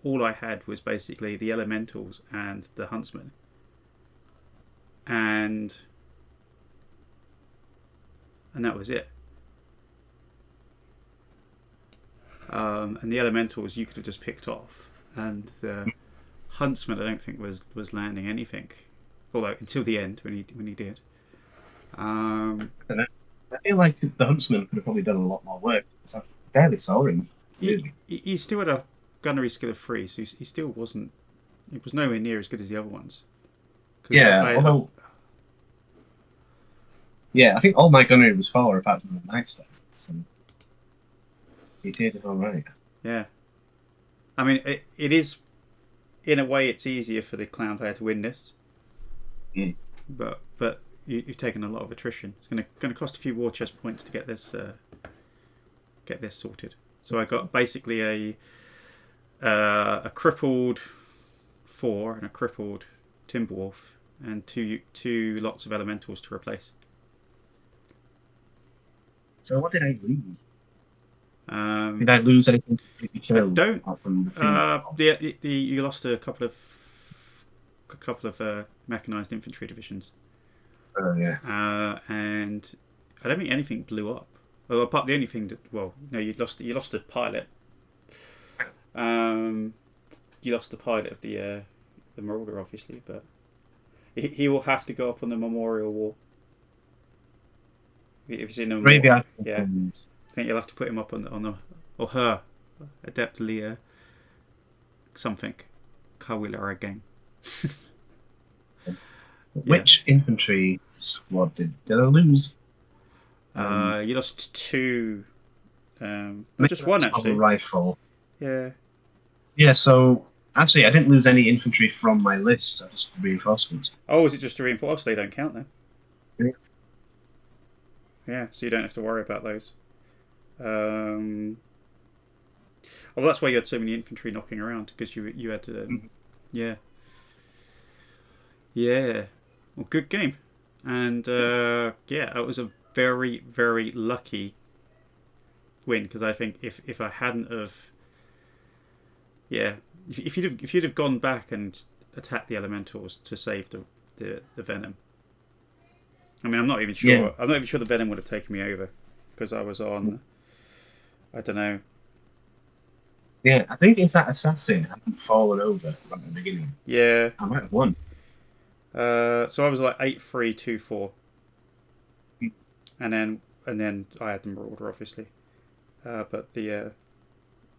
all I had was basically the elementals and the huntsman, and that was it. And the elementals you could have just picked off, and the huntsman I don't think was landing anything, although until the end when he did. I don't know. I feel like the huntsman could have probably done a lot more work. Because I barely saw him. Really. He still had a gunnery skill of 3, so he still wasn't. He was nowhere near as good as the other ones. Yeah, although. Yeah, I think all my gunnery was 4 apart from the Nightstar. So he did it all right. Yeah. I mean, it is, in a way, it's easier for the clown player to win this. Mm. But you've taken a lot of attrition. It's going to cost a few war chest points to get this sorted. So I got basically a crippled 4 and a crippled Timberwolf and two lots of elementals to replace. So what did I lose? Did I lose anything? I don't. You lost a couple of mechanized infantry divisions. Oh yeah. And I don't think anything blew up. Well, apart the only thing that you lost a pilot. You lost the pilot of the Marauder, obviously, but he will have to go up on the Memorial Wall. If you've seen him, yeah. I think you'll have to put him up on the or her, Adept Leah, something, Kawila again. Which infantry squad did I lose? You lost 2. Just one actually. Rifle. Yeah. Yeah. So actually, I didn't lose any infantry from my list. I just reinforcements. Oh, is it just a reinforce? They don't count then. Yeah. Yeah, so you don't have to worry about those. Well, that's why you had so many infantry knocking around, because you had yeah. Well, good game, and it was a very, very lucky win, because I think if I hadn't have, if you'd have gone back and attacked the elementals to save the venom. I mean, I'm not even sure. Yeah. I'm not even sure the venom would have taken me over, because I was on. I don't know. Yeah, I think if that assassin hadn't fallen over right at the beginning, I might have won. So I was like 8-3-2-4, and then I had the Marauder, obviously, but the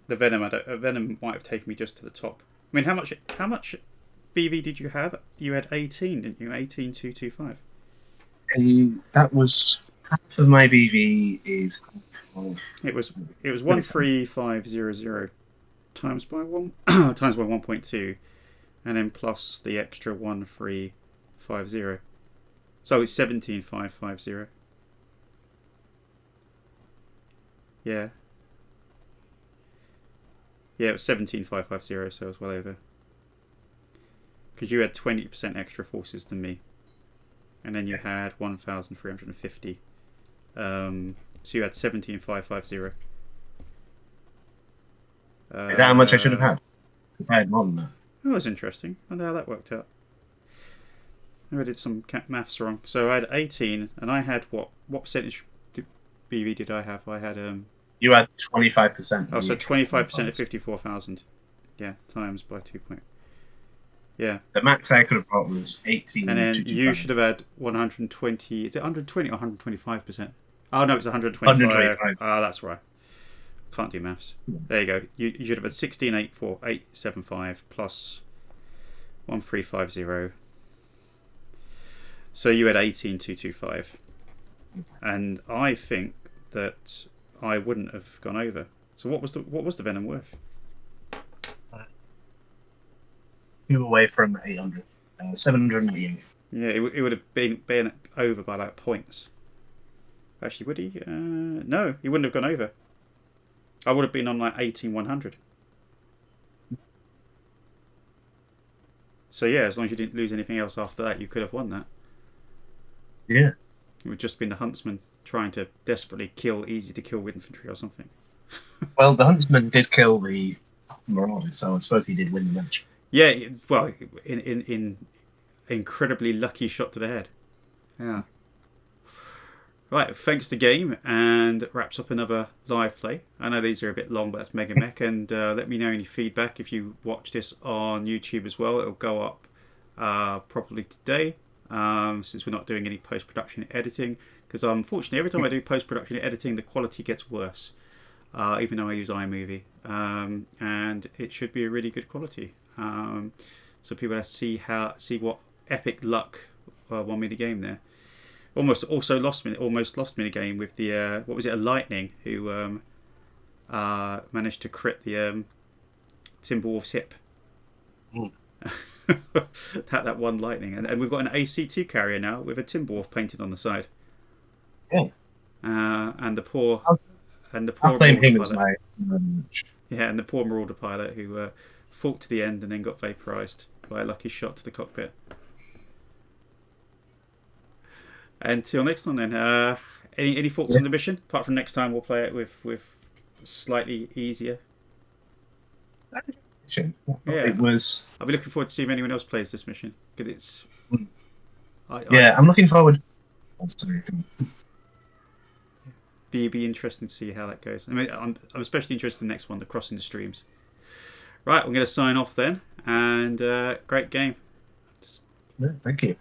venom might have taken me just to the top. I mean, how much BV did you have? You had 18, didn't you? 18-2-2-5. That was half of my BV is half of. It was 13500 times by 1.2, and then plus the extra 1350. So it's 17550. Yeah. Yeah, it was 17550, so it was well over. Because you had 20% extra forces than me. And then you had 1,350. So you had 17,550. Is that how much I should have had? Because I had more than that. That was interesting. I wonder how that worked out. I did some maths wrong. So I had 18, and I had what percentage BV did I have? I had You had 25%. Oh, so 25% of 54,000. Yeah, times by 2. Yeah. The max I could have brought was 18. And then you should have had 120. Is it 120 or 125%? Oh no, it's 125. Ah, that's right. Can't do maths. There you go. You should have had 16,84875 plus 1350. So you had 18,225. And I think that I wouldn't have gone over. So what was the venom worth? You away from 800, 788. Yeah, it would have been over by like points. Actually, would he? No, he wouldn't have gone over. I would have been on like 18,100. So yeah, as long as you didn't lose anything else after that, you could have won that. Yeah. It would just been the huntsman trying to desperately kill easy to kill infantry or something. Well, the Huntsman did kill the Marauder, so I suppose he did win the match. Yeah, well, in incredibly lucky shot to the head. Yeah. Right, thanks to game, and wraps up another live play. I know these are a bit long, but that's Mega Mech, and let me know any feedback if you watch this on YouTube as well. It'll go up probably today, since we're not doing any post-production editing, because unfortunately every time I do post-production editing the quality gets worse, even though I use iMovie, and it should be a really good quality, so people have to see what epic luck won me the game there. Almost lost me the game with the what was it, a lightning who managed to crit the Timberwolf's hip. that one lightning, and we've got an AC2 carrier now with a Timberwolf painted on the side. Yeah. And the poor I'll blame him as my yeah, and the poor Marauder pilot who fought to the end and then got vaporized by a lucky shot to the cockpit. Until next time, then. Any thoughts on the mission? Apart from next time, we'll play it with slightly easier. Yeah. Yeah. I'll be looking forward to seeing if anyone else plays this mission, because it's. I'm looking forward. Be interesting to see how that goes. I mean, I'm especially interested in the next one, the crossing the streams. Right, I'm going to sign off then, and great game. Thank you.